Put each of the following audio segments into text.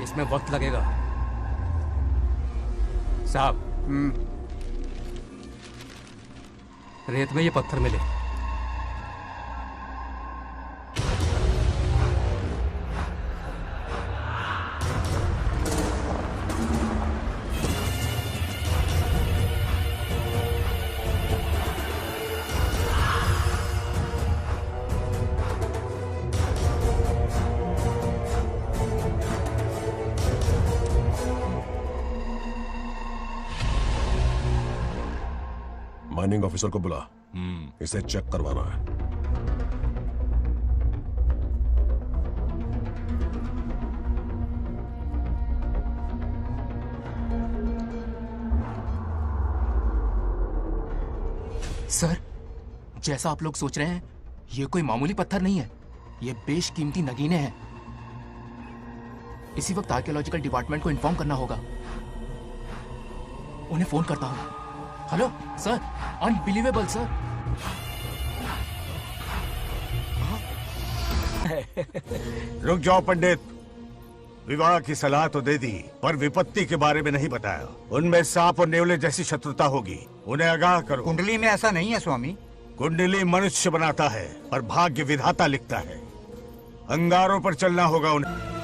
इसमें वक्त लगेगा साहब। रेत में ये पत्थर मिले। माइनिंग ऑफिसर को बुला, इसे चेक करवाना है। सर, जैसा आप लोग सोच रहे हैं, ये कोई मामूली पत्थर नहीं है। ये बेशकीमती नगीने हैं। इसी वक्त आर्कियोलॉजिकल डिपार्टमेंट को इन्फॉर्म करना होगा। उन्हें फोन करता हूं। Hello sir, unbelievable sir. रुक जाओ पंडित, विवाह की सलाह तो दे दी पर विपत्ति के बारे में नहीं बताया। उनमें सांप और नेवले जैसी शत्रुता होगी, उन्हें आगाह करो। कुंडली में ऐसा नहीं है स्वामी। कुंडली मनुष्य बनाता है पर भाग्य विधाता लिखता है। अंगारों पर चलना होगा उन्हें।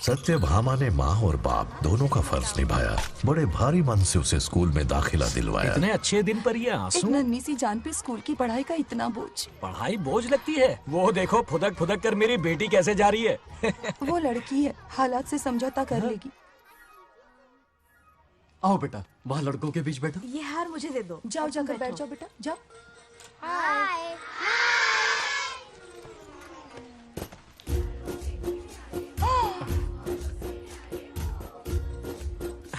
सत्यभामा ने माँ और बाप दोनों का फर्ज निभाया। बड़े भारी मन से उसे स्कूल में दाखिला दिलवाया। इतने अच्छे दिन पर ये आंसू। एक नन्ही सी जान पे स्कूल की पढ़ाई का इतना बोझ। पढ़ाई बोझ लगती है? वो देखो फुदक फुदक कर मेरी बेटी कैसे जा रही है। वो लड़की है, हालात से समझौता कर लेगी। आओ बेटा, वहाँ लड़कों के बीच बैठो। ये हार मुझे दे दो। जाओ जाकर बैठ जाओ बेटा, जाओ। हाय।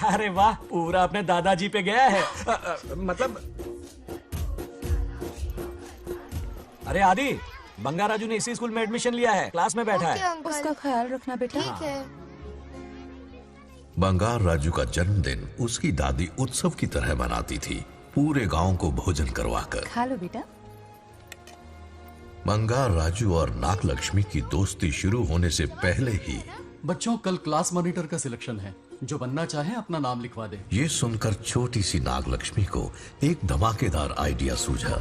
अरे वाह, पूरा अपने दादाजी पे गया है। मतलब अरे आदि, बंगा राजू ने इसी स्कूल में एडमिशन लिया है, क्लास में बैठा है। उसका ख्याल रखना बेटा। ठीक है। बंगार राजू का जन्मदिन उसकी दादी उत्सव की तरह मनाती थी, पूरे गांव को भोजन करवाकर। खा लो बेटा। बंगार राजू और नागलक्ष्मी की दोस्ती शुरू होने से पहले ही बच्चों, कल क्लास मॉनिटर का सिलेक्शन है। जो बनना चाहे अपना नाम लिखवा दे। ये सुनकर छोटी सी नागलक्ष्मी को एक धमाकेदार आइडिया सूझा।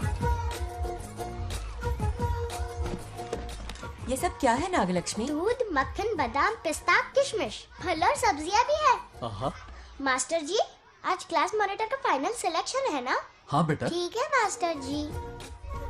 ये सब क्या है नागलक्ष्मी? दूध, मक्खन, बादाम, पिस्ता, किशमिश, फल और सब्जियां भी है। आहा। मास्टर जी, आज क्लास मॉनिटर का फाइनल सिलेक्शन है ना? हाँ बेटा। ठीक है मास्टर जी।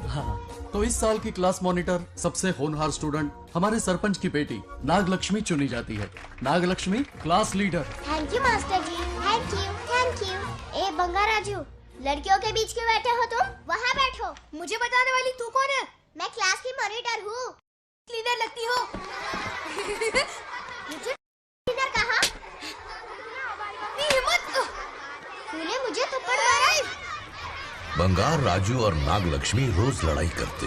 हाँ, तो इस साल की क्लास मॉनिटर सबसे होनहार स्टूडेंट हमारे सरपंच की बेटी नागलक्ष्मी चुनी जाती है। Nagalakshmi class leader. Thank you master ji, thank you thank you. ए बंगा राजू, लड़कियों के बीच क्यों बैठे हो तुम? वहाँ बैठो। मुझे बताने वाली तू कौन है? मैं क्लास की मॉनिटर हूँ। लीडर लगती हो। मुझे लीडर कहा? तूने मुझे थप्पड़ मारा। बंगार राजू और नागलक्ष्मी रोज लड़ाई करते।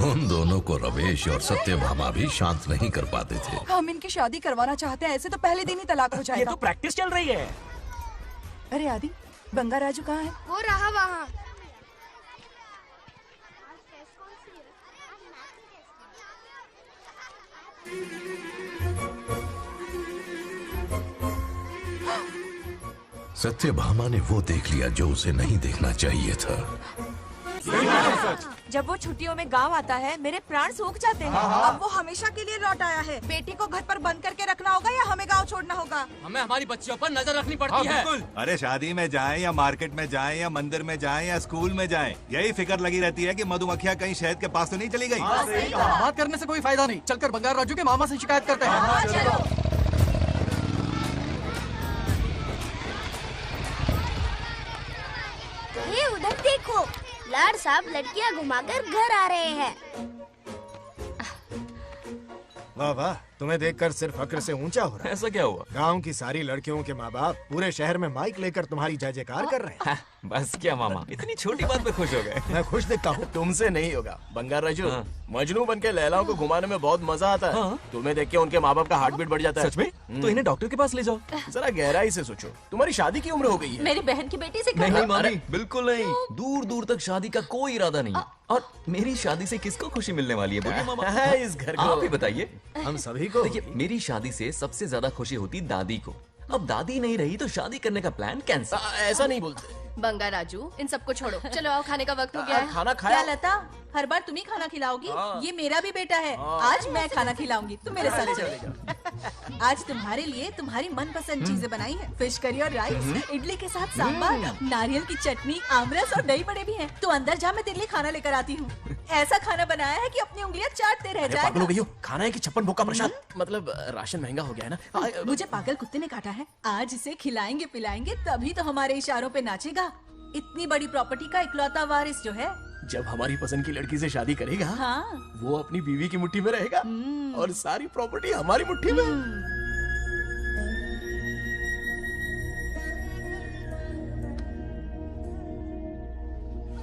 उन दोनों को रमेश और सत्यभामा भी शांत नहीं कर पाते थे। हम इनकी शादी करवाना चाहते हैं, ऐसे तो पहले दिन ही तलाक हो जाएगा। ये तो प्रैक्टिस चल रही है। अरे आदि, बंगा राजू कहाँ है? वो रहा वहाँ। सत्यभामा ने वो देख लिया जो उसे नहीं देखना चाहिए था। जब वो छुट्टियों में गांव आता है, मेरे प्राण सूख जाते हैं। अब वो हमेशा के लिए लौट आया है। बेटी को घर पर बंद करके रखना होगा या हमें गांव छोड़ना होगा? हमें हमारी बच्चियों पर नजर रखनी पड़ती है। अरे शादी में जाएं या मार्केट में जाएं या मंदिर में जाएं या स्कूल में जाएं, यही फिक्र लगी रहती है कि मधुमक्खियाँ कहीं शहद के पास तो नहीं चली गई। बात करने से कोई फायदा नहीं। चलकर बंगार राजू के मामा से शिकायत करते हैं। ये उधर देखो, लाड साहब लड़कियां घुमाकर घर आ रहे हैं। वाह वाह, तुम्हें देखकर सिर्फ फक्र से ऊंचा हो रहा है। ऐसा क्या हुआ? गांव की सारी लड़कियों के माँ बाप पूरे शहर में माइक लेकर तुम्हारी जय जयकार कर रहे हैं। बस क्या मामा, इतनी छोटी बात पे खुश हो गए। मैं खुश दिखता हूँ। तुमसे नहीं होगा बंगार राजू। हाँ। मजनू बन के लैलाओं को घुमाने में बहुत मजा आता है। हाँ। तुम्हें देख के उनके माँ बाप का हार्ट बीट बढ़ जाता है। सच में? तो इन्हें डॉक्टर के पास ले जाओ। जरा गहराई से सोचो, तुम्हारी शादी की उम्र हो गई है। मेरी बहन की बेटी से नहीं मामी, बिल्कुल नहीं। दूर दूर तक शादी का कोई इरादा नहीं है। और मेरी शादी से किसको खुशी मिलने वाली है बोलिए मामा? इस घर को आप ही बताइए। हम सभी को। देखिए, मेरी शादी से सबसे ज्यादा खुशी होती दादी को। अब दादी नहीं रही तो शादी करने का प्लान कैंसिल। ऐसा नहीं बोलते। बंगा राजू, इन सबको छोड़ो, चलो आओ, खाने का वक्त हो गया है। खाना क्या खाया? लता, हर बार तुम ही खाना खिलाओगी? ये मेरा भी बेटा है। आज मैं खाना खिलाऊंगी, तुम मेरे साथ चलो। आज तुम्हारे लिए तुम्हारी मनपसंद चीजें बनाई है। फिश करी और राइस, इडली के साथ सांभर, नारियल की चटनी, आमरस और दही बड़े भी हैं। तो अंदर जा, मैं तेरे लिए खाना लेकर आती हूँ। ऐसा खाना बनाया है कि अपनी उंगलियां चाटते रह पागल हो जाएगा। गई हो? खाना है कि 56 भोग का प्रसाद? मतलब राशन महंगा हो गया है ना। मुझे पागल कुत्ते ने काटा है। आज इसे खिलाएंगे पिलाएंगे तभी तो हमारे इशारों पे नाचेगा। इतनी बड़ी प्रॉपर्टी का इकलौता वारिस जो है। जब हमारी पसंद की लड़की से शादी करेगा, हाँ। वो अपनी बीवी की मुट्ठी में रहेगा और सारी प्रॉपर्टी हमारी मुट्ठी में।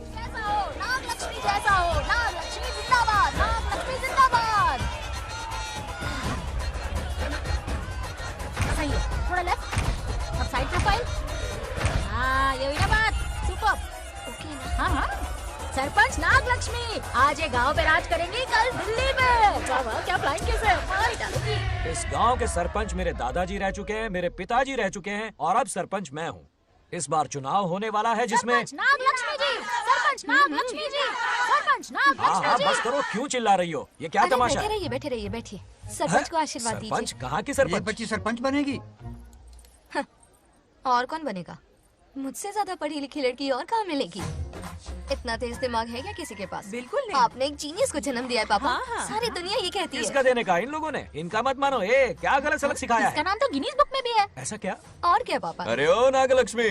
जैसा हो, नागलक्ष्मी जैसा हो, नागलक्ष्मी जिंदाबाद, नागलक्ष्मी जिंदाबाद। सही है, थोड़ा लेफ्ट, अब साइड प्रोफाइल। हाँ, ये हुई ना बात, सुपर। ओके ना? हाँ हाँ। सरपंच नागलक्ष्मी आज ये गांव पे राज करेंगी, कल दिल्ली में। वाह, क्या फ्लाइंग किस है, मार डालूंगी। इस गांव के सरपंच मेरे दादाजी रह चुके हैं, मेरे पिताजी रह चुके हैं और अब सरपंच मैं हूँ। इस बार चुनाव होने वाला है जिसमें सरपंच नागलक्ष्मी जी, सरपंच नागलक्ष्मी जी, सरपंच हाँ नागलक्ष्मी हाँ जी। बस करो, क्यों चिल्ला रही हो? ये क्या तमाशा बैठे है? रहिए, बैठे रहिए, बैठिए। सरपंच को आशीर्वाद सरपंच दीजिए। कहाँ की सरपंच? बच्ची सरपंच बनेगी। और कौन बनेगा? मुझसे ज्यादा पढ़ी लिखी लड़की और कहाँ मिलेगी? इतना तेज दिमाग है क्या किसी के पास? बिल्कुल नहीं। आपने एक जीनियस को जन्म दिया है पापा। हाँ, हाँ। सारी दुनिया ये कहती है। किसका देने का? इन लोगों ने। इनका मत मानो। ए, क्या गलत सलत सिखाया इसका है? नाम तो गिनीज बुक में भी है। ऐसा क्या? और क्या पापा? अरे ओ नागलक्ष्मी,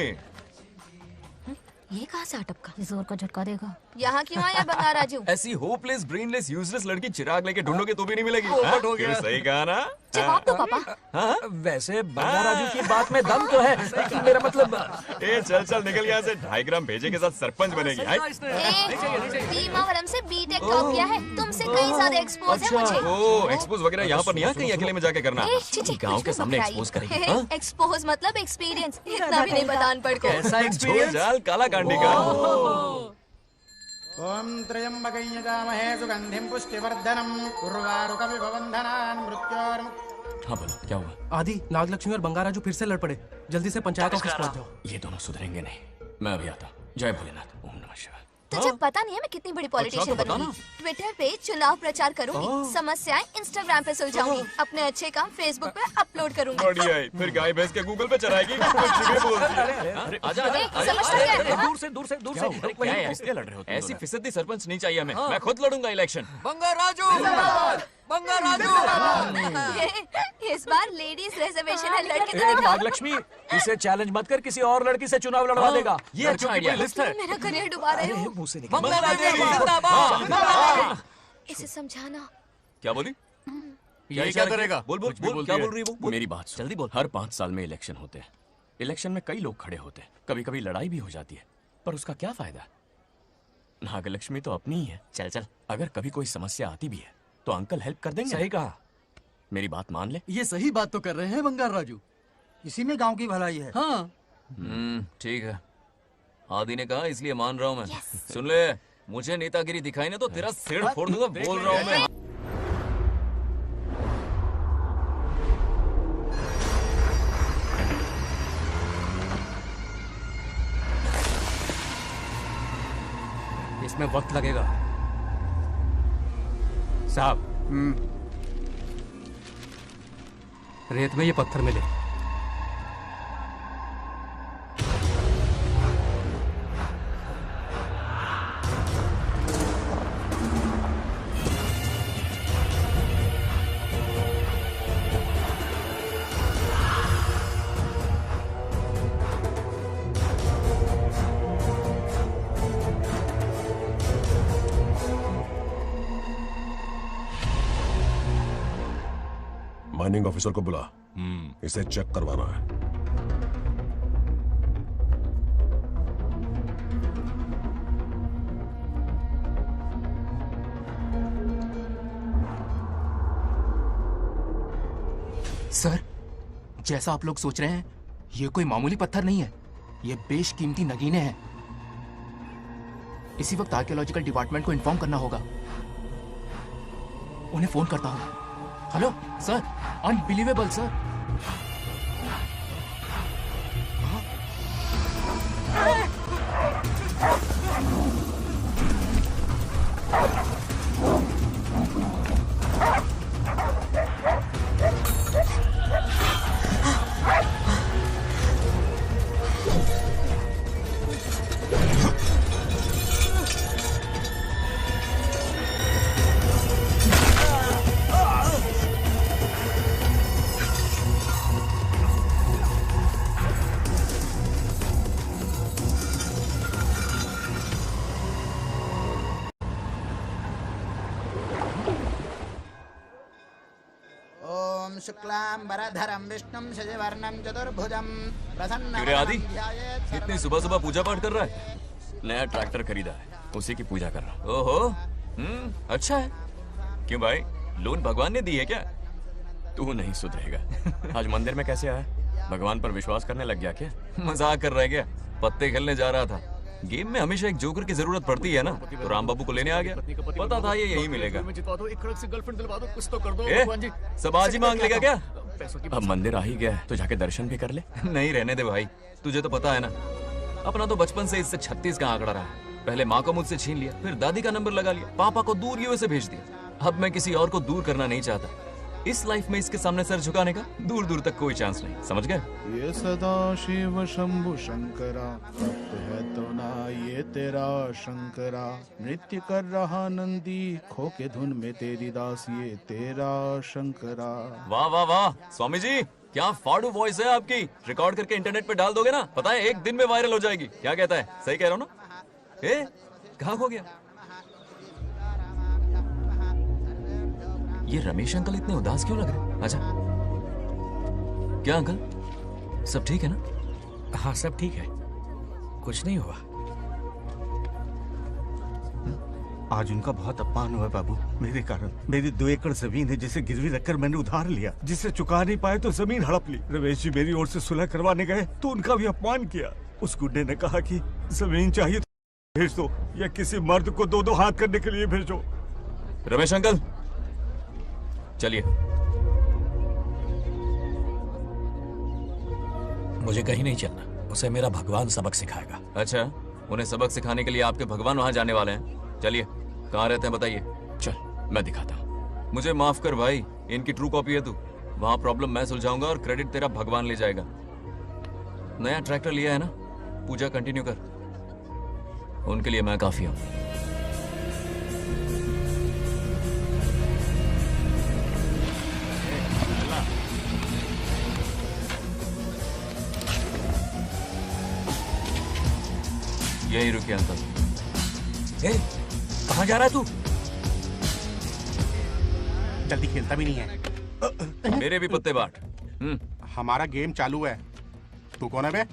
ये कहाँ से अटपका? जोर का झटका देगा। यहाँ क्यों आया बंगार राजू? ऐसी होपलेस ब्रेनलेस यूजलेस लड़की चिराग लेके ढूंढोगे तो भी नहीं मिलेगी। पोपट हो गया। सही कहा ना? जवाब दो पापा। हाँ? वैसे बंगार राजू की बात में दम तो है, लेकिन मेरा मतलब ए चल चल निकल यहाँ से। 2.5 ग्राम भेजे के साथ सरपंच बनेगी। भीमावरम से बीटेक टॉप किया है, तुमसे कहीं ज्यादा एक्सपोज है मुझे। ओ एक्सपोज वगैरह यहाँ पर नहीं है, कहीं अकेले में जाके करना। ए, छी, छी, गांव कुछ के भी सामने मत एक्सपोज कराइए। करेगी। हाँ? एक्सपोज मतलब एक्सपीरियंस, इतना भी नहीं पता अनपढ़ को। ऐसा एक्सपीरियंस जाल काला कांडी का। ओम त्र्यंबकं यजामहे सुगंधिं पुष्टिवर्धनम् उर्वारुकमिव बन्धनान् मृत्योर्मुक्तिः। हाँ बोलो, क्या हुआ? आदि, नागलक्ष्मी और बंगार राजू फिर से लड़ पड़े। जल्दी से पंचायत ऑफिस पहुंच जाओ। ये दोनों सुधरेंगे नहीं। मैं अभी आता। जय भोलेनाथ। ओम नमः शिवाय। तुझे पता नहीं है मैं कितनी बड़ी पॉलिटिशियन तो बता बनूंगी। ट्विटर पे चुनाव प्रचार करूंगी, समस्याएं इंस्टाग्राम पे सुलझाऊंगी, अपने अच्छे काम फेसबुक पे अपलोड करूंगी। बढ़िया है। फिर गाय भैंस के गूगल पे चराएगी। कुछ भी बोलती है। अरे आजा आजा। समझता क्या है? दूर से दूर से दूर से। क्या है? किसके लड़ रहे हो? ऐसी फिसदी सरपंच नहीं चाहिए हमें। मैं खुद लड़ूंगा इलेक्शन। बंगार राजू, बंगार राजू। इस बार लेडीज रिजर्वेशन है, लड़के तो ए, दिखाओ। नागलक्ष्मी, इसे चैलेंज मत कर, किसी और लड़की से चुनाव लड़वा देगा। ये अच्छा आइडिया लिस्ट है। मेरा करियर डुबा रहे हो। मुंह से निकल। बंगार राजू जिंदाबाद। इसे समझाना। क्या बोली? ये क्या करेगा? बोल बोल बोल, क्या बोल रही है वो? मेरी बात सुन। जल्दी बोल। हर 5 साल में इलेक्शन होते हैं। इलेक्शन में कई लोग खड़े होते हैं, कभी कभी लड़ाई भी हो जाती है, पर उसका क्या फायदा? नागलक्ष्मी तो अपनी ही है। चल चल, अगर कभी कोई समस्या आती भी है तो अंकल हेल्प कर देंगे। सही कहा। मेरी बात मान ले। ये सही बात तो कर रहे हैं बंगार राजू। इसी में गांव की भलाई है। हाँ, ठीक है। आदि ने कहा इसलिए मान रहा हूँ मैं। सुन ले, मुझे नेतागिरी दिखाई ना तो तेरा सिर फोड़ दूंगा। बोल रहा हूँ मैं। इसमें वक्त लगेगा साहब। रेत में ये पत्थर मिले। माइनिंग ऑफिसर को बुला। इसे चेक करवाना है। सर, जैसा आप लोग सोच रहे हैं, ये कोई मामूली पत्थर नहीं है। ये बेशकीमती नगीने हैं। इसी वक्त आर्कियोलॉजिकल डिपार्टमेंट को इन्फॉर्म करना होगा। उन्हें फोन करता हूं। Hello sir, unbelievable sir. शुक्लांबरधरं विष्णुं शशिवर्णं चतुर्भुजं प्रसन्नं क्यों रे आदि, इतनी सुबह सुबह पूजा पाठ कर रहा है? नया ट्रैक्टर खरीदा है, उसी की पूजा कर रहा हूँ। ओहो, अच्छा है। क्यों भाई, लोन भगवान ने दी है क्या? तू नहीं सुधरेगा। आज मंदिर में कैसे आया? भगवान पर विश्वास करने लग गया क्या? मजाक कर रहा है क्या? पत्ते खेलने जा रहा था। गेम में हमेशा एक जोकर की जरूरत पड़ती है ना, तो राम बाबू को लेने आ गया। पता था ये यही मिलेगा। सब आज ही मांग लेगा क्या? अब मंदिर आ ही गया है तो जाके दर्शन भी कर ले। नहीं रहने दे भाई, तुझे तो पता है ना, अपना तो बचपन से इससे 36 का आंकड़ा रहा है। पहले माँ को मुझसे छीन लिया, फिर दादी का नंबर लगा लिया, पापा को दूर यूएसए भेज दिया। अब मैं किसी और को दूर करना नहीं चाहता। इस लाइफ में इसके सामने सर झुकाने का दूर दूर तक कोई चांस नहीं, समझ गए? ये सदा शिव शंभु शंकरा, तप है तो ना ये तेरा शंकरा। नृत्य कर रहा नंदी, खो के धुन में तेरी दास, ये तेरा शंकरा। वाह वाह वाह, स्वामी जी क्या फाड़ू वॉइस है आपकी। रिकॉर्ड करके इंटरनेट पे डाल दोगे ना, पता है 1 दिन में वायरल हो जाएगी। क्या कहता है? सही कह रहा हूँ ना? कहाँ खो गया ये रमेश अंकल? इतने उदास क्यों लग रहे? अच्छा, क्या अंकल, सब ठीक है ना? हाँ सब ठीक है, कुछ नहीं हुआ। आज उनका बहुत अपमान हुआ बाबू, मेरे कारण। मेरी 2 एकड़ जमीन है जिसे गिरवी रखकर मैंने उधार लिया, जिसे चुका नहीं पाए तो जमीन हड़प ली। रमेश जी मेरी ओर से सुलह करवाने गए तो उनका भी अपमान किया। उस गुड्डे ने कहा कि जमीन चाहिए तो भेज दो, या किसी मर्द को 2-2 हाथ करने के लिए भेजो। रमेश अंकल चलिए। मुझे कहीं नहीं चलना, उसे मेरा भगवान सबक सिखाएगा। अच्छा, उन्हें सबक सिखाने के लिए आपके भगवान वहां जाने वाले हैं? चलिए, कहाँ रहते हैं बताइए। चल मैं दिखाता हूँ। मुझे माफ कर भाई, इनकी ट्रू कॉपी है तू। वहां प्रॉब्लम मैं सुलझाऊंगा और क्रेडिट तेरा भगवान ले जाएगा। नया ट्रैक्टर लिया है ना, पूजा कंटिन्यू कर। उनके लिए मैं काफी हूँ। यही रुके अंकल। कहाँ जा रहा है तू? जल्दी खेलता भी नहीं है। मेरे भी पत्ते बांट। हमारा गेम चालू है। तू कौन है बे?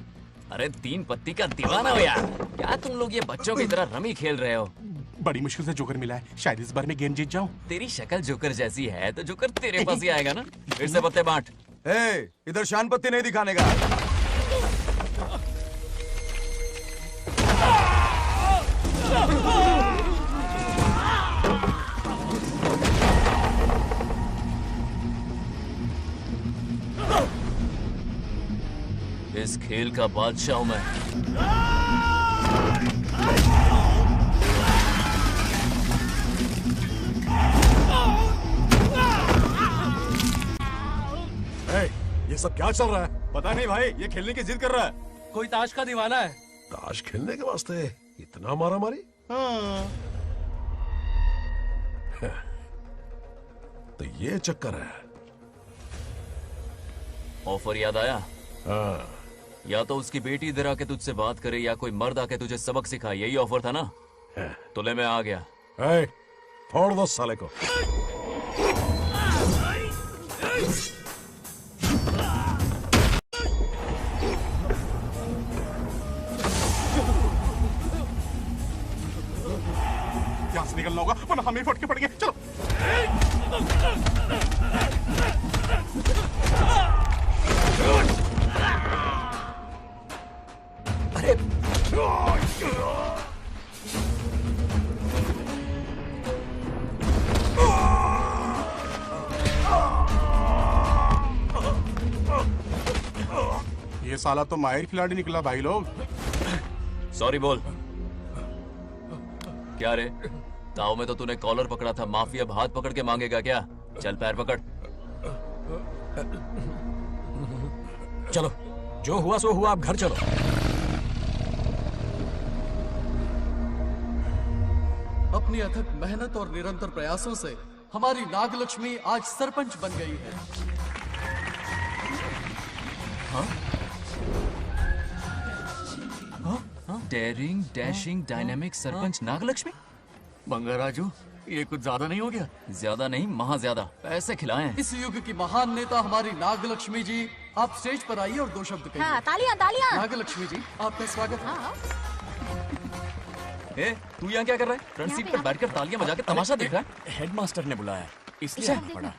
अरे 3 पत्ती का दीवाना हो यार। क्या तुम लोग ये बच्चों की तरह रमी खेल रहे हो? बड़ी मुश्किल से जोकर मिला है, शायद इस बार में गेम जीत जाऊं। तेरी शक्ल जोकर जैसी है तो जोकर तेरे पास ही आएगा ना। फिर से पत्ते बांट। इधर शान पत्ती नहीं दिखाने का। इस खेल का बादशाह हूं मैं। ये सब क्या चल रहा है? पता नहीं भाई, ये खेलने की जिद कर रहा है। कोई ताश का दीवाना है। ताश खेलने के वास्ते इतना मारा मारी? तो ये चक्कर है। ऑफर याद आया? या तो उसकी बेटी इधर आके तुझसे बात करे, या कोई मर्द आके तुझे सबक सिखाए। यही ऑफर था ना? तो ले मैं आ गया। फोड़ दो साले को। होगा वरना हमें फटके पड़ेंगे। चलो अरे ये साला तो माहिर खिलाड़ी निकला भाई लोग। सॉरी बोल। क्या रे, ताऊ में तो तूने कॉलर पकड़ा था, माफी अब हाथ पकड़ के मांगेगा क्या? चल पैर पकड़। चलो, जो हुआ सो हुआ, आप घर चलो। अपनी अथक मेहनत और निरंतर प्रयासों से हमारी नागलक्ष्मी आज सरपंच बन गई है। Daring dashing dynamic sarpanch Nagalakshmi. Bangarraju, ये कुछ ज्यादा नहीं हो गया? ज्यादा नहीं, महा ज्यादा। पैसे खिलाए हैं। इस युग की महान नेता हमारी नागलक्ष्मी जी, आप स्टेज पर आइए और 2 शब्द कहिए। हाँ, तालियां तालियां। नागलक्ष्मी जी, आपका स्वागत है। ए, तू यहाँ क्या कर रहा है? फ्रंट सीट पर बैठकर तालियां बजा के तमाशा देख रहा है? हेडमास्टर ने बुलाया, इसलिए आना पड़ा।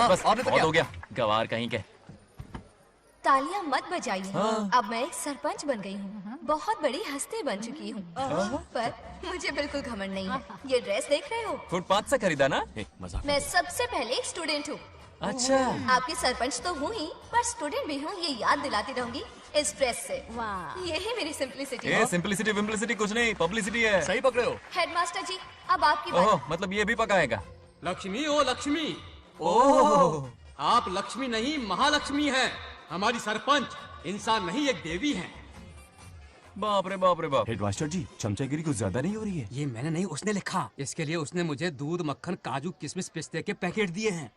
बस बहुत हो गया, गवार कहीं के। तालियां मत बजाइए। हाँ। अब मैं एक सरपंच बन गई हूँ, बहुत बड़ी हस्ती बन चुकी हूँ। पर मुझे बिल्कुल घमंड नहीं है। ये ड्रेस देख रहे हो? फुटपाथ से खरीदा ना? मजाक। मैं सबसे पहले एक स्टूडेंट हूँ। अच्छा। आपकी सरपंच तो हूँ ही, पर स्टूडेंट भी हूँ, ये याद दिलाती रहूंगी इस ड्रेस से। यही मेरी सिंपलिसिटी है। सिंपलिसिटी विम्पलिसिटी कुछ नहीं, पब्लिसिटी है। सही पकड़े हो। हेडमास्टर जी, अब आपकी बारी। ओह, मतलब ये भी पकाएगा? लक्ष्मी, ओ लक्ष्मी। ओह, आप लक्ष्मी नहीं, महालक्ष्मी हैं। हमारी सरपंच इंसान नहीं, एक देवी हैं। बाप रे बाप रे बाप। हेडमास्टर जी, चमचागिरी कुछ ज्यादा नहीं हो रही है? ये मैंने नहीं, उसने लिखा। इसके लिए उसने मुझे दूध, मक्खन, काजू, किशमिश, पिस्ते के पैकेट दिए हैं।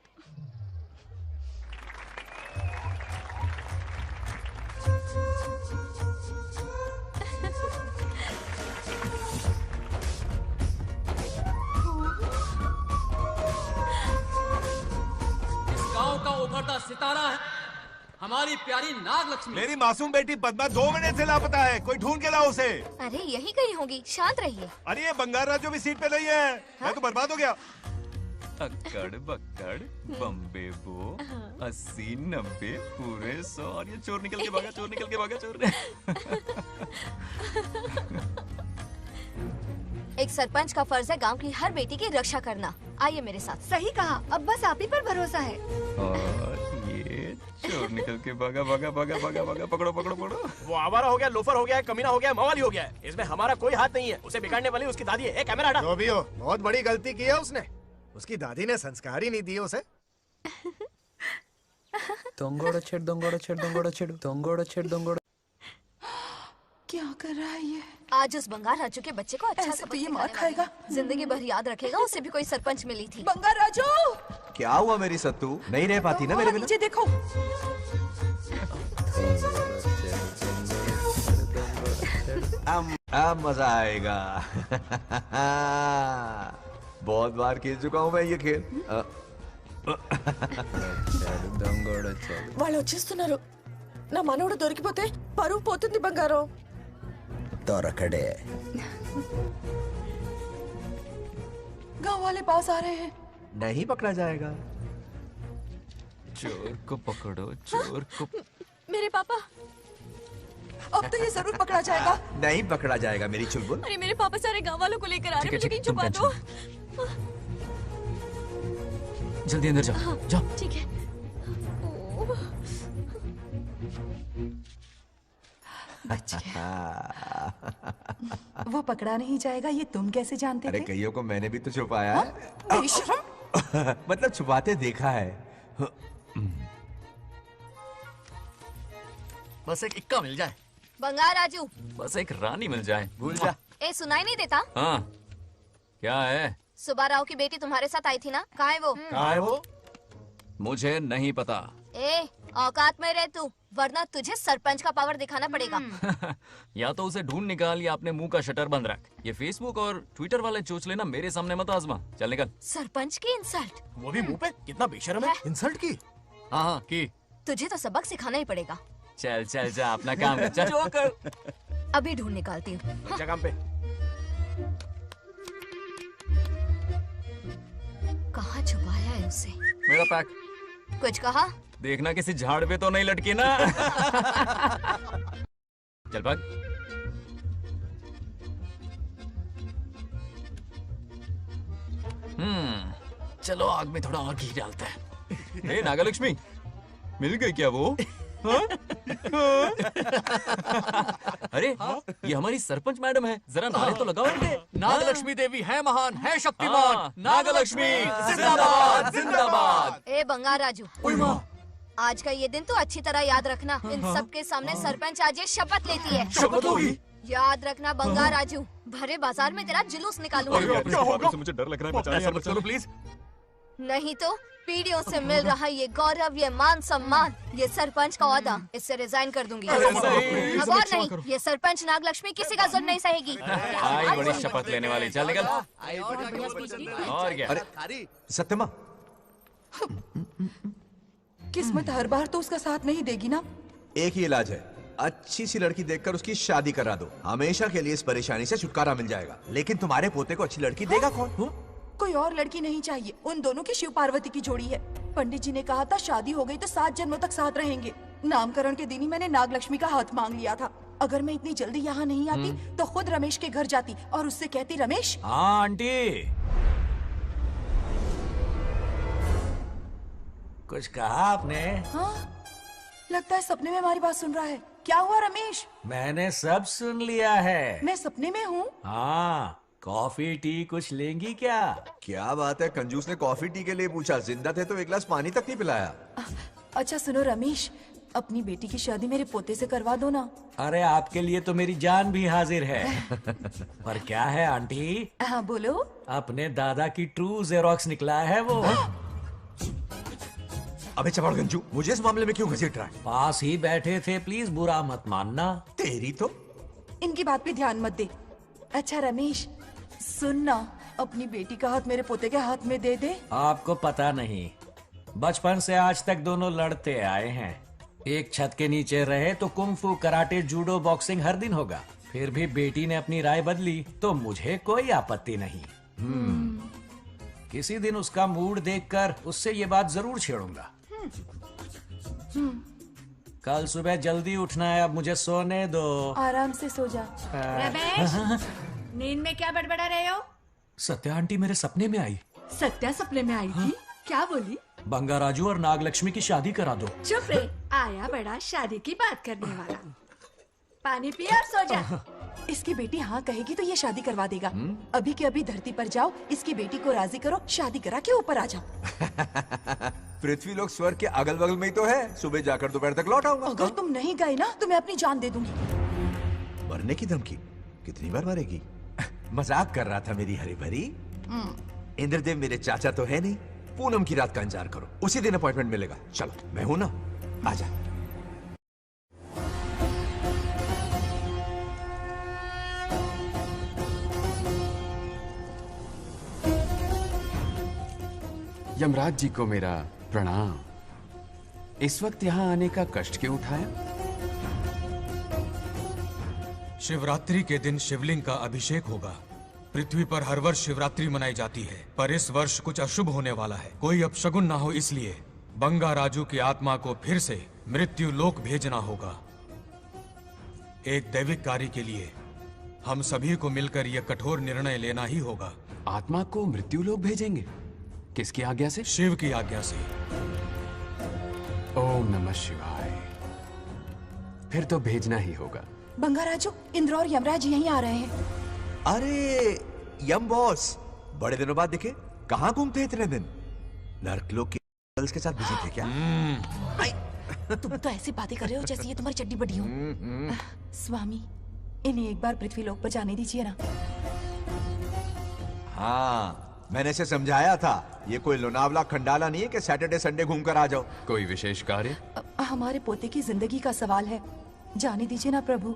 इस गांव का उभरता सितारा है हमारी प्यारी नागलक्ष्मी। मेरी मासूम बेटी पद्मा 2 महीने से लापता है, कोई ढूंढ के लाओ उसे। अरे यही कहीं होगी, शांत रहिए। अरे ये बंगार राजू भी सीट पे नहीं है। मैं तो बर्बाद हो गया। अक्कड़ बक्कड़ बम्बे बो 80 90 पूरे 100 और ये चोर निकल के भागा, चोर निकल के भागा, चोर। एक सरपंच का फर्ज है गांव की हर बेटी की रक्षा करना। आइए मेरे साथ। सही कहा, अब बस आप ही पर भरोसा है। और ये चोर निकल के भागा भागा भागा भागा भागा, पकड़ो पकड़ो पकड़ो। वो आवारा हो गया, लोफर हो गया, कमीना हो गया, मवाली हो गया। इसमें हमारा कोई हाथ नहीं है। उसे बिगाड़ने वाली उसकी दादी है। कैमरा हटा। जो भी हो, बहुत बड़ी गलती की है उसने। उसकी दादी ने संस्कार ही नहीं दिए उसे। दंगोड़ा छेड़ दंगोड़ा छेड़ दंगोड़ा छेड़ दंगोड़ा छेड़ दंगोड़ा। क्या कर रहा है ये? आज उस बंगार राजू के बच्चे को अच्छा ऐसे तो ये मार खाएगा। जिंदगी भर याद रखेगा, उसे भी कोई सरपंच मिली थी। बंगार राजू, क्या हुआ मेरी सत्तू? नहीं रह पाती ना मेरे बिना? नीचे देखो। अब मजा आएगा। बहुत बार खेल चुका हूँ मैं ये खेल। వాళ్ళు వచ్చేస్తున్నారు. నా మనవడు దొరికిపోతే పరువు పోతుంది బంగారం. दौरकड़े। गांव वाले पास आ रहे हैं। नहीं पकड़ा जाएगा। चोर को पकड़ो, चोर को। मेरे पापा, अब तो ये जरूर पकड़ा जाएगा। नहीं पकड़ा जाएगा मेरी चुलबुल। अरे मेरे पापा सारे गांव वालों को लेकर आ रहे हैं, मुझे कहीं छुपा दो। जल्दी अंदर जाओ, जाओ। ठीक है। वो पकड़ा नहीं जाएगा, ये तुम कैसे जानते अरे थे? कईयों को मैंने भी तो छुपाया है। बेशरम। मतलब छुपाते देखा है। बस एक इक्का मिल जाए। बंगार राजू, बस एक रानी मिल जाए, भूल जा। ए सुनाई नहीं देता? हाँ, क्या है? सुबह राव की बेटी तुम्हारे साथ आई थी ना, कहाँ है वो? कहाँ है वो? मुझे नहीं पता। ए औकात में रह तू, वरना तुझे सरपंच का पावर दिखाना पड़ेगा। या तो उसे ढूंढ निकाल या अपने मुंह का शटर बंद रख। ये फेसबुक और ट्विटर वाले चोच लेना मेरे सामने मत आजमा। चल निकल। सरपंच की इंसल्ट। वो भी मुंह पे, कितना बेशर्म है। इंसल्ट की? हाँ हाँ की। तुझे तो सबक सिखाना ही पड़ेगा। चल चल जा अपना काम कर, चल जो कर। अभी ढूंढ निकालती हूँ। अच्छा काम पे। कहाँ छुपाया है उसे? मेरा पैक। कुछ कहा? देखना किसी झाड़ पे तो नहीं लटकी ना। चल भाग। चलो आग में थोड़ा और घी डालते हैं। हे नागलक्ष्मी, मिल गई क्या वो? हाँ? अरे ये हमारी सरपंच मैडम है, जरा नारे तो लगाओ इनके। नागलक्ष्मी देवी है महान, है शक्तिमान। नागलक्ष्मी जिंदाबाद जिंदाबाद। ए बंगार राजू, आज का ये दिन तो अच्छी तरह याद रखना। इन सब के सामने सरपंच आज ये शपथ लेती है। शपथ होगी? याद रखना बंगार राजू, भरे बाजार में तेरा जुलूस निकालूंगा। क्या होगा? मुझे डर लग रहा है, बचाइए मत करो प्लीज। नहीं तो पीढ़ियों से मिल रहा ये गौरव, ये मान सम्मान, ये सरपंच का ओहदा, इससे रिजाइन कर दूंगी। अब और नहीं, ये सरपंच नागलक्ष्मी किसी का जुल्म नहीं सहेगी। आई बड़ी शपथ लेने वाली, चल निकल। और क्या? अरे सत्यमा, किस्मत हर बार तो उसका साथ नहीं देगी ना। एक ही इलाज है, अच्छी सी लड़की देखकर उसकी शादी करा दो, हमेशा के लिए इस परेशानी से छुटकारा मिल जाएगा। लेकिन तुम्हारे पोते को अच्छी लड़की देगा कौन? कोई और लड़की नहीं चाहिए, उन दोनों की शिव पार्वती की जोड़ी है। पंडित जी ने कहा था शादी हो गई तो 7 जन्मों तक साथ रहेंगे। नामकरण के दिन ही मैंने नागलक्ष्मी का हाथ मांग लिया था। अगर मैं इतनी जल्दी यहाँ नहीं आती तो खुद रमेश के घर जाती और उससे कहती, रमेश। हाँ आंटी, कुछ कहा आपने? हाँ, लगता है सपने में हमारी बात सुन रहा है। क्या हुआ रमेश? मैंने सब सुन लिया है। मैं सपने में हूँ? हाँ, कॉफी टी कुछ लेंगी क्या? क्या बात है, कंजूस ने कॉफी टी के लिए पूछा, जिंदा थे तो एक गिलास पानी तक नहीं पिलाया। अच्छा सुनो रमेश, अपनी बेटी की शादी मेरे पोते से करवा दो ना। अरे आपके लिए तो मेरी जान भी हाजिर है। पर क्या है आंटी? हाँ बोलो। अपने दादा की ट्रू जेरोक्स निकला है वो। अबे चमाड़ गंजू, मुझे इस मामले में क्यों घसीट रहा है? पास ही बैठे थे, प्लीज बुरा मत मानना। तेरी तो इनकी बात पे ध्यान मत दे। अच्छा रमेश सुन ना, अपनी बेटी का हाथ मेरे पोते के हाथ में दे दे। आपको पता नहीं, बचपन से आज तक दोनों लड़ते आए हैं। एक छत के नीचे रहे तो कुंफू, कराटे, जूडो, बॉक्सिंग हर दिन होगा। फिर भी बेटी ने अपनी राय बदली तो मुझे कोई आपत्ति नहीं। किसी दिन उसका मूड देखकर उससे ये बात जरूर छेड़ूंगा। कल सुबह जल्दी उठना है, अब मुझे सोने दो। आराम से सो जा। रमेश, नींद में क्या बड़बड़ा रहे हो? सत्या आंटी मेरे सपने में आई। सत्या सपने में आई थी? क्या बोली? बंगा राजू और नागलक्ष्मी की शादी करा दो। चुप रे, आया बड़ा शादी की बात करने वाला। पानी पिया और सो जा। इसकी बेटी हाँ कहेगी तो ये शादी करवा देगा। अभी के अभी धरती पर जाओ, इसकी बेटी को राजी करो, शादी करा के ऊपर आ जाओ। पृथ्वी लोग स्वर्ग के अगल बगल में ही तो है, सुबह जाकर दोपहर तक लौट आऊंगा। अगर तुम नहीं गए ना तो मैं अपनी जान दे दूंगी। मरने की धमकी? कितनी बार मरेगी? मजाक कर रहा था मेरी हरी भरी। इंद्रदेव मेरे चाचा तो है नहीं। पूनम की रात का इंतजार करो, उसी दिन अपॉइंटमेंट मिलेगा। चलो मैं हूं ना, आजा। यमराज जी को मेरा प्रणाम। इस वक्त यहाँ आने का कष्ट क्यों उठाया? शिवरात्रि के दिन शिवलिंग का अभिषेक होगा। पृथ्वी पर हर वर्ष शिवरात्रि मनाई जाती है, पर इस वर्ष कुछ अशुभ होने वाला है। कोई अपशगुन ना हो, इसलिए बंगा राजू की आत्मा को फिर से मृत्यु लोक भेजना होगा। एक दैविक कार्य के लिए हम सभी को मिलकर यह कठोर निर्णय लेना ही होगा। आत्मा को मृत्यु लोक भेजेंगे? किसकी आज्ञा से? शिव की आज्ञा से। ओम नमः शिवाय। फिर तो भेजना ही होगा। बंगा राजू, इंद्र और यमराज यहीं आ रहे हैं। अरे यम बॉस, बड़े दिनों बाद दिखे। कहाँ घूमते इतने दिन? नर्कलोक के गर्ल्स के साथ बिजी थे क्या? तुम तो ऐसी बातें कर रहे हो जैसे ये तुम्हारी चड्डी बड़ी हो। स्वामी, इन्हें एक बार पृथ्वी लोक पर जाने दीजिए ना। हाँ, मैंने इसे समझाया था, ये कोई लोनावला खंडाला नहीं है कि सैटरडे संडे घूम कर आ जाओ। कोई विशेष कार्य? हमारे पोते की जिंदगी का सवाल है, जाने दीजिए ना प्रभु।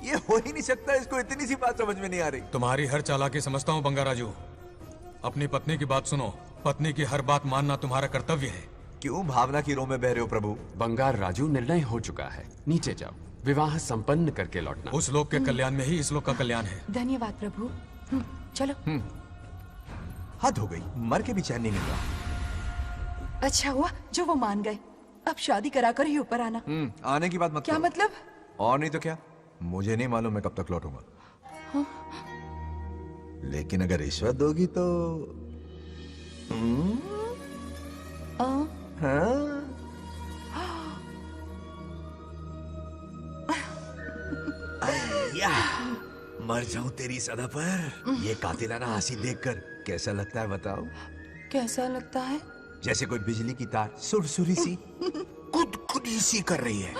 ये हो ही नहीं सकता, इसको इतनी सी बात समझ में नहीं आ रही। तुम्हारी हर चालाकी समझता हूँ बंगा राजू। अपनी पत्नी की बात सुनो। पत्नी की हर बात मानना तुम्हारा कर्तव्य है। क्यों भावना की रो में बह रहे हो प्रभु? बंगार राजू, निर्णय हो चुका है, नीचे जाओ, विवाह संपन्न करके लौटना। उस लोग के कल्याण में ही इस लोग का कल्याण है। धन्यवाद प्रभु। चलो। हद हो गई, मर के भी चैन नहीं मिल रहा। अच्छा हुआ जो वो मान गए। अब शादी कराकर ही ऊपर आना। आने की बात मत क्या करो। मतलब? और नहीं तो क्या, मुझे नहीं मालूम मैं कब तक लौटूंगा। हाँ? लेकिन अगर रिश्वत दोगी तो या, मर जाऊं तेरी सदा पर। ये कातिलाना हंसी देखकर कैसा लगता है बताओ? कैसा लगता है? जैसे कोई बिजली की तार सुरसुरी सी खुद सी कर रही है।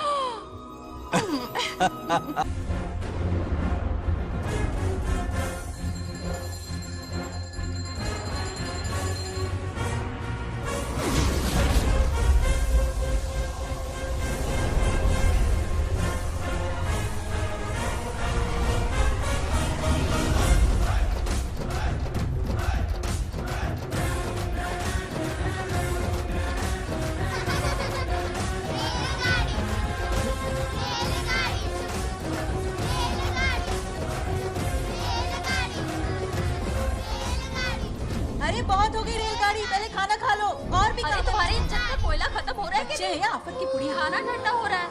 अरे बहुत हो गई रेलगाड़ी, पहले खाना खा लो। और भी अरे तुम्हारे इंजन में कोयला खत्म हो रहा है बच्चे हैं आफत की पुड़ी। खाना ठंडा हो रहा है।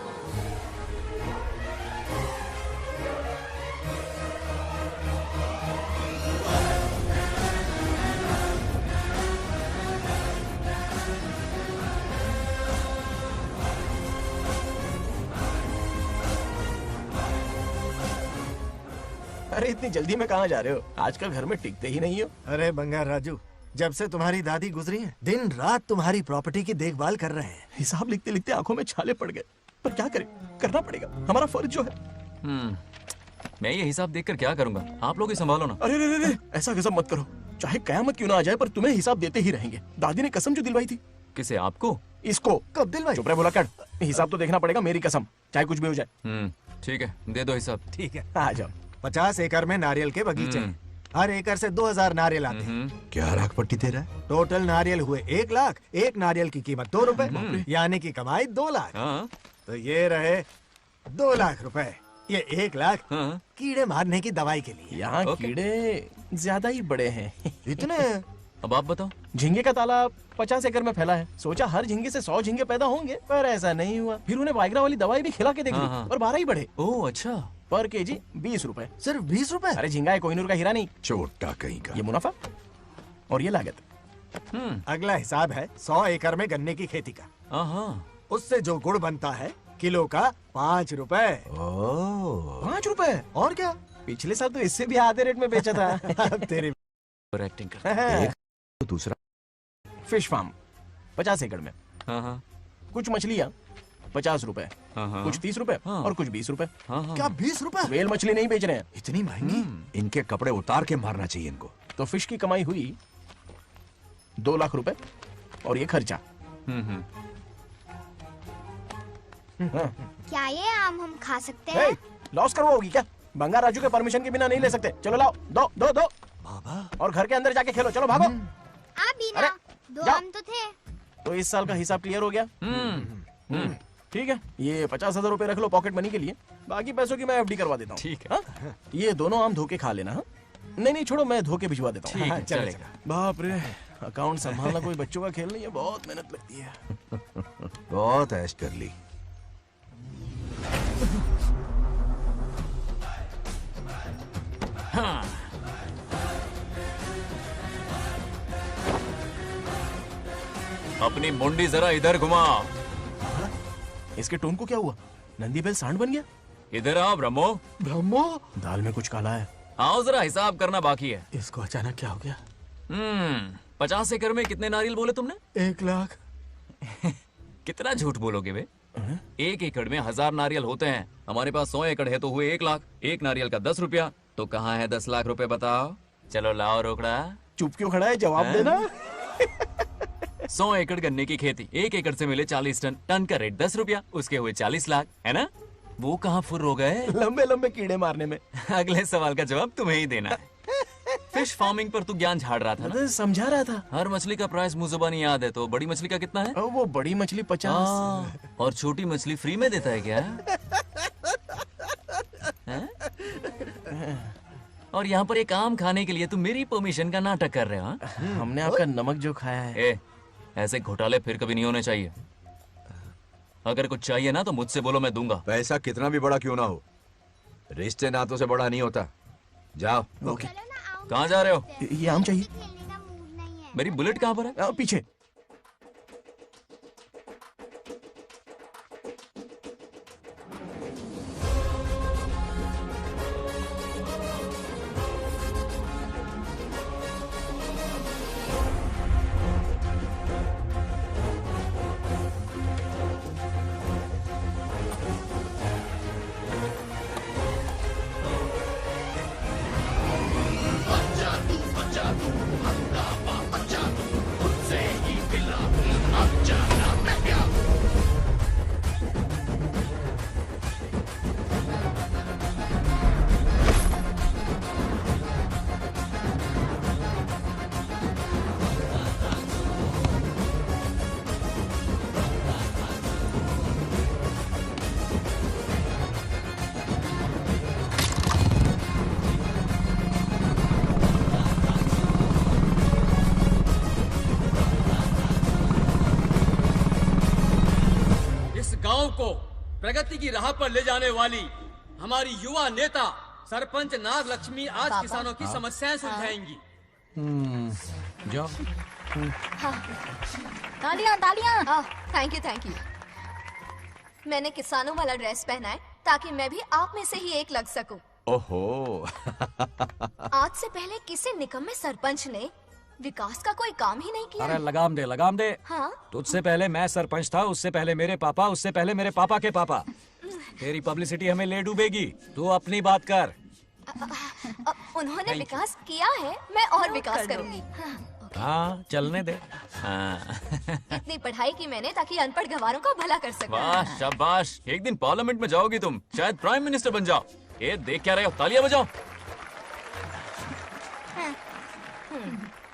अरे इतनी जल्दी में कहाँ जा रहे हो? आजकल घर में टिकते ही नहीं हो। अरे बंगार राजू, जब से तुम्हारी दादी गुजरी हैं, दिन रात तुम्हारी प्रॉपर्टी की देखभाल कर रहे हैं। हिसाब लिखते लिखते आंखों में छाले पड़ गए, पर क्या करें, करना पड़ेगा, हमारा फर्ज जो है। मैं ये हिसाब देखकर क्या करूंगा? आप लोग ही संभालो ना। अरे रे रे, ऐसा गजब मत करो, चाहे कयामत क्यों ना आ जाए पर तुम्हें हिसाब देते ही रहेंगे। दादी ने कसम जो दिलवाई थी। किसे, आपको? इसको कब दिलवाई? चुप रहे, बोला कर। हिसाब तो देखना पड़ेगा, मेरी कसम, चाहे कुछ भी हो जाए। ठीक है, दे दो हिसाब। ठीक है, आ जाओ। 50 एकड़ में नारियल के बगीचे हैं। हर एकड़ से 2000 नारियल आते हैं। क्या राख पट्टी दे रहा है? टोटल नारियल हुए 1 लाख। एक नारियल की कीमत 2 रुपए, यानी कि कमाई 2 लाख। तो ये रहे 2 लाख रुपए। ये 1 लाख कीड़े मारने की दवाई के लिए। यहाँ कीड़े ज्यादा ही बड़े हैं। इतने? अब आप बताओ। झींगे का तालाब 50 एकड़ में फैला है। सोचा हर झींगे से 100 झींगे पैदा होंगे, पर ऐसा नहीं हुआ। फिर उन्हें वाइग्रा वाली दवाई भी खिला के देख ली और 12 ही बढ़े। ओह अच्छा। पर केजी 20 रुपए। सिर्फ 20 रुपए? अरे झींगा है, कोहिनूर का हीरा नहीं। छोटा कहीं का। ये मुनाफा और ये लागत। अगला हिसाब है 100 एकड़ में गन्ने की खेती का। उससे जो गुड़ बनता है किलो का 5 रुपए। 5 रुपए? और क्या, पिछले साल तो इससे भी आधे रेट में बेचा था। तेरी एक्टिंग करता है। तो दूसरा फिश फार्म 50 एकड़ में। कुछ मछलियाँ 50 रुपए, कुछ 30 रुपए और कुछ 20 रुपए। क्या 20 रुपए? वेल मछली नहीं बेच रहे हैं। इतनी महंगी? इनके कपड़े उतार के मारना चाहिए इनको। तो फिश की कमाई हुई 2 लाख रुपए और ये खर्चा। क्या ये आम हम खा सकते हैं? लॉस करवाओगी क्या? बंगार राजू के परमिशन के बिना नहीं ले सकते। चलो लाओ, दो दो दो। बाबा। और घर के अंदर जाके खेलो, चलो भागो। अभी ना, 2 आम तो थे। तो इस साल का हिसाब क्लियर हो गया? ठीक है, ये 50,000 रुपए रख लो पॉकेट मनी के लिए, बाकी पैसों की मैं एफडी करवा देता हूँ। ठीक है। ये दोनों आम धोके खा लेना। नहीं छोड़ो, मैं धोके भिजवा देता हूँ। ठीक है, चलेगा। बाप रे, अकाउंट संभालना कोई बच्चों का खेल नहीं है, बहुत मेहनत लगती है। बहुत ऐश कर ली। अपनी मुंडी जरा इधर घुमा। इसके टोन को क्या हुआ? नंदी बैल सांड बन गया? इधर आओ ब्रह्मो। ब्रह्मो? दाल में कुछ काला है। आओ जरा, हिसाब करना बाकी है। इसको अचानक क्या हो गया? 50 एकड़ में कितने नारियल बोले तुमने? 1 लाख। कितना झूठ बोलोगे बे? 1 एकड़ में 1000 नारियल होते हैं। हमारे पास 100 एकड़ है तो हुए 1 लाख। एक नारियल का 10 रुपया, तो कहाँ है 10 लाख रुपए बताओ? चलो लाओ रोकड़ा। चुप क्यों खड़ा है, जवाब देना। 100 एकड़ गन्ने की खेती, 1 एकड़ से मिले 40 टन, टन का रेट 10 रुपया, उसके हुए 40 लाख, है ना? वो कहाँ फुर हो गए? लंबे लंबे कीड़े मारने में। अगले सवाल का जवाब तुम्हें ही देना है। फिश फार्मिंग पर तू ज्ञान झाड़ रहा था ना? समझा रहा था। हर मछली का प्राइस मुझे जुबानी याद है, तो बड़ी मछली का कितना है? वो बड़ी मछली 50 और छोटी मछली फ्री में देता है क्या? और यहाँ पर एक आम खाने के लिए तुम मेरी परमिशन का नाटक कर रहे हो? हमने आपका नमक जो खाया है। ऐसे घोटाले फिर कभी नहीं होने चाहिए। अगर कुछ चाहिए ना तो मुझसे बोलो, मैं दूंगा। पैसा कितना भी बड़ा क्यों ना हो, रिश्ते नातों से बड़ा नहीं होता। जाओ। ओके। कहाँ जा रहे हो? ये आम चाहिए। मेरी बुलेट कहाँ पर है? पीछे। गांव को प्रगति की राह पर ले जाने वाली हमारी युवा नेता सरपंच नागलक्ष्मी आज किसानों की समस्याएं सुलझाएंगी। जाओ। तालियां तालियां। Thank you. मैंने किसानों वाला ड्रेस पहना है ताकि मैं भी आप में से ही एक लग सकूं। ओहो। आज से पहले किसी निकम्मे सरपंच ने विकास का कोई काम ही नहीं किया। अरे लगाम दे। हाँ? तुझसे पहले मैं सरपंच था, उससे पहले मेरे पापा, उससे पहले मेरे पापा के पापा। तेरी पब्लिसिटी हमें ले डूबेगी। तू अपनी बात कर। उन्होंने विकास किया है, मैं और विकास करूंगी। हाँ, चलने दे। इतनी पढ़ाई की मैंने ताकि अनपढ़ गंवारों का भला कर सकूं। वाह शाबाश, एक दिन पार्लियामेंट में जाओगी तुम, शायद प्राइम मिनिस्टर बन जाओ। ये देख क्या रहे हो, तालियां बजाओ।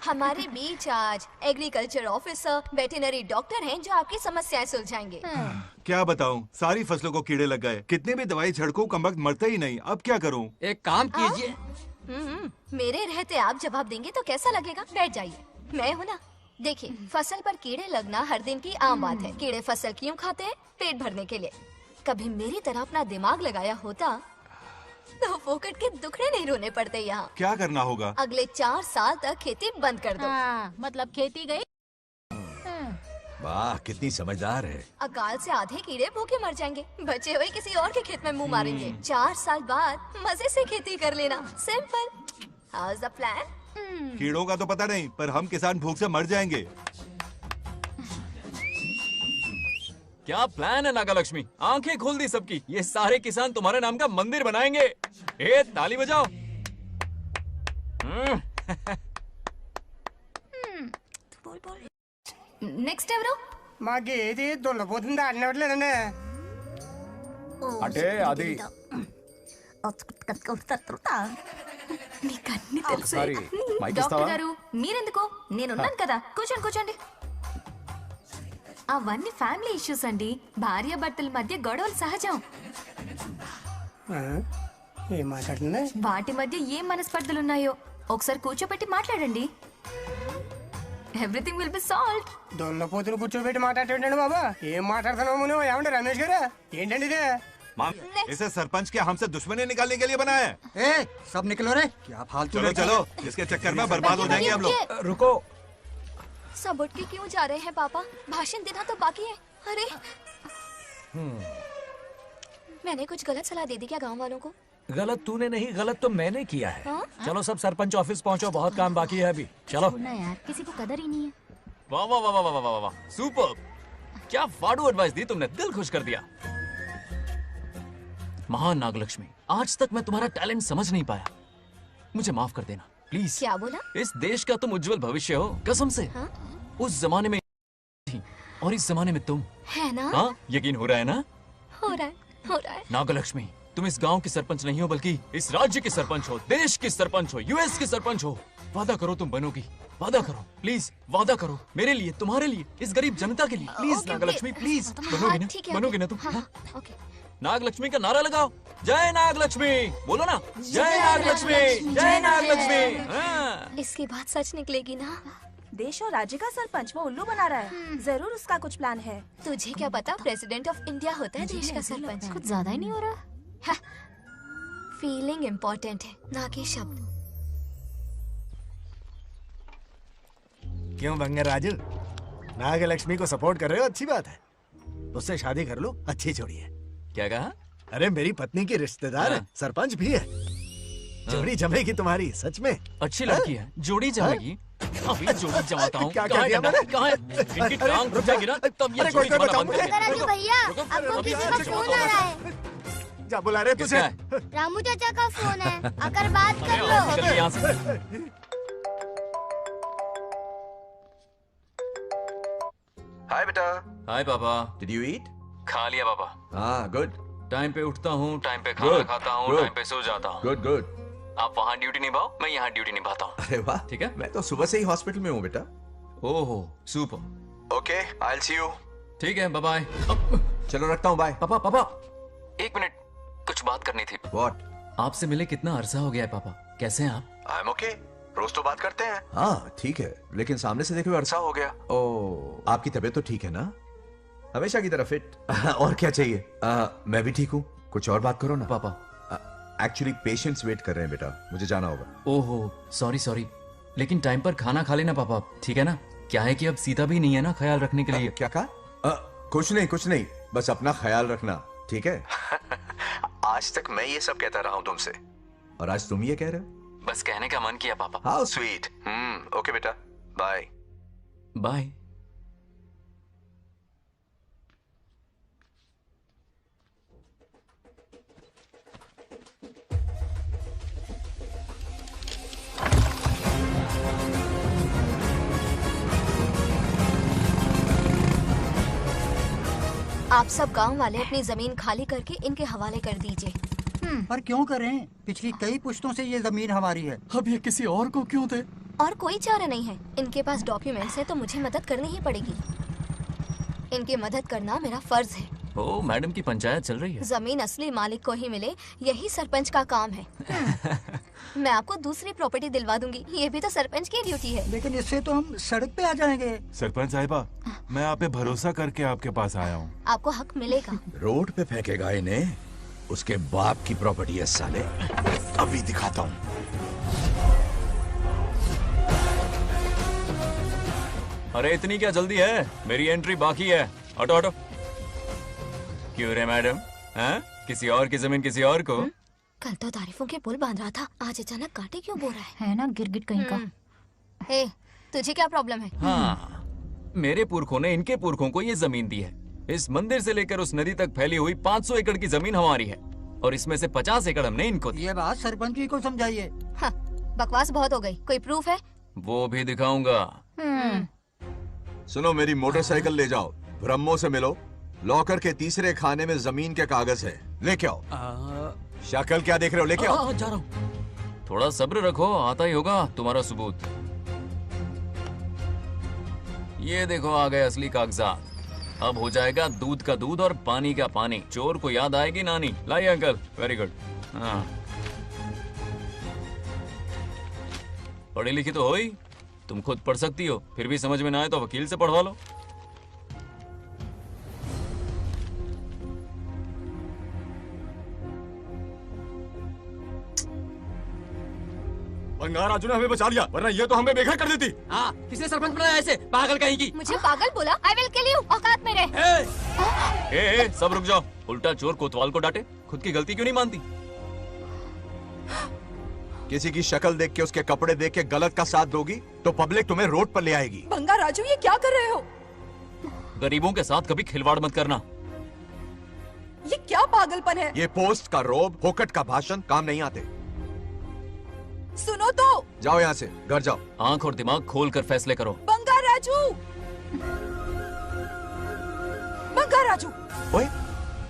हमारे बीच आज एग्रीकल्चर ऑफिसर, वेटरनरी डॉक्टर हैं जो आपकी समस्याएं सुलझाएंगे। क्या बताऊं, सारी फसलों को कीड़े लग गए। कितनी भी दवाई छिड़कूं, कमबख्त मरते ही नहीं। अब क्या करूं? एक काम कीजिए। मेरे रहते आप जवाब देंगे तो कैसा लगेगा? बैठ जाइए, मैं हूं ना। देखिए, फसल पर कीड़े लगना हर दिन की आम बात है। कीड़े फसल क्यों खाते हैं? पेट भरने के लिए। कभी मेरी तरह अपना दिमाग लगाया होता तो फोकट के दुखड़े नहीं रोने पड़ते यहाँ। क्या करना होगा? अगले 4 साल तक खेती बंद कर दो। मतलब खेती गई। वाह, कितनी समझदार है। अकाल से आधे कीड़े भूखे मर जाएंगे, बचे हुए किसी और के खेत में मुंह मारेंगे। 4 साल बाद मजे से खेती कर लेना। Simple. How is the plan? कीड़ों का तो पता नहीं, पर हम किसान भूख से मर जाएंगे। क्या प्लान है नागालक्ष्मी? आंखें खोल दी सबकी। ये सारे किसान तुम्हारे नाम का मंदिर बनाएंगे। ताली बजाओ। నెక్స్ట్ ఎవరు? మాకు ఏది దున్నపోతుంది ఆడినట్లేదండి. అంటే అది నీకన్నీ తెలుసు. సారీ, మైక్ డాక్టర్ ఇస్తావా? గారు మీరెందుకు? నేనున్నాను కదా, కూర్చోండి. అవన్నీ ఫ్యామిలీ ఇష్యూస్ అండి. భార్య భర్తల మధ్య గొడవలు సహజం. ఏం మాట్లాడుతుంది? వాటి మధ్య ఏం మనస్పర్ధలున్నాయో ఒకసారి కూర్చోబెట్టి మాట్లాడండి. Everything will be solved. దున్నపోతులు కూర్చోబెట్టి మాట్లాడేటండి బాబా. ఏం మాట్లాడుతున్నావు నువ్వు? ఏమండి రమేష్ గారు, ఏంటండి ఇది? इसे सरपंच के हमसे दुश्मनी निकालने के लिए बनाया है। सब निकलो रे, क्या फालतू। चलो, इसके चक्कर में बर्बाद हो जाएंगे हम लोग। रुको। सब उठ के क्यों जा रहे हैं पापा? भाषण देना तो बाकी है। अरे मैंने कुछ गलत सलाह दे दी क्या गांव वालों को? गलत तूने नहीं, गलत तो मैंने किया है। हाँ? चलो सब सरपंच ऑफिस पहुंचो, बहुत काम बाकी है अभी। चलो यार, किसी को कदर ही नहीं है। वाह वाह वाह वाह वाह वाह, सुपर। क्या फाड़ू एडवाइस दी तुमने, दिल खुश कर दिया। महान नागलक्ष्मी, आज तक मैं तुम्हारा टैलेंट समझ नहीं पाया, मुझे माफ कर देना प्लीज। क्या बोला? इस देश का तुम उज्जवल भविष्य हो, कसम से। हाँ? उस जमाने में थी और इस जमाने में तुम है ना? हाँ, यकीन हो रहा है ना? हो रहा है। नागलक्ष्मी, तुम इस गांव की सरपंच नहीं हो, बल्कि इस राज्य की सरपंच हो, देश की सरपंच हो, यूएस की सरपंच हो। वादा करो तुम बनोगी, वादा करो प्लीज, वादा करो मेरे लिए, तुम्हारे लिए, इस गरीब जनता के लिए, please okay, Nagalakshmi okay. Please. हाँ, बनोगी ना, ठीक है, बनोगी ना ओके, तुम? हाँ, ओके। नागलक्ष्मी का नारा लगाओ, जय नागलक्ष्मी, बोलो ना, जय नागलक्ष्मी, जय नागलक्ष्मी। हाँ। इसकी बात सच निकलेगी ना? देश और राज्य का सरपंच वो उल्लू बना रहा है, जरूर उसका कुछ प्लान है। तुझे क्या पता, प्रेसिडेंट ऑफ इंडिया होता है देश का सरपंच। कुछ ज्यादा ही नहीं हो रहा? फीलिंग इम्पोर्टेंट है, ना कि शब्द। क्यों बंगर राजू, नागलक्ष्मी को सपोर्ट कर रहे हो? अच्छी बात है, उससे शादी कर लो, अच्छी जोड़ी है। क्या कहा? अरे मेरी पत्नी की रिश्तेदार है, सरपंच भी है, जोड़ी जमेगी तुम्हारी, सच में। अच्छी लड़की है, जोड़ी जमेगी। अभी जोड़ी जमाता हूँ। क्या कह दिया मैंने? कहाँ है? इनकी टांग घुस जाएगी ना, तब ये जोड़ी जमाना बंद करेंगे। राजू भैया, आपको किसी का फोन आ रहा है। जा बुला रहे तुझे। रामू चाचा का फोन है, आकर बात कर निकल लो। यहाँ से। हाय बेटा। हाय पापा। Did you eat? खा लिया पापा। हाँ गुड। टाइम पे उठता हूँ, टाइम पे खाना Good, खाता हूँ, good. टाइम पे सो जाता हूँ। Good good. आप वहाँ ड्यूटी निभाओ, मैं यहाँ ड्यूटी निभाता हूँ। अरे वाह, ठीक है। मैं तो सुबह से ही हॉस्पिटल में हूँ बेटा। ओहो super. Okay, I will see you. ठीक है, बाय बाय। चलो रखता हूँ, बाय। पापा पापा, एक मिनट, कुछ बात करनी थी। व्हाट? आपसे मिले कितना अरसा हो गया है पापा, कैसे हैं आप? आई एम ओके, रोज तो बात करते हैं। हाँ ठीक है, लेकिन सामने से देखे हुए अरसा हो गया। ओ, आपकी तबीयत तो ठीक है ना? हमेशा की तरह फिट। और क्या चाहिए? मैं भी ठीक हूँ, कुछ और बात करो ना। पापा एक्चुअली पेशेंट्स वेट कर रहे हैं बेटा, मुझे जाना होगा। ओहो सॉरी सॉरी, लेकिन टाइम पर खाना खा लेना पापा, ठीक है ना? क्या है कि अब सीता भी नहीं है ना ख्याल रखने के लिए। क्या कहा? कुछ नहीं, बस अपना ख्याल रखना, ठीक है? आज तक मैं ये सब कहता रहा हूँ तुमसे, और आज तुम ये कह रहे हो? बस कहने का मन किया पापा। How sweet. ओके बेटा, बाय बाय। आप सब गांव वाले अपनी जमीन खाली करके इनके हवाले कर दीजिए। पर क्यों करें? पिछली कई पुश्तों से ये जमीन हमारी है। अब ये किसी और को क्यों दे? और कोई चारा नहीं है, इनके पास डॉक्यूमेंट्स है तो मुझे मदद करनी ही पड़ेगी। इनकी मदद करना मेरा फर्ज है। ओ मैडम की पंचायत चल रही है। जमीन असली मालिक को ही मिले, यही सरपंच का काम है। मैं आपको दूसरी प्रॉपर्टी दिलवा दूंगी, ये भी तो सरपंच की ड्यूटी है। लेकिन इससे तो हम सड़क पे आ जाएंगे। सरपंच साहिबा, मैं आप पे भरोसा करके आपके पास आया हूँ। आपको हक मिलेगा। रोड पे फेंकेगा इन्हें, उसके बाप की प्रॉपर्टी है साले, अभी दिखाता हूँ। अरे इतनी क्या जल्दी है, मेरी एंट्री बाकी है। हटो हटो। क्यों रे मैडम, हैं? किसी और की जमीन किसी और को? कल तो तारीफों के पुल बांध रहा था, आज अचानक कांटे क्यों बो रहा है ना गिरगिट कहीं का। ए, तुझे क्या प्रॉब्लम है? हाँ, मेरे पुरखों ने इनके पुरखों को ये जमीन दी है। इस मंदिर से लेकर उस नदी तक फैली हुई 500 एकड़ की जमीन हमारी है, और इसमें से 50 एकड़ हमने इनको दी। ये बात सरपंच जी को समझाइए। हाँ, बकवास बहुत हो गई, कोई प्रूफ है? वो भी दिखाऊंगा। सुनो, मेरी मोटरसाइकिल ले जाओ, ब्रह्मो से मिलो, लॉकर के तीसरे खाने में जमीन के कागज है, लेके आओ। शक्ल क्या देख रहे हो, लेके आओ। जा रहा हूँ। थोड़ा सब्र रखो, आता ही होगा तुम्हारा सबूत। ये देखो आ गए असली कागजात। अब हो जाएगा दूध का दूध और पानी का पानी। चोर को याद आएगी नानी। लाइए अंकल, वेरी गुड। हाँ, पढ़ी लिखी तो हो ही, तुम खुद पढ़ सकती हो, फिर भी समझ में ना आए तो वकील से पढ़वा लो। बंगार राजू ने हमें बचा लिया, वरना ये तो हमें बेघर कर देती। हाँ, किसने सरपंच बनाया ऐसे पागल कहीं की? मुझे पागल बोला? आई विल किल यू, औकात में रहे। ए, सब रुक जाओ। उल्टा चोर कोतवाल को डांटे, खुद की गलती क्यों नहीं मानती? किसी की शक्ल देख के, उसके कपड़े देख के गलत का साथ दोगी तो पब्लिक तुम्हें रोड पर ले आएगी। बंगा राजू, ये क्या कर रहे हो? गरीबों के साथ कभी खिलवाड़ मत करना। ये क्या पागलपन है? ये पोस्ट का रोब, फोकट का भाषण काम नहीं आते। सुनो तो। जाओ यहाँ से, घर जाओ। आंख और दिमाग खोल कर फैसले करो। बंगा राजू, बंगा राजू। ओए,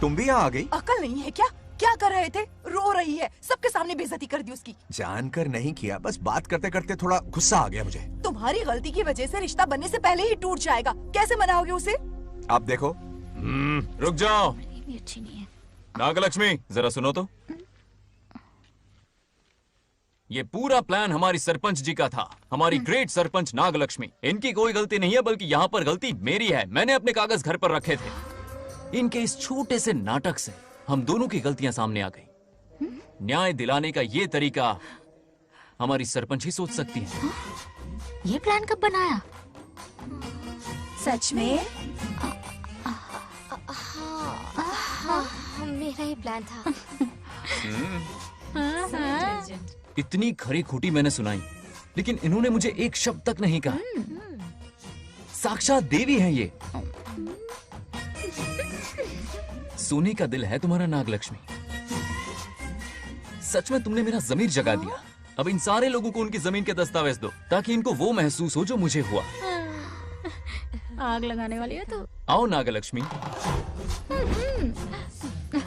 तुम भी यहाँ आ गई? अकल नहीं है क्या? क्या कर रहे थे? रो रही है, सबके सामने बेइज्जती कर दी उसकी। जानकर नहीं किया, बस बात करते करते थोड़ा गुस्सा आ गया मुझे। तुम्हारी गलती की वजह से रिश्ता बनने से पहले ही टूट जाएगा, कैसे मनाओगे उसे? आप देखो। रुक जाओ। भी अच्छी नहीं है। नागलक्ष्मी जरा सुनो तो। ये पूरा प्लान हमारी सरपंच जी का था, हमारी ग्रेट सरपंच नागलक्ष्मी। इनकी कोई गलती नहीं है, बल्कि यहाँ पर गलती मेरी है। मैंने अपने कागज घर पर रखे थे। इनके इस छोटे से नाटक से हम दोनों की गलतियां सामने आ गई। न्याय दिलाने का ये तरीका हमारी सरपंच ही सोच सकती है। ये प्लान कब बनाया? सच में? हाँ, मेरा ही प्लान था। इतनी खरी खोटी मैंने सुनाई, लेकिन इन्होंने मुझे एक शब्द तक नहीं कहा। साक्षात देवी है ये। सोने का दिल है तुम्हारा नागलक्ष्मी। सच में तुमने मेरा जमीर जगा दिया। अब इन सारे लोगों को उनकी जमीन के दस्तावेज दो, ताकि इनको वो महसूस हो जो मुझे हुआ। आग लगाने वाली है तो। आओ नागलक्ष्मी,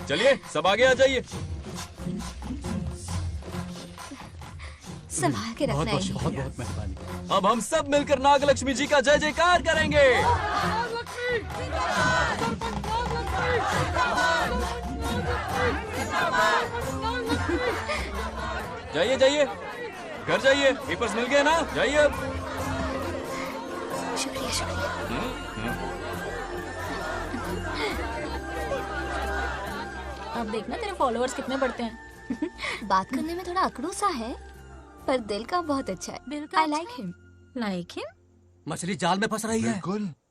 चलिए सब आगे आ जाइए। संभाल के रखना है। बहुत बहुत मेहरबानी। अब हम सब मिलकर नागलक्ष्मी जी का जय जयकार करेंगे। जाइए जाइए, घर जाइए। पेपर्स मिल गए ना? जाइए अब। शुक्रिया शुक्रिया। अब देखना तेरे फॉलोअर्स कितने बढ़ते हैं। बात करने में थोड़ा अकड़ू सा है, पर दिल का बहुत अच्छा है। I like him. Like him? मछली जाल में फंस रही है।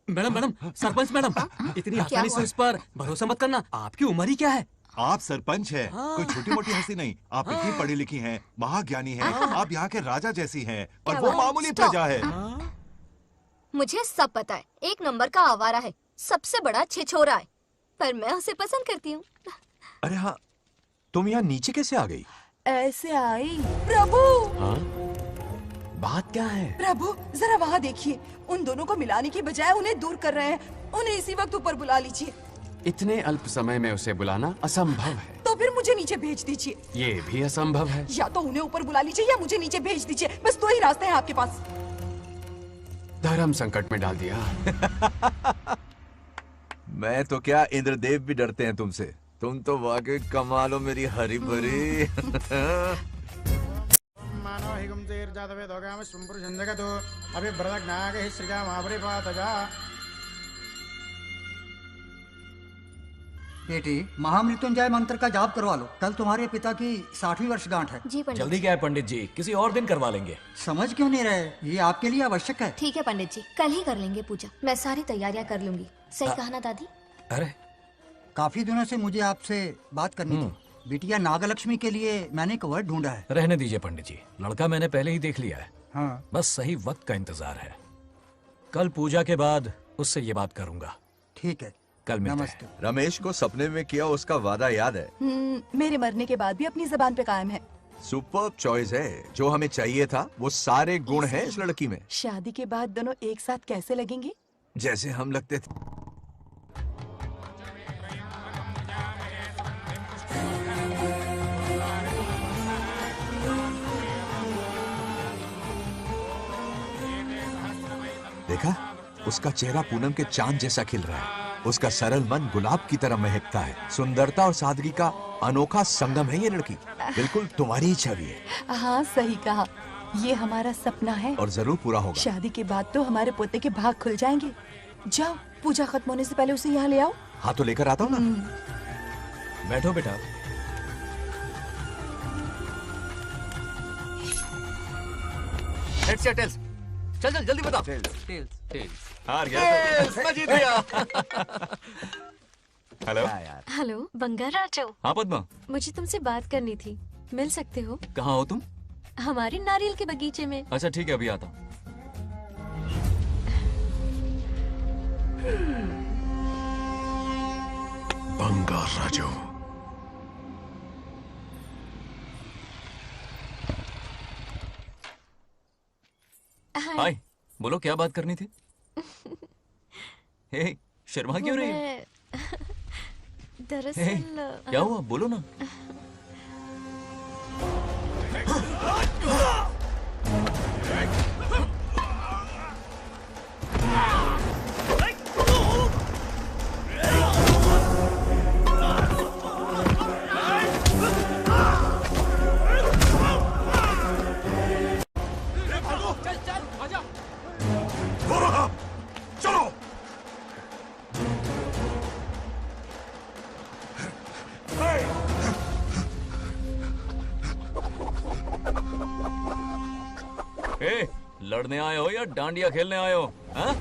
मैडम मैडम, सरपंच मैडम, इतनी आसानी से उस पर भरोसा मत करना। आपकी उम्र ही क्या है? आप सरपंच हैं, कोई छोटी मोटी हंसी नहीं। आप इतनी पढ़ी लिखी हैं, महाज्ञानी हैं, आप यहाँ के राजा जैसी हैं, और वो मामूली प्रजा है। मुझे सब पता है, एक नंबर का आवारा है, सबसे बड़ा छिछोरा है, पर मैं उसे पसंद करती हूँ। अरे हाँ, तुम यहाँ नीचे कैसे आ गई? ऐसे आई। प्रभु, बात क्या है? प्रभु जरा वहाँ देखिए, उन दोनों को मिलाने की बजाय उन्हें दूर कर रहे हैं। उन्हें इसी वक्त ऊपर बुला लीजिए। इतने अल्प समय में उसे बुलाना असंभव है। तो फिर मुझे नीचे भेज दीजिए। ये भी असंभव है। या तो उन्हें ऊपर बुला लीजिए या मुझे नीचे भेज दीजिए। बस दो ही रास्ते हैं आपके पास। धर्म संकट में डाल दिया। मैं तो क्या, इंद्रदेव भी डरते हैं तुमसे। तुम तो वाकई कमाल हो मेरी हरी भरी। मानो हिगम तेर जातवे दोगाम सुंपुर जंजगतो अभी ब्रदक नागे श्रीगा महाबरी पातजा। बेटी, महामृत्युंजय मंत्र का जाप करवा लो। कल तुम्हारे पिता की 60वीं वर्षगांठ है। जी पंडित। जल्दी क्या है पंडित जी, किसी और दिन करवा लेंगे। समझ क्यों नहीं रहे? ये आपके लिए आवश्यक है। ठीक है पंडित जी, कल ही कर लेंगे पूजा। मैं सारी तैयारियां कर लूंगी। सही कहा ना दादी? अरे काफी दिनों से मुझे आपसे बात करनी थी। बिटिया नागलक्ष्मी के लिए मैंने एक वर्ड ढूंढा है। रहने दीजिए पंडित जी, लड़का मैंने पहले ही देख लिया है। हाँ। बस सही वक्त का इंतजार है। कल पूजा के बाद उससे ये बात करूंगा। ठीक है, कल मिलते हैं। रमेश को सपने में किया उसका वादा याद है? मेरे मरने के बाद भी अपनी जबान पे कायम है। सुपर्ब चॉइस है। जो हमें चाहिए था वो सारे गुण हैं इस लड़की में। शादी के बाद दोनों एक साथ कैसे लगेंगे? जैसे हम लगते थे। देखा, उसका चेहरा पूनम के चांद जैसा खिल रहा है। उसका सरल मन गुलाब की तरह महकता है। सुंदरता और सादगी का अनोखा संगम है ये लड़की। बिल्कुल तुम्हारी ही छवि है। हाँ सही कहा, ये हमारा सपना है और जरूर पूरा होगा। शादी के बाद तो हमारे पोते के भाग खुल जाएंगे। जाओ, पूजा खत्म होने से पहले उसे यहाँ ले आओ। हाँ तो लेकर आता हूँ ना। बैठो बेटा। हेड्स या टेल्स? चल चल जल्दी बता। टेल्स। हार गया। मैं जीत गया। हेलो। हेलो बंगाराजो। हाँ पद्मा। मुझे तुमसे बात करनी थी, मिल सकते हो? कहाँ हो तुम? हमारे नारियल के बगीचे में। अच्छा ठीक है, अभी आता हूँ। बंगाराजो। हाय, बोलो क्या बात करनी थी? हे, शर्मा क्यों रही है? दरअसल क्या हुआ, बोलो ना। लड़ने आए हो या डांडिया खेलने आए हो? हाँ?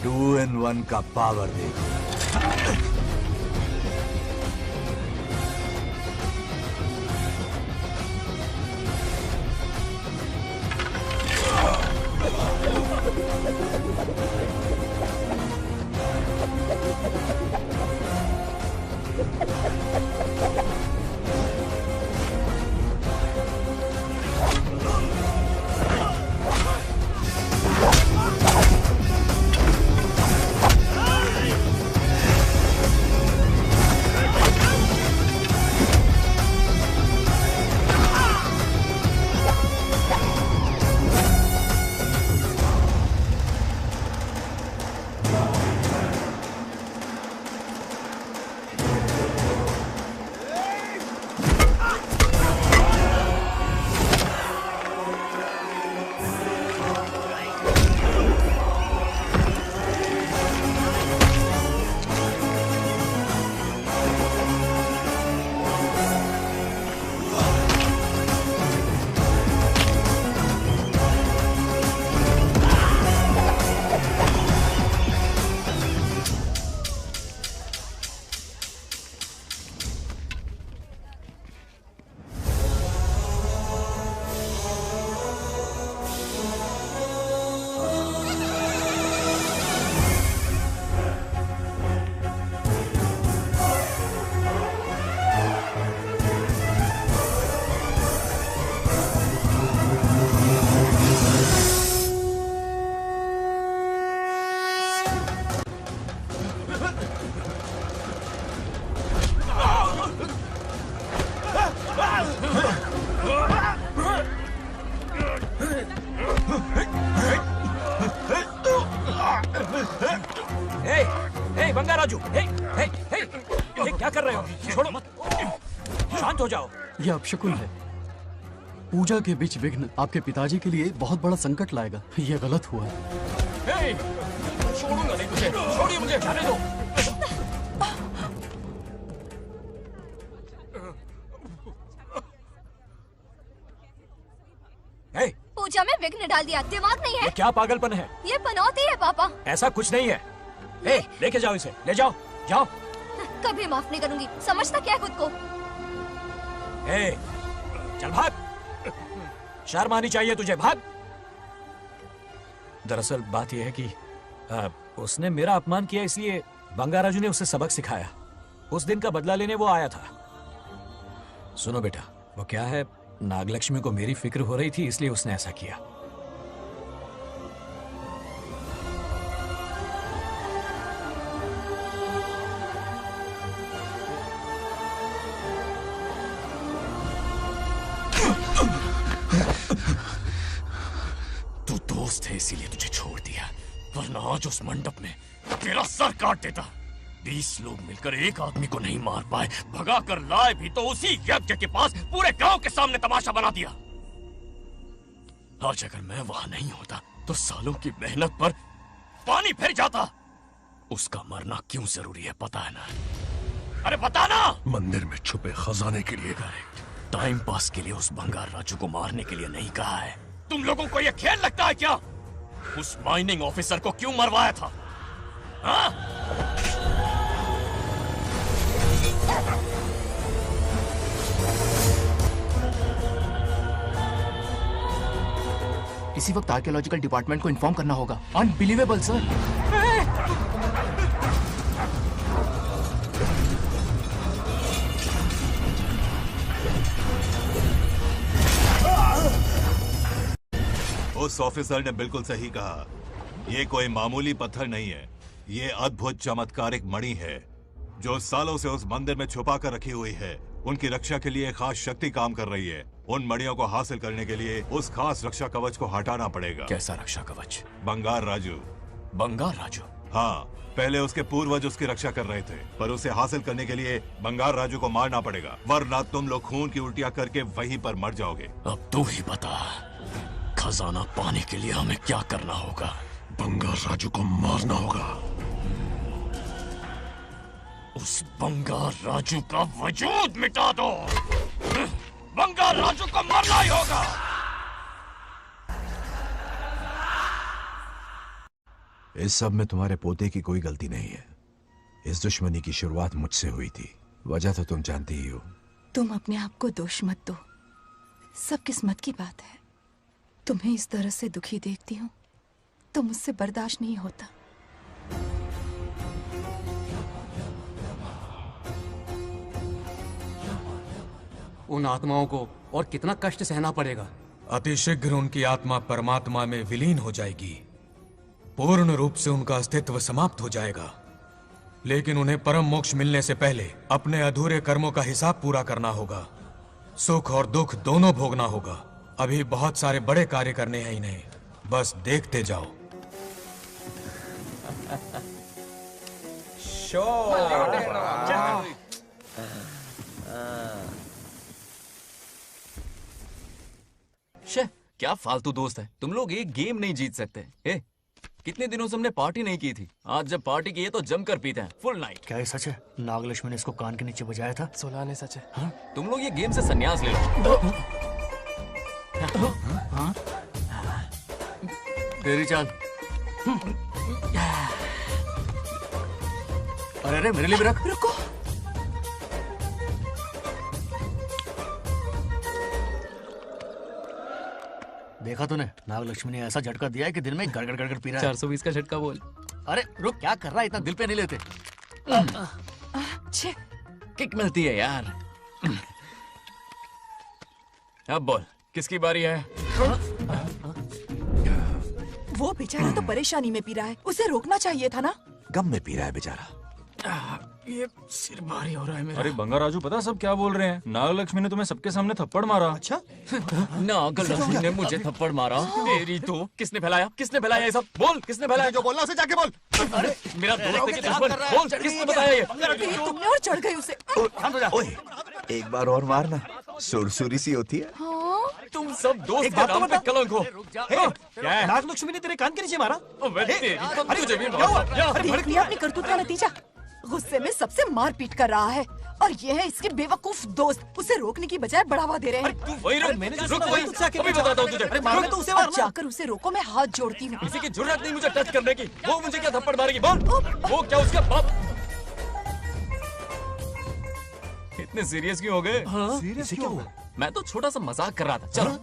टू इन वन का पावर देखो। क्या कर रहे हो? छोड़ो मत, शांत हो जाओ। यह अपशकुन है। पूजा के बीच विघ्न आपके पिताजी के लिए बहुत बड़ा संकट लाएगा। यह गलत हुआ है। छोड़ूंगा नहीं तुझे, छोड़िए मुझे, जाने दो। पूजा में विघ्न डाल दिया, दिमाग नहीं है? ये क्या पागलपन है? ये पनौती है पापा। ऐसा कुछ नहीं है। लेके जाओ इसे, ले जाओ, जाओ। कभी माफ नहीं करूंगी, समझता क्या है खुद को? चल भाग, शर्म आनी चाहिए तुझे, भाग। दरअसल बात यह है कि उसने मेरा अपमान किया, इसलिए बंगाराजू ने उसे सबक सिखाया। उस दिन का बदला लेने वो आया था। सुनो बेटा, वो क्या है, नागलक्ष्मी को मेरी फिक्र हो रही थी, इसलिए उसने ऐसा किया। तू दोस्त है इसीलिए तुझे छोड़ दिया, वरना आज उस मंडप में तेरा सर काट देता। 20 लोग मिलकर एक आदमी को नहीं मार पाए, भगा कर लाए भी तो उसी यज्ञ के पास पूरे गांव के सामने तमाशा बना दिया। आज अगर मैं वहां नहीं होता तो सालों की मेहनत पर पानी फिर जाता। उसका मरना क्यों जरूरी है पता है ना? अरे बता ना। मंदिर में छुपे खजाने के लिए। करेक्ट, टाइम पास के लिए उस बंगार राजू को मारने के लिए नहीं कहा है। तुम लोगों को यह खेल लगता है क्या? उस माइनिंग ऑफिसर को क्यों मरवाया था? हाँ? इसी वक्त आर्कियोलॉजिकल डिपार्टमेंट को इन्फॉर्म करना होगा। Unbelievable sir. उस ऑफिसर ने बिल्कुल सही कहा। ये कोई मामूली पत्थर नहीं है, ये अद्भुत चमत्कारिक मणि है जो सालों से उस मंदिर में छुपा कर रखी हुई है। उनकी रक्षा के लिए खास शक्ति काम कर रही है। उन मणियों को हासिल करने के लिए उस खास रक्षा कवच को हटाना पड़ेगा। कैसा रक्षा कवच? बंगार राजू। बंगार राजू? हाँ, पहले उसके पूर्वज उसकी रक्षा कर रहे थे, पर उसे हासिल करने के लिए बंगार राजू को मारना पड़ेगा, वरना तुम लोग खून की उल्टियां करके वहीं पर मर जाओगे। अब तू ही बता, खजाना पाने के लिए हमें क्या करना होगा? बंगार राजू को मारना होगा। उस बंगार राजू का वजूद मिटा दो। बंगार राजू को मारना ही होगा। इस सब में तुम्हारे पोते की कोई गलती नहीं है। इस दुश्मनी की शुरुआत मुझसे हुई थी। वजह तो तुम जानती ही हो। तुम अपने आप को दोष मत दो, सब किस्मत की बात है। तुम्हें इस तरह से दुखी देखती हूँ तो मुझसे बर्दाश्त नहीं होता। उन आत्माओं को और कितना कष्ट सहना पड़ेगा। अतिशीघ्र उनकी आत्मा परमात्मा में विलीन हो जाएगी। पूर्ण रूप से उनका अस्तित्व समाप्त हो जाएगा। लेकिन उन्हें परम मोक्ष मिलने से पहले अपने अधूरे कर्मों का हिसाब पूरा करना होगा। सुख और दुख दोनों भोगना होगा। अभी बहुत सारे बड़े कार्य करने हैं इन्हें, बस देखते जाओ। शे, क्या फालतू दोस्त है। तुम लोग एक गेम नहीं जीत सकते। कितने दिनों से हमने पार्टी नहीं की थी। आज जब पार्टी की है तो जमकर पीते हैं, फुल नाइट। क्या ये सच है? नागलक्ष्मी ने इसको कान के नीचे बजाया था। 16 ने सच है। हाँ? तुम लोग ये गेम से संन्यास ले लो। हाँ? तेरी चाल। अरे अरे मेरे लिए भी रख। रुको, देखा तूने? नागलक्ष्मी ने ऐसा झटका दिया है कि दिन में गड़गड़ गड़गड़ पी रहा है। 420 का झटका बोल। अरे रुक, क्या कर रहा है? इतना दिल पे नहीं लेते। किक मिलती है यार। अब बोल, किसकी बारी है? वो बेचारा तो परेशानी में पी रहा है, उसे रोकना चाहिए था ना। गम में पी रहा है बेचारा। ये सिर भारी हो रहा है मेरा। अरे बंगा राजू, पता सब क्या बोल रहे हैं? नागलक्ष्मी ने तुम्हें सबके सामने थप्पड़ मारा। अच्छा? नागलक्ष्मी ने मुझे थप्पड़ मारा? तेरी तो किसने फैलाया? किसने फैलाया ये सब? बोल, किसने फैलाया? जो बोलना उसे जाके बोल। अरे मेरा दोस्त है दुश्मन। बोल, किसने बताया ये? तुमने और चढ़ गई उसे। ओए, एक बार और मारना, सुरसुरी सी होती है। तुम सब दोस्त के नाम पे कलंक हो। क्या है? नागलक्ष्मी ने तेरे कान के नीचे मारा? तुझे भी देख लिया अपनी करतूत का नतीजा। गुस्से में सबसे मार पीट कर रहा है और ये है इसके बेवकूफ दोस्त। उसे रोकने की बजाय बढ़ावा दे रहे हैं। वही रुक, वही अभी बताता हूँ तुझे। तो उसे जाकर उसे रोको, मैं हाथ जोड़ती हूँ। किसी की जुर्रत नहीं मुझे टच करने की। वो मुझे क्या थप्पड़ मारेगी? बोल, वो क्या उसका बाप? इतने सीरियस क्यों हो गए? सीरियस क्यों हुआ? मैं तो छोटा सा मजाक कर रहा था। चलो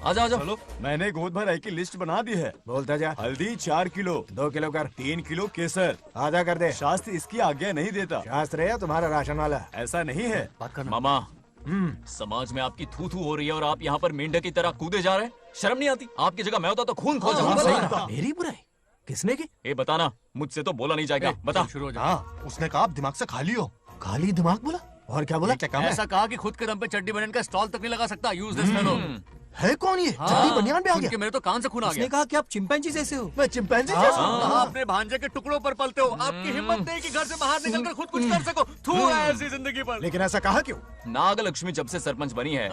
आजा आजा। चलो, मैंने गोद भराई की लिस्ट बना दी है। बोलता जा। हल्दी 4 किलो, 2 किलो कर, 3 किलो केसर। आधा कर दे। शास्त्र इसकी आज्ञा नहीं देता। शास्त्र है तुम्हारा राशन वाला? ऐसा नहीं है। मामा, समाज में आपकी थू थू हो रही है और आप यहाँ पर मेंढक की तरह कूदे जा रहे हैं। शर्म नहीं आती? आपकी जगह मैं होता तो खून खो जाता। मेरी बुराई किसने की? ये बताना, मुझसे तो बोला नहीं जाएगा। बता। उसने कहा आप दिमाग से खाली हो। खाली दिमाग बोला? और क्या बोला? ऐसा कहा कि खुद के दम पे चड्डी बनियान का स्टॉल तक नहीं लगा सकता। Useless fellow. है कौन ये? चड्डी बनियान पे आ गया? मेरे तो कान से खून आ गया। उसने कहा कि आप चिंपैंजी जैसे हो। मैं चिंपैंजी जैसा हूँ? आप अपने भांजे के टुकड़ों पर पलते हो। आपकी हिम्मत नहीं कि घर से बाहर निकलकर खुद कुछ कर सको। थू है ऐसी जिंदगी पर। लेकिन ऐसा कहा क्यों? नागलक्ष्मी जब से सरपंच बनी है,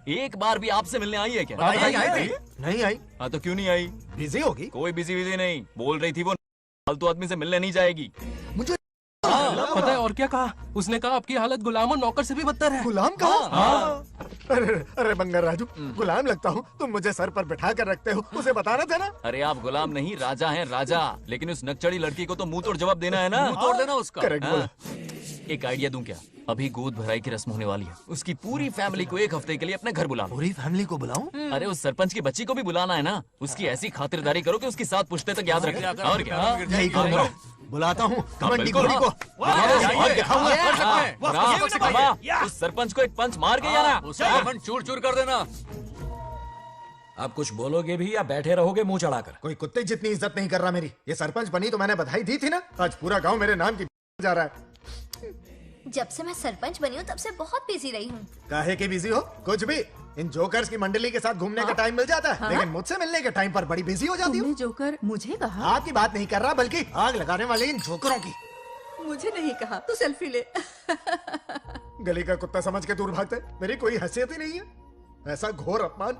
एक बार भी आपसे मिलने आई है क्या? नहीं आई। हाँ तो क्यों नहीं आई? बिजी होगी। कोई बिजी नहीं। बोल रही थी वो फालतू आदमी से मिलने नहीं जाएगी। मुझे पता है और क्या कहा? उसने कहा आपकी हालत गुलाम और नौकर से भी बदतर है। गुलाम कहा? अरे बंगार राजू, गुलाम लगता हूँ? तुम मुझे सर पर बैठा कर रखते हो, उसे बताना था ना। अरे आप गुलाम नहीं, राजा हैं, राजा। लेकिन उस नकचड़ी लड़की को तो मुंह तोड़ जवाब देना है ना। मुंह तोड़ देना उसका। करेक्ट बोला। एक आइडिया दूं क्या? अभी गोद भराई की रस्म होने वाली है। उसकी पूरी फैमिली को 1 हफ्ते के लिए अपने घर बुला लो। पूरी फैमिली को बुलाऊं? अरे उस सरपंच की बच्ची को भी बुलाना है ना। उसकी ऐसी खातिरदारी करो कि उसकी 7 पुश्ते तक याद रखे। और क्या? यही करो। बुलाता हूँ कमंडी गोरी को। उस सरपंच को एक पंच मार के ना चूर चूर कर देना। आप कुछ बोलोगे भी या बैठे रहोगे मुंह चढ़ाकर? कोई कुत्ते जितनी इज्जत नहीं कर रहा मेरी। ये सरपंच बनी तो मैंने बधाई दी थी ना। आज पूरा गांव मेरे नाम की जा रहा है। जब से मैं सरपंच बनी हूँ तब से बहुत बिजी रही हूँ। काहे के बिजी हो? कुछ भी। इन जोकर्स की मंडली के साथ घूमने का टाइम मिल जाता है, लेकिन मुझसे मिलने के टाइम पर बड़ी बिजी हो जाती हूँ। जोकर मुझे कहा? आपकी बात नहीं कर रहा, बल्कि आग लगाने वाले इन जोकरों की। मुझे नहीं कहा। तू सेल्फी ले। गली का कुत्ता समझ के दूर भागते। मेरी कोई हैसियत ही नहीं है। ऐसा घोर अपमान,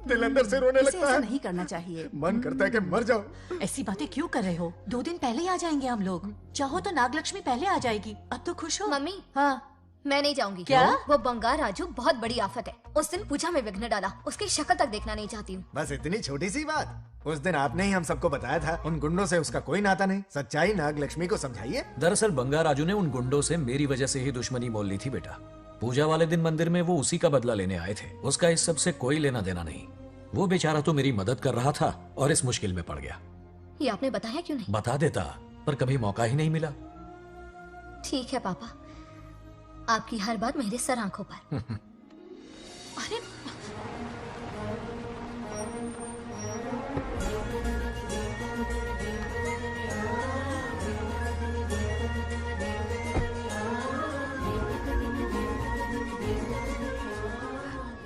दिल अंदर से रोने इसे लगता ऐसा है। नहीं करना चाहिए। मन करता है कि मर जाओ। ऐसी बातें क्यों कर रहे हो? 2 दिन पहले ही आ जाएंगे हम लोग। चाहो तो नागलक्ष्मी पहले आ जाएगी। अब तो खुश हो? मम्मी, हाँ, मैं नहीं जाऊंगी। क्या? वो बंगार राजू बहुत बड़ी आफत है। उस दिन पूजा में विघ्न डाला, उसकी शक्ल तक देखना नहीं चाहती हूँ। बस इतनी छोटी सी बात। उस दिन आपने ही हम सबको बताया था, उन गुंडों से उसका कोई नाता नहीं। सच्चाई नागलक्ष्मी को समझाइए। दरअसल बंगा राजू ने उन गुंडों से मेरी वजह से ही दुश्मनी मोल ली थी बेटा। पूजा वाले दिन मंदिर में वो उसी का बदला लेने आए थे। उसका इस सब से कोई लेना देना नहीं। वो बेचारा तो मेरी मदद कर रहा था और इस मुश्किल में पड़ गया। ये आपने बताया क्यों नहीं? बता देता, पर कभी मौका ही नहीं मिला। ठीक है पापा, आपकी हर बात मेरे सर आंखों पर। अरे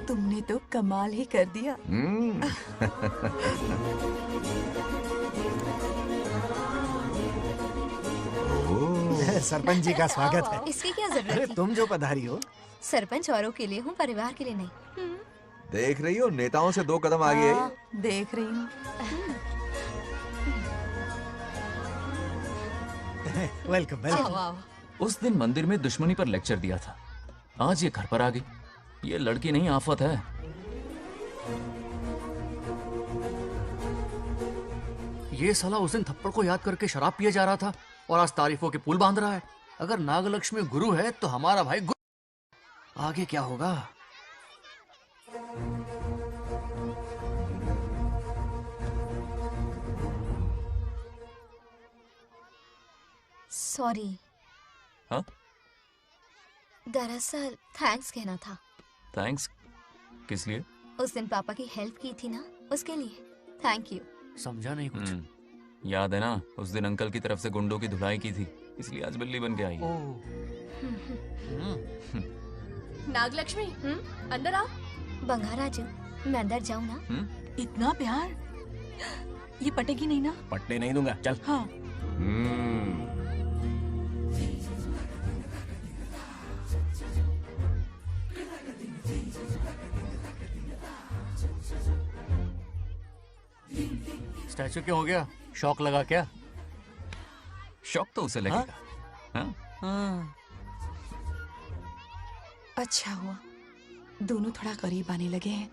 तुमने तो कमाल ही कर दिया। सरपंच जी का स्वागत है। इसकी क्या जरूरत अरे थी? तुम जो पधारी हो। सरपंच औरों के लिए हूँ, परिवार के लिए नहीं। देख रही हो, नेताओं से 2 कदम आगे है। देख रही हूँ। Welcome welcome. उस दिन मंदिर में दुश्मनी पर लेक्चर दिया था, आज ये घर पर आ गई। ये लड़की नहीं, आफत है। ये साला उस दिन थप्पड़ को याद करके शराब पिए जा रहा था और आज तारीफों के पुल बांध रहा है। अगर नागलक्ष्मी गुरु है तो हमारा भाई गुरु। आगे क्या होगा? सॉरी। हाँ? दरअसल थैंक्स कहना था। थैंक्स किस लिए? उस दिन पापा की हेल्प की थी ना, उसके लिए थैंक यू। समझा नहीं कुछ। याद है ना, उस दिन अंकल की तरफ से गुंडों की धुलाई की थी, इसलिए आज बिल्ली बन के आई है। नागलक्ष्मी, अंदर आओ। बंगा राजू, मैं अंदर जाऊँ ना? इतना प्यार, ये पटेगी नहीं ना? पटने नहीं दूंगा, चल। हाँ। स्टैचू क्यों हो गया? शौक लगा क्या? शौक तो उसे लगेगा। हाँ? अच्छा हुआ, दोनों थोड़ा करीब आने लगे हैं।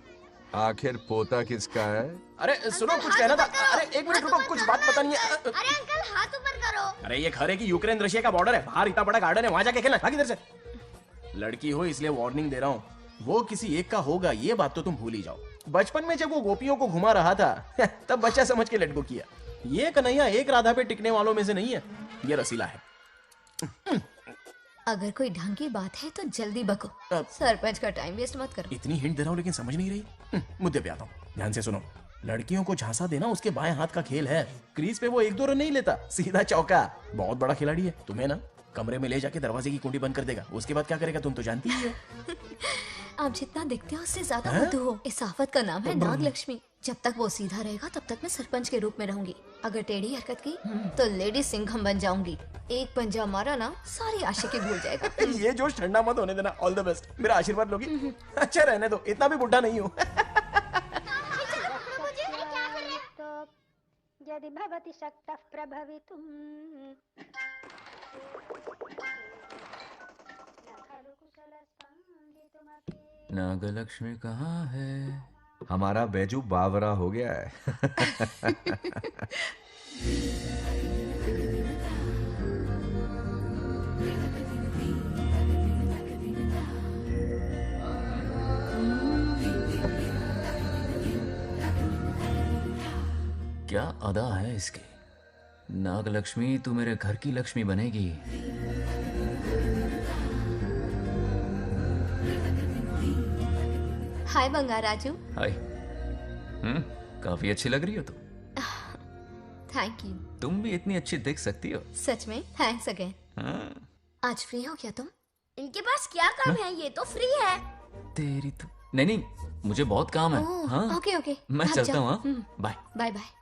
आखिर पोता किसका है? अरे सुनो, कुछ कहना था। अरे 1 मिनट रुको, कुछ बात पता नहीं है। अरे अंकल, हाथ ऊपर करो। अरे ये घर है कि यूक्रेन रशिया का बॉर्डर है? बाहर इतना बड़ा गार्डन है, वहां जाके खेलना। भाग इधर से। लड़की हो इसलिए वार्निंग दे रहा हूँ, वो किसी एक का होगा, ये बात तो तुम भूल ही जाओ। बचपन में जब वो गोपियों को घुमा रहा था तब बच्चा समझ के लेट गो किया। ये कन्हैया एक राधा पे टिकने वालों में से नहीं है, ये रसीला है। अगर कोई ढंग की बात है तो जल्दी बको, सरपंच का टाइम वेस्ट मत करो। इतनी हिंट दे रहा हूँ लेकिन समझ नहीं रही। मुद्दे पे आता हूँ, ध्यान से सुनो। लड़कियों को झांसा देना उसके बाएं हाथ का खेल है। क्रीज पे वो 1-2 रन नहीं लेता, सीधा चौका। बहुत बड़ा खिलाड़ी है। तुम्हें ना कमरे में ले जाके दरवाजे की कुंडी बंद कर देगा, उसके बाद क्या करेगा तुम तो जानती ही हो। आप जितना दिखते हो उससे ज्यादा बुद्धू हो। इस आफत का नाम है नागलक्ष्मी। जब तक वो सीधा रहेगा तब तक मैं सरपंच के रूप में रहूंगी। अगर टेढ़ी हरकत की तो लेडी सिंघम बन जाऊंगी। एक पंजा मारा ना, सारी आशिकी भूल जाएगा। ये जोश ठंडा मत होने देना। ऑल द बेस्ट, मेरा आशीर्वाद लोगी? अच्छा रहने दो, इतना भी बुढ़ा नहीं हूँ। यदि भवति शक्तः प्रभवितुम्। नागलक्ष्मी कहाँ है? हमारा बैजू बावरा हो गया है। क्या अदा है इसकी। नागलक्ष्मी, तू मेरे घर की लक्ष्मी बनेगी। हाय बंगा राजू। हाय। काफी अच्छी लग रही हो तुम। Thank you. तुम भी इतनी अच्छी दिख सकती हो। सच में थैंक्स अगेन। आज फ्री हो क्या तुम? इनके पास क्या काम है, ये तो फ्री है। तेरी तो नहीं, मुझे बहुत काम है। हाँ? ओके ओके, मैं चलता हूँ। Bye bye bye.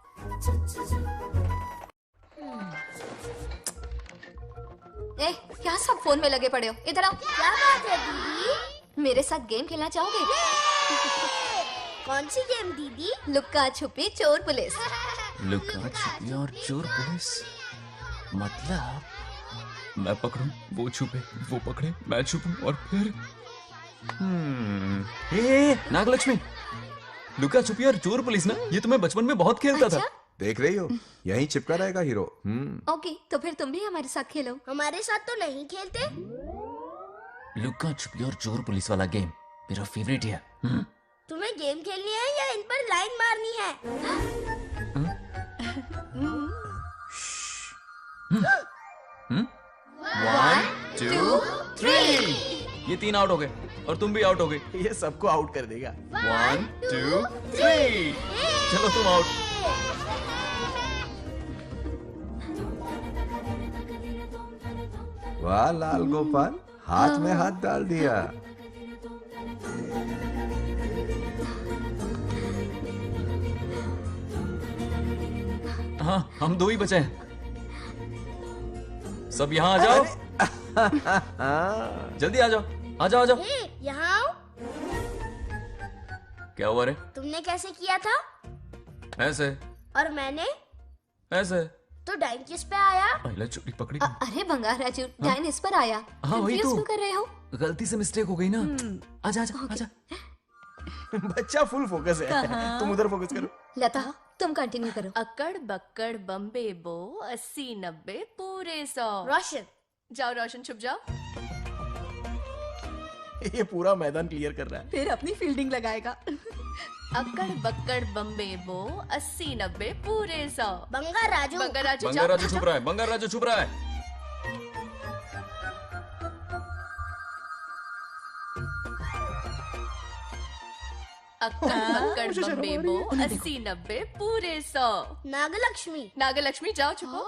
ए, क्या सब फोन में लगे पड़े हो? इधर आओ। क्या बात है दीदी? मेरे साथ गेम खेलना चाहोगे? कौन सी गेम दीदी? लुक्का छुपी चोर पुलिस। लुका छुपी और चोर पुलिस, मतलब मैं पकड़ूं, वो छुपे, वो पकड़े, मैं छुपूं और फिर नागलक्ष्मी, लुका छुपी और चोर पुलिस ना, ये तो मैं बचपन में बहुत खेलता था। देख रही हो, यहीं चिपका रहेगा हीरो। ओके, तो फिर तुम भी हमारे साथ खेलो। हमारे साथ तो नहीं खेलते। लुका छुपी और चोर पुलिस वाला गेम मेरा फेवरेट है। तुम्हें गेम खेलनी है या इन पर लाइन मारनी है? 1 2 3 ये 3 आउट हो गए और तुम भी आउट हो गए। ये सबको आउट कर देगा। 1 2 3 चलो तुम आउट। वाह लाल गोपाल, हाथ में हाथ डाल दिया। हाँ, हम 2 ही बचे हैं। सब यहाँ आ जाओ। जल्दी आ जाओ, आ जाओ, आ जाओ। यहाँ आओ। क्या हुआ रे? तुमने कैसे किया था? ऐसे। और मैंने? ऐसे। तो डाइन किस पे आया? पहले चोरी पकड़ी। अरे बंगार राजू, डाइन इस पर आया। हाँ वही तो। क्यों कर रहे हो? गलती से मिस्टेक हो गई ना। आजा आजा आजा। बच्चा फुल फोकस है। तुम उधर फोकस करो। लता, तुम कंटिन्यू करो। अक्कड़ बक्कड़ बम्बे बो 80 90 पूरे 100। रोशन, जाओ रोशन, छुप जाओ। ये पूरा मैदान क्लियर कर रहा है। फिर अपनी फील्डिंग लगाएगा। अक्कड़ बक्कड़ बम्बे बो 80 90 पूरे 100। बंगार राजू, बंगार राजू, बंगार राजू छुप रहा है, बंगार राजू छुप रहा है। अक्कड़ बक्कड़ बम्बे बो 80 90 पूरे 100। नागलक्ष्मी, नागलक्ष्मी जाओ छुपो।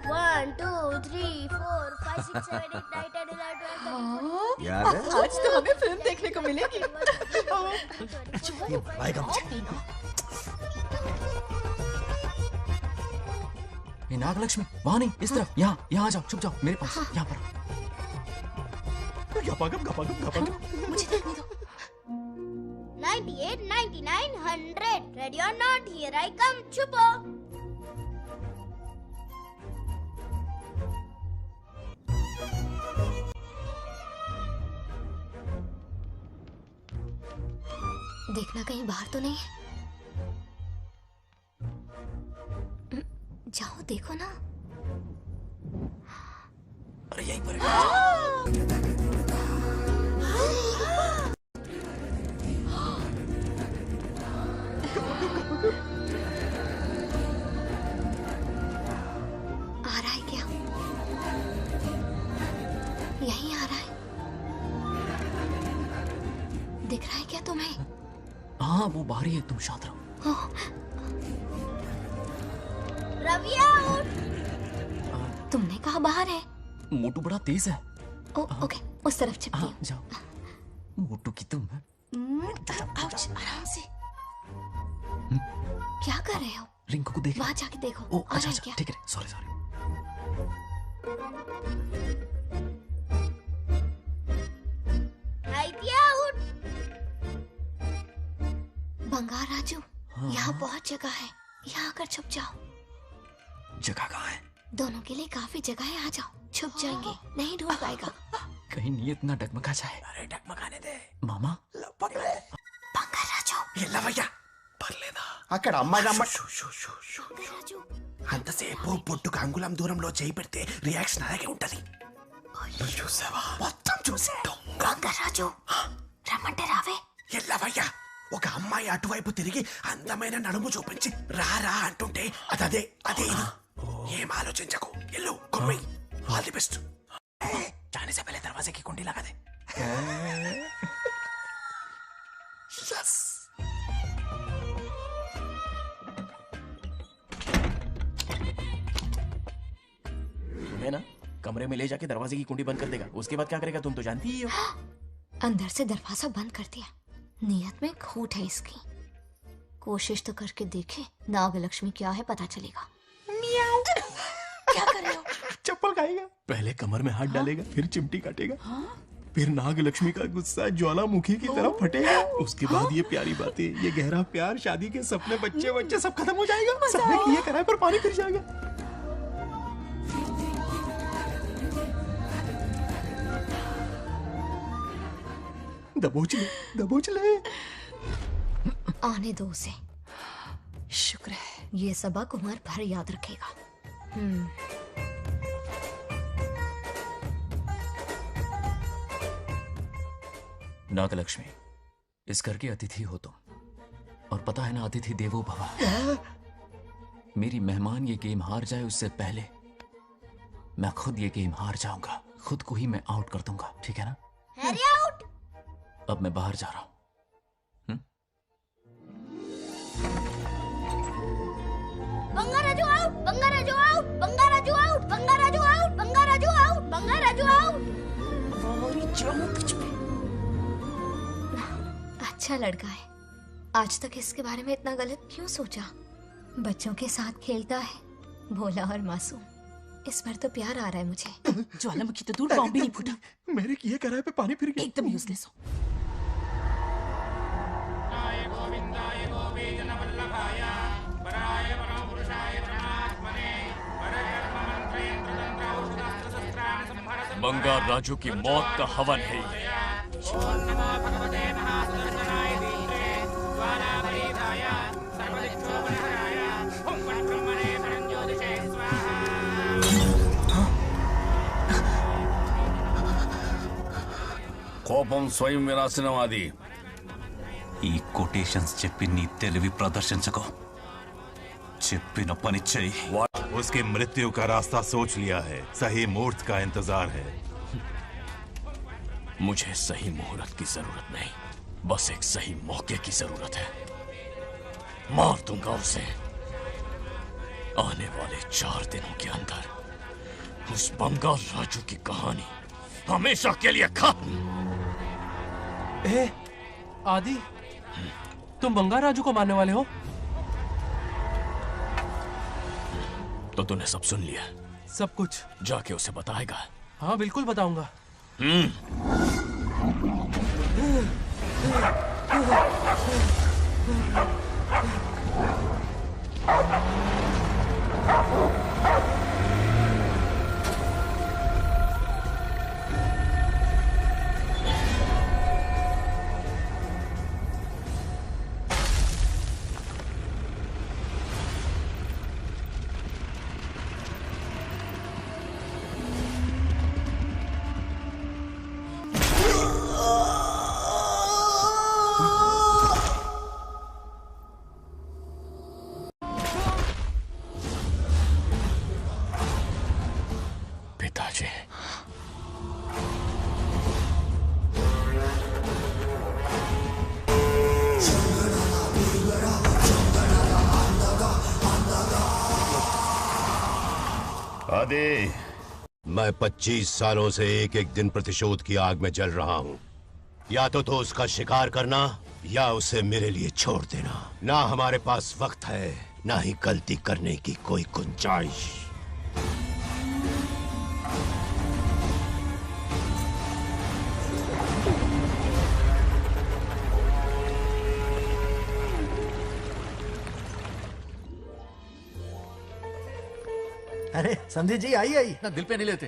1 2 3 4 5 6 7 8 9 10 11 12 याद है? आज तो हमें फिल्म देखने को मिलेगी। आएगा मुझे। ये नागलक्ष्मी वहाँ नहीं, इस तरफ, यहाँ यहाँ आ जाओ, छुप जाओ मेरे पास, यहाँ पर। मुझे देखने दो। 98 99 100 ready or not, here I come, छुपो। देखना कहीं बाहर तो नहीं है। जाओ देखो ना। अरे यहीं पर आ रहा है क्या? यहीं आ रहा है। दिख रहा है क्या तुम्हें? हाँ वो बाहर ही है, तुम शांत रहो। रविया उठ। तुमने कहा बाहर है? मोटू बड़ा तेज है। ओके, उस तरफ चिपकी। हाँ, जाओ। मोटू की तुम है। आउच, आराम से। क्या कर रहे हो? रिंकू को देख। वहाँ जाके देखो। ओ आ अच्छा रहा है अच्छा, ठीक है, सॉरी सॉरी। उठ। बंगार राजू, यहाँ बहुत जगह है, यहाँ आकर छुप जाओ। जगह कहाँ है? दोनों के लिए काफी जगह है, आ जाओ। छुप जाएंगे, नहीं ढूंढ पाएगा। कहीं नीयत ना डगमगा जाए। अरे डगमगाने दे मामा। बंगार राजू, ये लवయ్య పర్లేదా? అక్కడ అమ్మాయి రాజు అంతసేపు పొట్టుకు అంగుళం దూరంలో చేయి పెడితే రియాక్షన్ అలాగే ఉంటది. నువ్వు చూసావా? మొత్తం చూసా. బంగారు రాజు, రమ్మంటే రావే. ఎల్లవయ్య, ఒక అమ్మాయి అటువైపు తిరిగి అందమైన నడుము చూపించి రారా అంటుంటే అదే అదే ఇది. ఏం ఆలోచించకు, ఎల్లు కొమ్మి. All the best. जाने से पहले दरवाजे की कुंडी लगा दे. यस. तुम्हें ना कमरे में ले जाके दरवाजे की कुंडी बंद कर देगा। उसके बाद क्या करेगा तुम तो जानती ही हो। अंदर से दरवाजा बंद कर दिया। नियत में खोट है इसकी। कोशिश तो करके देखे, नागलक्ष्मी क्या है पता चलेगा। क्या कर रहे हो? चप्पल खाएगा। पहले कमर में हाथ डालेगा, फिर चिमटी काटेगा। फिर नाग लक्ष्मी का गुस्सा ज्वालामुखी की तरह फटेगा। उसके बाद ये प्यारी बातें, ये गहरा प्यार, शादी के सपने, बच्चे बच्चे सब खत्म हो जाएगा। सबने किए कराए पर पानी फिर जाएगा। दबोच ले, दबोच ले। आने दो उसे। शुक्र है ये सबक उम्र भर याद रखेगा। नागलक्ष्मी, इस घर की अतिथि हो तुम, और पता है ना, अतिथि देवो भव। मेरी मेहमान ये गेम हार जाए उससे पहले मैं खुद ये गेम हार जाऊंगा। खुद को ही मैं आउट कर दूंगा, ठीक है ना? Harry out. अब मैं बाहर जा रहा हूं। Bangarraju out, Bangarraju out, Bangarraju out, Bangarraju out, Bangarraju out, Bangarraju out. अच्छा लड़का है। आज तक इसके बारे में इतना गलत क्यों सोचा? बच्चों के साथ खेलता है, भोला और मासूम। इस पर तो प्यार आ रहा है मुझे। ज्वालामुखी तो दूर, बॉम्ब भी नहीं फूटा। मेरे किए कराए पे पानी फिर गया। एकदम यूजलेस हो। बंगार राजू की मौत का हवन है ये। కోపం స్వయం వినాశనవాది. ఈ కొటేషన్స్ చెప్పి నీ తెలివి ప్రదర్శించకు. చెప్పిన పని చెయ్యి. उसकी मृत्यु का रास्ता सोच लिया है, सही मुहूर्त का इंतजार है। मुझे सही मुहूर्त की जरूरत नहीं, बस एक सही मौके की जरूरत है। मार दूंगा उसे। आने वाले 4 दिनों के अंदर उस बंगाल राजू की कहानी हमेशा के लिए खत्म। आदि, तुम बंगाल राजू को मारने वाले हो? तो तूने सब सुन लिया? सब कुछ जाके उसे बताएगा? हाँ बिल्कुल बताऊंगा। पिताजी, आदि, मैं 25 सालों से एक एक दिन प्रतिशोध की आग में जल रहा हूँ। या तो उसका शिकार करना या उसे मेरे लिए छोड़ देना। ना हमारे पास वक्त है, ना ही गलती करने की कोई गुंजाइश। अरे संधि जी, आई आई। ना दिल पे नहीं लेते।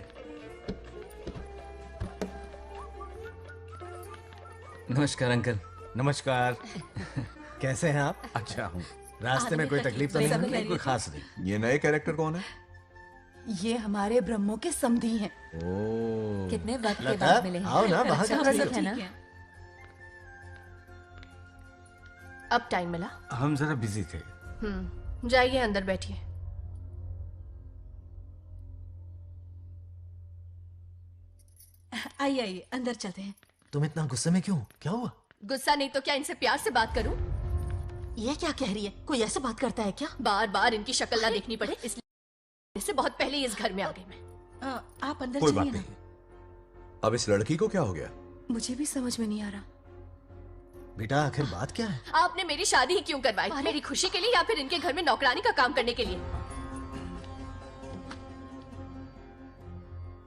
नमस्कार अंकल। नमस्कार। कैसे हैं आप? अच्छा हूँ। रास्ते में कोई तकलीफ तो नहीं है? कोई खास नहीं। ये नए कैरेक्टर कौन है? ये हमारे ब्रह्मों के समधी हैं। ओ, कितने वक्त के बाद मिले हैं। आओ ना बाहर। सब है ना? अब टाइम मिला? हम जरा बिजी थे। जाइए अंदर बैठिए। आइए आइए, अंदर चलते हैं। तुम इतना गुस्से में क्यों? क्या हुआ? गुस्सा नहीं तो क्या, इनसे प्यार से बात करूं? ये क्या कह रही है? कोई ऐसे बात करता है क्या? बार बार इनकी शक्ल ना देखनी पड़े इसलिए से बहुत पहले इस घर में आ गई मैं। आप अंदर कोई बात चलिए ना। नहीं। अब इस लड़की को क्या हो गया? मुझे भी समझ में नहीं आ रहा। बेटा आखिर बात क्या है? आपने मेरी शादी ही क्यों करवाई? मेरी खुशी के लिए या फिर इनके घर में नौकरानी का काम करने के लिए?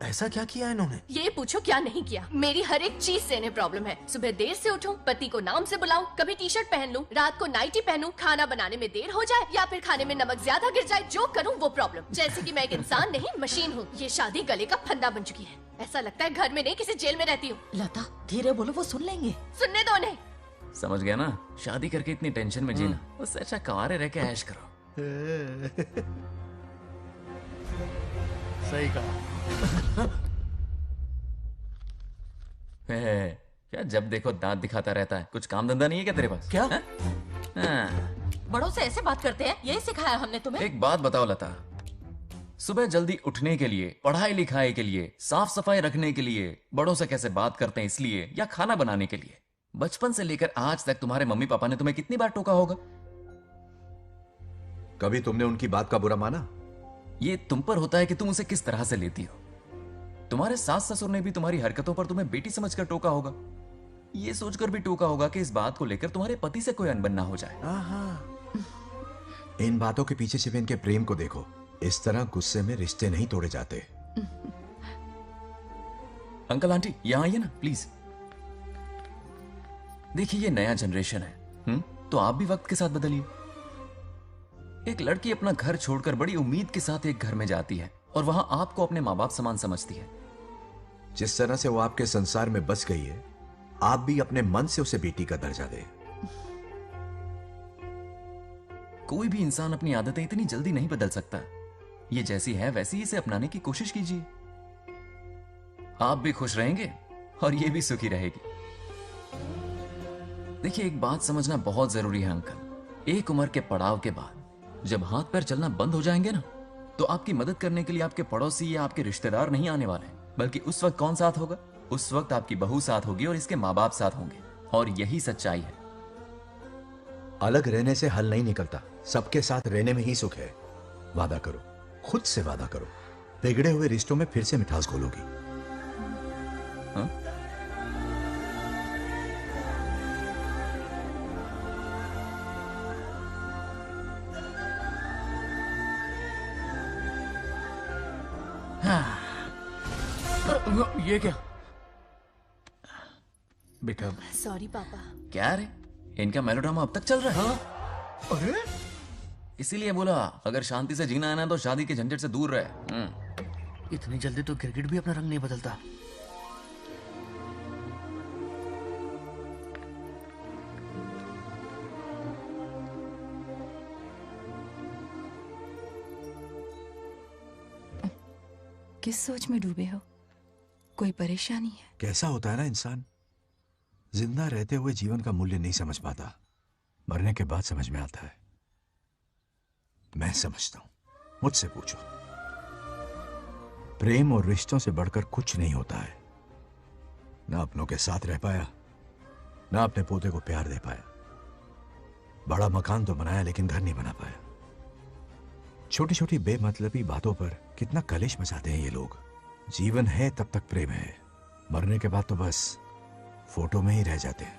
ऐसा क्या किया इन्होंने? ये पूछो क्या नहीं किया। मेरी हर एक चीज से इन्हें प्रॉब्लम है। सुबह देर से उठूं, पति को नाम से बुलाऊं, कभी टी शर्ट पहन लूं, रात को नाइटी पहनूं, खाना बनाने में देर हो जाए या फिर खाने में नमक ज्यादा गिर जाए, जो करूं वो प्रॉब्लम। जैसे कि मैं एक इंसान नहीं मशीन हूँ। ये शादी गले का फंदा बन चुकी है। ऐसा लगता है घर में नहीं किसी जेल में रहती हूँ। लता धीरे बोलो, वो सुन लेंगे। सुनने दो उन्हें। समझ गया ना, शादी करके इतनी टेंशन में जीना, उससे अच्छा कुंवारे रह के ऐश करो। सही कहा। क्या जब देखो दांत दिखाता रहता है? कुछ काम धंधा नहीं है क्या तेरे पास? क्या? बड़ों से ऐसे बात करते हैं, यही सिखाया हमने तुम्हें? एक बात बताओ लता, सुबह जल्दी उठने के लिए, पढ़ाई लिखाई के लिए, साफ सफाई रखने के लिए बड़ों से कैसे बात करते हैं इसलिए, या खाना बनाने के लिए? बचपन से लेकर आज तक तुम्हारे मम्मी पापा ने तुम्हें कितनी बार टोका होगा? कभी तुमने उनकी बात का बुरा माना? ये तुम पर होता है कि तुम उसे किस तरह से लेती हो। तुम्हारे सास ससुर ने भी तुम्हारी हरकतों पर तुम्हें बेटी समझकर टोका होगा। ये सोचकर भी टोका होगा कि इस बात को लेकर तुम्हारे पति से कोई अनबन ना हो जाए। इन बातों के पीछे सिर्फ इनके प्रेम को देखो। इस तरह गुस्से में रिश्ते नहीं तोड़े जाते। अंकल आंटी यहां आइए ना प्लीज। देखिए ये नया जनरेशन है, तो आप भी वक्त के साथ बदलिए। एक लड़की अपना घर छोड़कर बड़ी उम्मीद के साथ एक घर में जाती है और वहां आपको अपने माँ बाप समान समझती है। जिस तरह से वो आपके संसार में बस गई है, आप भी अपने मन से उसे बेटी का दर्जा दें। कोई भी इंसान अपनी आदतें इतनी जल्दी नहीं बदल सकता। ये जैसी है वैसी ही इसे अपनाने की कोशिश कीजिए। आप भी खुश रहेंगे और ये भी सुखी रहेगी। देखिए एक बात समझना बहुत जरूरी है अंकल, एक उम्र के पड़ाव के बाद जब हाथ पैर चलना बंद हो जाएंगे ना, तो आपकी मदद करने के लिए आपके पड़ोसी या आपके रिश्तेदार नहीं आने वाले, बल्कि उस वक्त कौन साथ होगा? उस वक्त आपकी बहू साथ होगी और इसके माँ बाप साथ होंगे। और यही सच्चाई है। अलग रहने से हल नहीं निकलता, सबके साथ रहने में ही सुख है। वादा करो, खुद से वादा करो, बिगड़े हुए रिश्तों में फिर से मिठास घोलोगी। ये क्या बेटा? सॉरी पापा। क्या रे, इनका मेलोड्रामा अब तक चल रहा है? अरे इसीलिए बोला अगर शांति से जीना है ना तो शादी के झंझट से दूर रहे। इतनी जल्दी तो क्रिकेट भी अपना रंग नहीं बदलता। किस सोच में डूबे हो? कोई परेशानी है? कैसा होता है ना इंसान, जिंदा रहते हुए जीवन का मूल्य नहीं समझ पाता, मरने के बाद समझ में आता है। मैं समझता हूं, मुझसे पूछो। प्रेम और रिश्तों से बढ़कर कुछ नहीं होता है। ना अपनों के साथ रह पाया, ना अपने पोते को प्यार दे पाया। बड़ा मकान तो बनाया लेकिन घर नहीं बना पाया। छोटी छोटी बेमतलबी बातों पर कितना कलेश मचाते हैं ये लोग। जीवन है तब तक प्रेम है, मरने के बाद तो बस फोटो में ही रह जाते हैं।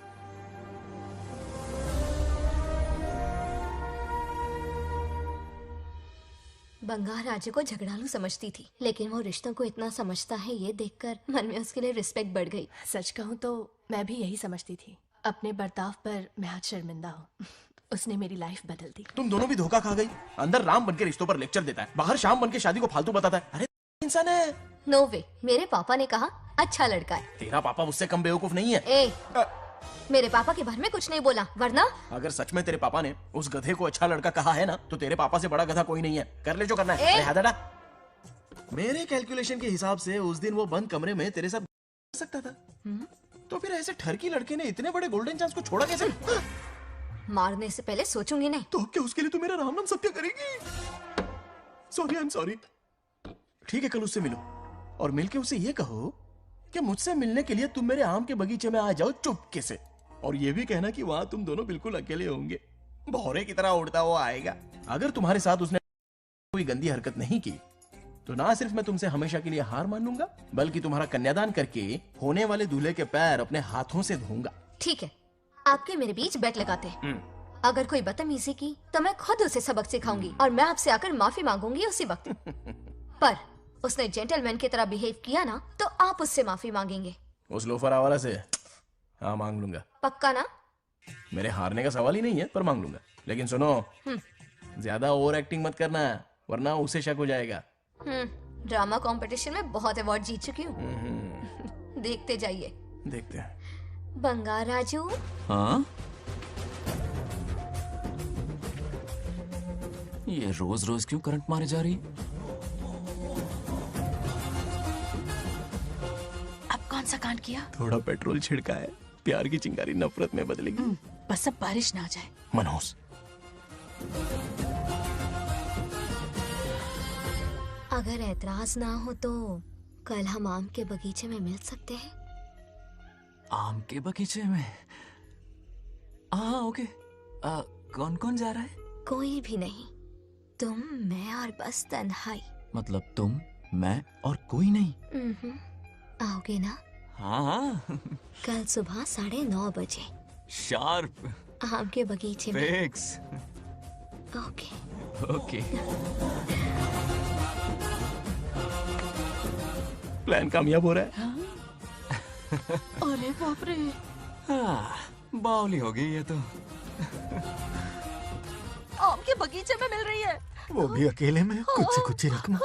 बंगार राजे को झगड़ालू समझती थी, लेकिन वो रिश्तों को इतना समझता है ये देखकर मन में उसके लिए रिस्पेक्ट बढ़ गई। सच कहूँ तो मैं भी यही समझती थी। अपने बर्ताव पर मैं आज शर्मिंदा हूँ। उसने मेरी लाइफ बदल दी। तुम दोनों भी धोखा खा गई। अंदर राम बनके रिश्तों पर लेक्चर देता है, बाहर शाम बनके शादी को फालतू बताता है। अरे इंसान है। नो वे, मेरे पापा ने कहा अच्छा लड़का है। तेरा पापा मुझसे कम बेवकूफ नहीं है। मेरे पापा के बारे में कुछ नहीं बोला, वरना अगर सच में तेरे पापा ने उस गधे को अच्छा लड़का कहा है ना, तो तेरे पापा से बड़ा गधा कोई नहीं है। कर ले जो करना है। अरे हादड़ा। मेरे कैलकुलेशन के हिसाब से उस दिन वो बंद कमरे में तेरे साथ सकता था। तो फिर ऐसे ठरकी लड़के ने इतने बड़े गोल्डन चांस को छोड़ा कैसे? मारने से पहले सोचूंगी नहीं। तो क्या उसके लिए तू मेरा राम नाम सत्य करेगी? Sorry, I am sorry. ठीक है, कल उससे मिलो और मिलके उसे ये कहो कि मुझसे मिलने के लिए तुम मेरे आम के बगीचे में आ जाओ चुपके से। और ये भी कहना कि वहां तुम दोनों बिल्कुल अकेले होंगे। भौरे की तरह उड़ता हुआ आएगा। अगर तुम्हारे साथ उसने कोई गंदी हरकत नहीं की तो ना सिर्फ मैं तुमसे हमेशा के लिए हार मान लूंगा, बल्कि तुम्हारा कन्यादान करके होने वाले दूल्हे के पैर अपने हाथों से धोऊंगा। ठीक है, आपके मेरे बीच बेट लगाते हैं। अगर कोई बदतमीजी की तो मैं खुद उसे सबक सिखाऊंगी और मैं आपसे आकर माफी मांगूंगी उसी वक्त। पर उसने जेंटलमैन की तरह बिहेव किया ना तो आप उससे माफी मांगेंगे। उस लोफर आवारा से हाँ मांग लूंगा। पक्का ना? मेरे हारने का सवाल ही नहीं है, पर मांग लूंगा। लेकिन सुनो, ज्यादा ओवर एक्टिंग मत करना, वरना उसे शक हो जाएगा। ड्रामा कंपटीशन में बहुत अवार्ड जीत चुकी हूँ। देखते जाइए। देखते हैं। बंगार राजू। हाँ? ये रोज रोज क्यों करंट मारे जा रही? अब कौन सा कांड किया? थोड़ा पेट्रोल छिड़का है, प्यार की चिंगारी नफरत में बदलेगी। बस अब बारिश ना आ जाए। मनोज, अगर ऐतराज ना हो तो कल हम आम के बगीचे में मिल सकते हैं। आम के बगीचे में? हाँ ओके। कौन कौन जा रहा है? कोई भी नहीं, तुम, मैं और बस तन्हाई। मतलब तुम, मैं और कोई नहीं? आओगे ना? हाँ हाँ। कल सुबह 9:30 बजे शार्प। आम के बगीचे में। फिक्स। ओके। ओके। प्लान कामयाब हो रहा है। अरे बाप रे। बावली हो गई ये तो। आम के बगीचे में मिल रही है। वो भी अकेले में, कुछ से कुछ ही रकम।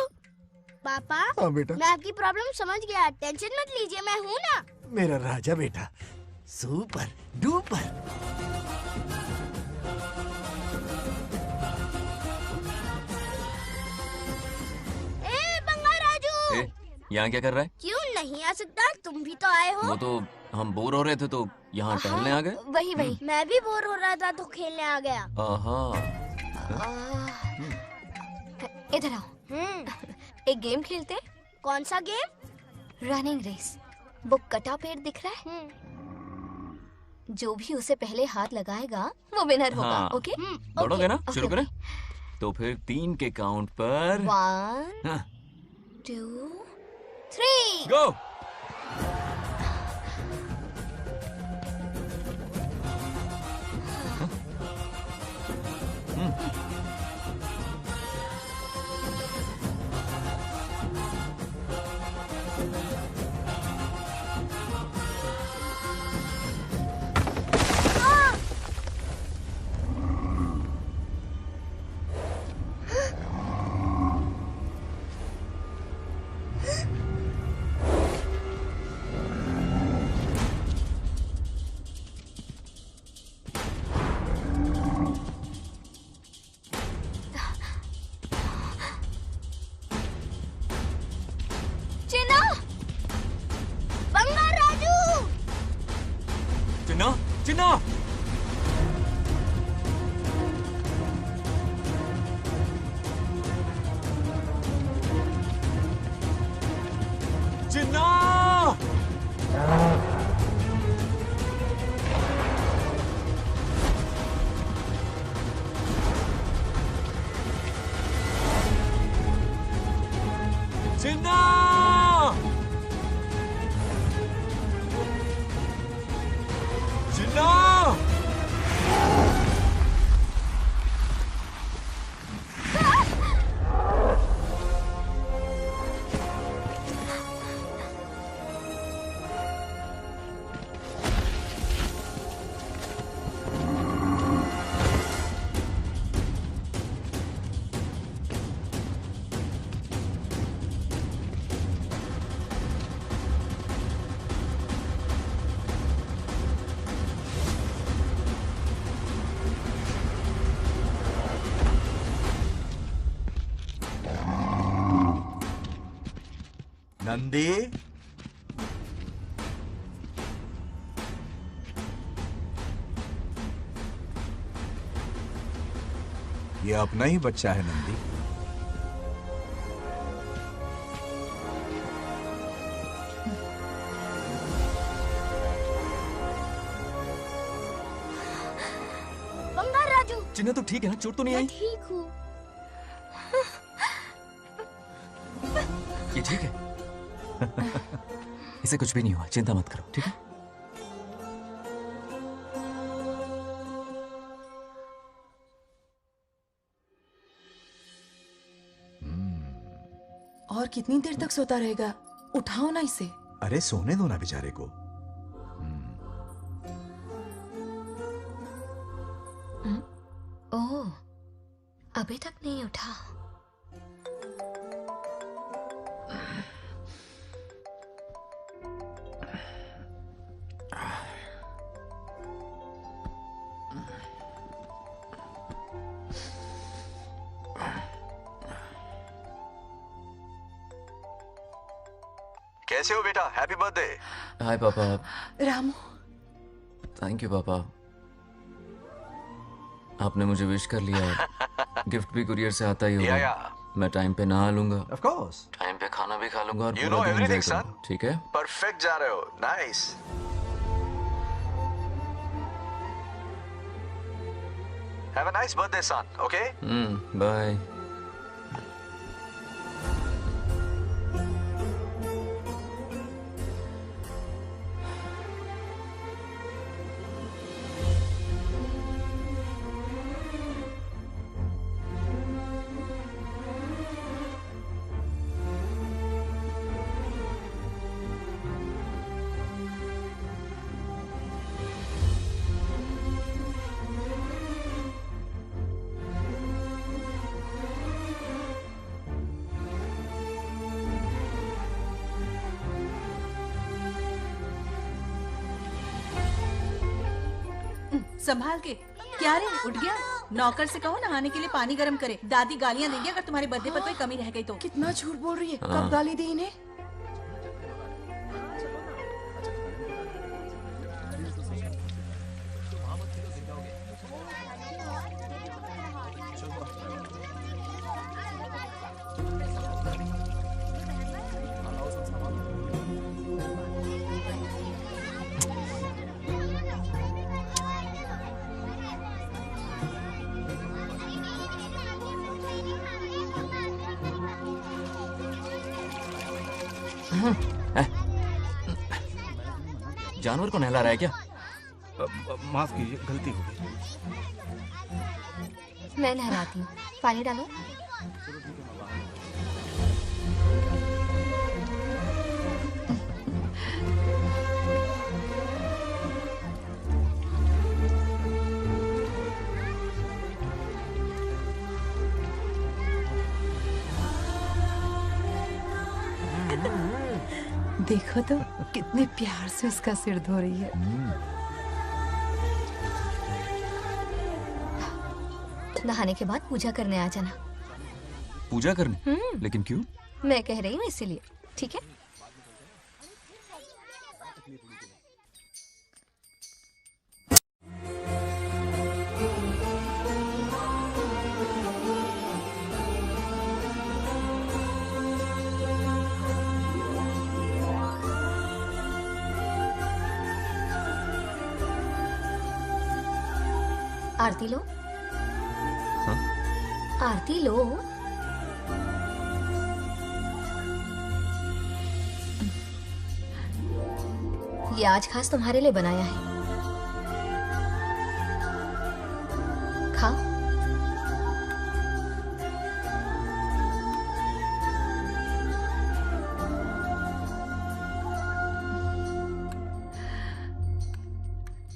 पापा, हाँ बेटा। मैं आपकी प्रॉब्लम समझ गया, टेंशन मत लीजिए, मैं हूँ ना। मेरा राजा बेटा, सुपर डुपर। बंगार राजू, यहाँ क्या कर रहा है? क्यों नहीं आ सकता? तुम भी तो आए हो। वो तो हम बोर हो रहे थे तो यहाँ टहलने आ गए। वही वही। मैं भी बोर हो रहा था तो खेलने आ गया। इधर आओ। एक गेम खेलते हैं। कौन सा गेम? Running race. वो कटा पेड़ दिख रहा है? जो भी उसे पहले हाथ लगाएगा वो विनर होगा। हाँ। ओके? दौड़ोगे ना? शुरू करें? तो फिर 3 के काउंट पर 1 2 3 गो। चिन्ना! चिन्ना! चिन्ना! चिन्ना! नंदी, ये अपना ही बच्चा है नंदी। बंगार राजू, चिन्ना तो ठीक है ना? चोट तो नहीं आई? ठीक हूँ। ये ठीक है? इसे कुछ भी नहीं हुआ, चिंता मत करो, ठीक है? और कितनी देर तक सोता रहेगा? उठाओ ना इसे। अरे सोने दो ना बेचारे को। ओह, अभी तक नहीं उठा। कैसे हो बेटा? Happy birthday. हाय पापा। रामू, थैंक यू पापा, आपने मुझे विश कर लिया। गिफ्ट भी कुरियर से आता ही होगा। मैं टाइम पे नहा लूंगा, ऑफ कोर्स, टाइम पे खाना भी खा लूंगा और You पूरा know दिन everything, enjoy करूंगा, ठीक है? परफेक्ट जा रहे हो। Nice. Have a nice birthday son, okay? Bye. संभाल के। क्या रे, उठ गया? नौकर से कहो नहाने के लिए पानी गर्म करे। दादी गालियां देंगे अगर तुम्हारे बर्थडे पर कोई कमी रह गई तो। कितना झूठ बोल रही है। हाँ। कब गाली दी इन्हें? जानवर को नहला रहा है क्या? माफ कीजिए, गलती हो गई। मैं नहलाती हूँ, पानी डालो। देखो तो कितने प्यार से उसका सिर धो रही है। नहाने के बाद पूजा करने आ जाना। पूजा करने? लेकिन क्यों? मैं कह रही हूँ इसीलिए, ठीक है? आरती लो। हाँ? आरती लो। ये आज खास तुम्हारे लिए बनाया है, खाओ।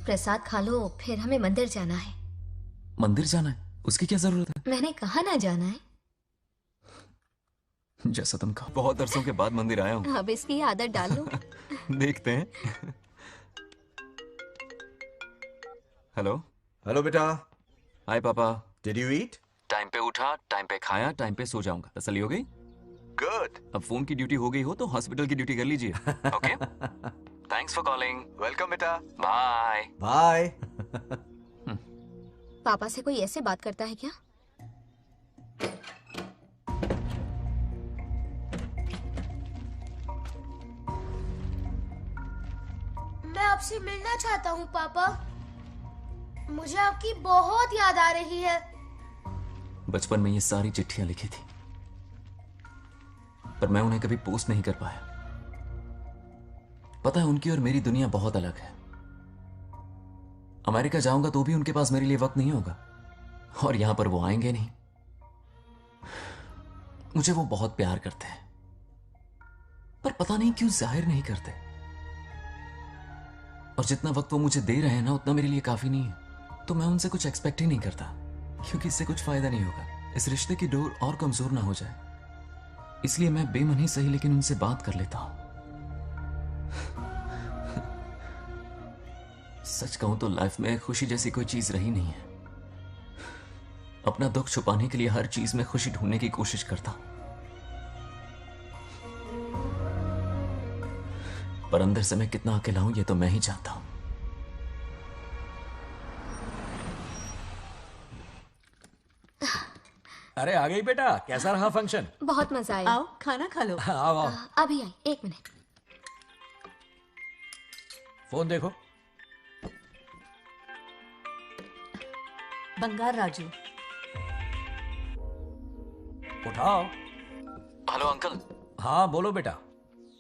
प्रसाद खा लो, फिर हमें मंदिर जाना है। मंदिर जाना है? उसकी क्या जरूरत है? मैंने कहा ना जाना है। जैसा तुम कहो। बहुत अरसों के बाद मंदिर आया हूँ। अब इसकी आदत डाल लो। देखते हैं। हेलो। हेलो बेटा। हाय पापा। Did you eat? टाइम पे उठा, टाइम पे खाया, टाइम पे सो जाऊंगा। तसल्ली हो गई? गुड। अब फोन की ड्यूटी हो गई हो तो हॉस्पिटल की ड्यूटी कर लीजिए। Okay? Thanks for calling. Welcome बेटा। बाय। बाय। पापा से कोई ऐसे बात करता है क्या? मैं आपसे मिलना चाहता हूँ पापा। मुझे आपकी बहुत याद आ रही है। बचपन में ये सारी चिट्ठियां लिखी थी, पर मैं उन्हें कभी पोस्ट नहीं कर पाया। पता है, उनकी और मेरी दुनिया बहुत अलग है। अमेरिका जाऊंगा तो भी उनके पास मेरे लिए वक्त नहीं होगा, और यहां पर वो आएंगे नहीं। मुझे वो बहुत प्यार करते हैं, पर पता नहीं क्यों जाहिर नहीं करते। और जितना वक्त वो मुझे दे रहे हैं ना, उतना मेरे लिए काफी नहीं है। तो मैं उनसे कुछ एक्सपेक्ट ही नहीं करता, क्योंकि इससे कुछ फायदा नहीं होगा। इस रिश्ते की डोर और कमजोर ना हो जाए, इसलिए मैं बेमन ही सही लेकिन उनसे बात कर लेता हूं। सच कहूं तो लाइफ में खुशी जैसी कोई चीज रही नहीं है। अपना दुख छुपाने के लिए हर चीज में खुशी ढूंढने की कोशिश करता हूं, पर अंदर से मैं कितना अकेला हूं ये तो मैं ही जानता हूं। अरे आ गई बेटा, कैसा रहा फंक्शन? बहुत मजा आया। आओ खाना खा लो। आओ आओ। अभी आई, 1 मिनट। फोन देखो। बंगार राजू। उठाओ। Hello uncle. हाँ बोलो बेटा।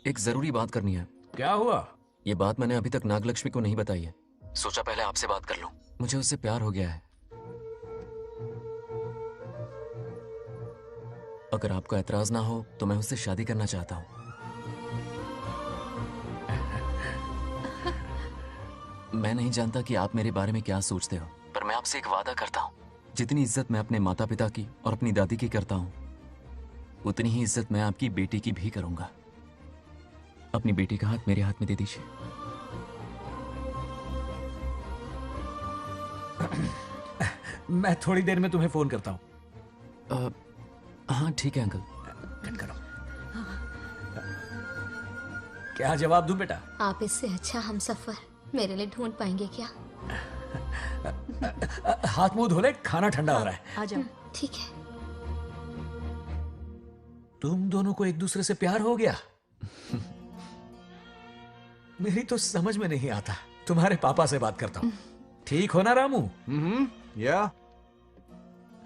एक जरूरी बात करनी है। क्या हुआ? ये बात मैंने अभी तक नागलक्ष्मी को नहीं बताई है। सोचा पहले आपसे बात कर लूं। मुझे उससे प्यार हो गया है। अगर आपको ऐतराज ना हो तो मैं उससे शादी करना चाहता हूं। मैं नहीं जानता कि आप मेरे बारे में क्या सोचते हो, पर मैं आपसे एक वादा करता हूं। जितनी इज्जत मैं अपने माता पिता की और अपनी दादी की करता हूं, उतनी ही इज्जत मैं आपकी बेटी की भी करूंगा। अपनी बेटी का हाथ मेरे हाथ में दे दीजिए। मैं थोड़ी देर में तुम्हें फोन करता हूं। हाँ ठीक है अंकल। कट करो। क्या जवाब दूं बेटा? आप इससे अच्छा हम सफर मेरे लिए ढूंढ पाएंगे क्या? हाथ मुंह धो ले, खाना ठंडा हो रहा है। आ जाओ। ठीक है। तुम दोनों को एक दूसरे से प्यार हो गया? मेरी तो समझ में नहीं आता। तुम्हारे पापा से बात करता हूँ। ठीक हो ना रामू? या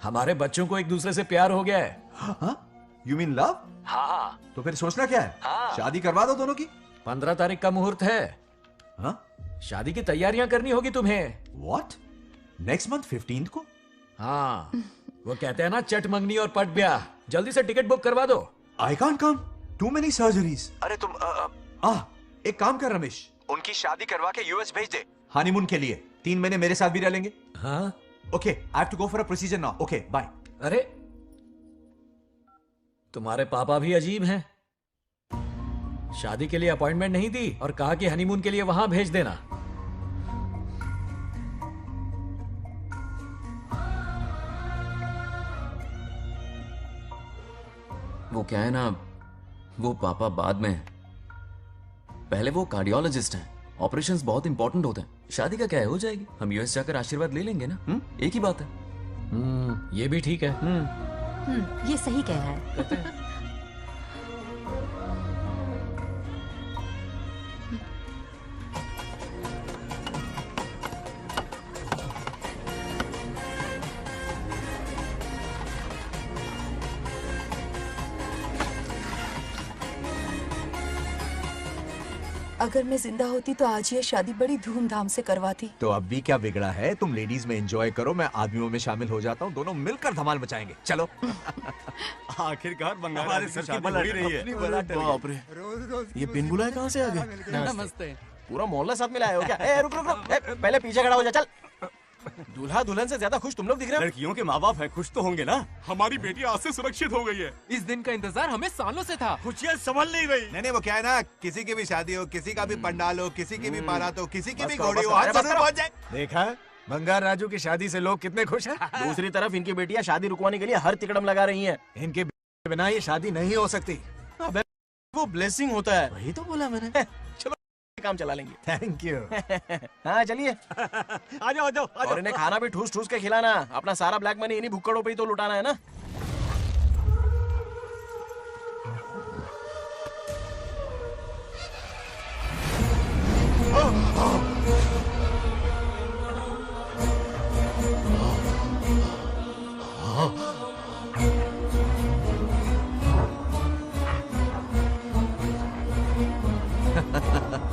हमारे बच्चों को एक दूसरे से प्यार हो गया है। You mean love? हाँ। तो फिर सोचना क्या है? शादी करवा दो दोनों की। 15 तारीख का मुहूर्त है। हाँ? शादी की तैयारियां करनी होगी तुम्हें। What? नेक्स्ट मंथ 15 को? हाँ, वो कहते हैं ना चट मंगनी और पट ब्याह। जल्दी से टिकट बुक करवा दो। I can't come. Too many surgeries. अरे तुम एक काम कर रमेश, उनकी शादी करवा के यूएस भेज दे। हनीमून के लिए 3 महीने मेरे साथ भी रह लेंगे। हाँ? Okay, I have to go for a procedure now. Okay, bye. अरे तुम्हारे पापा भी अजीब हैं। शादी के लिए अपॉइंटमेंट नहीं दी और कहा कि हनीमून के लिए वहां भेज देना। वो क्या है ना, वो पापा बाद में, पहले वो कार्डियोलॉजिस्ट हैं। ऑपरेशंस बहुत इंपॉर्टेंट होते हैं। शादी का क्या है, हो जाएगी। हम यूएस जाकर आशीर्वाद ले लेंगे ना। एक ही बात है। ये भी ठीक है। ये सही कह रहा है। अगर मैं जिंदा होती तो आज ये शादी बड़ी धूमधाम से करवाती। तो अब भी क्या बिगड़ा है? तुम लेडीज में एंजॉय करो, मैं आदमियों में शामिल हो जाता हूँ। दोनों मिलकर धमाल मचाएंगे। चलो। आखिरकार बंगाल हमारे सर की बलट रही है। बाप रे, ये बिन बुलाए कहाँ से आ गए? नमस्ते। पूरा मोहल्ला साथ में लाया हो क्या? रुक रुक रुक, पहले पीछे खड़ा हो जा। चल। दूल्हा दुल्हन से ज्यादा खुश तुम लोग दिख रहे हो। लड़कियों के माँ बाप है, खुश तो होंगे ना। हमारी बेटी आज से सुरक्षित हो गई है। इस दिन का इंतजार हमें सालों से था। खुशियाँ संभल नहीं रही। नहीं वो क्या है ना, किसी की भी शादी हो, किसी का भी पंडाल हो, किसी की भी बारात हो, किसी की भी करो, घोड़ी बस हो, करो, आज बस जरूर करो। पहुंच जाए। देखा, बंगार राजू की शादी से लोग कितने खुश हैं। दूसरी तरफ इनकी बेटियां शादी रुकवाने के लिए हर तिकड़म लगा रही हैं। इनके बिना ये शादी नहीं हो सकती। अबे वो ब्लेसिंग होता है। वही तो बोला मैंने। चलो काम चला लेंगे। Thank you. हाँ चलिए। आ जाओ आ जाओ। और इन्हें खाना भी ठूस ठूस के खिलाना। अपना सारा ब्लैक मनी इन्हीं भुक्कड़ों पे ही तो लुटाना है ना।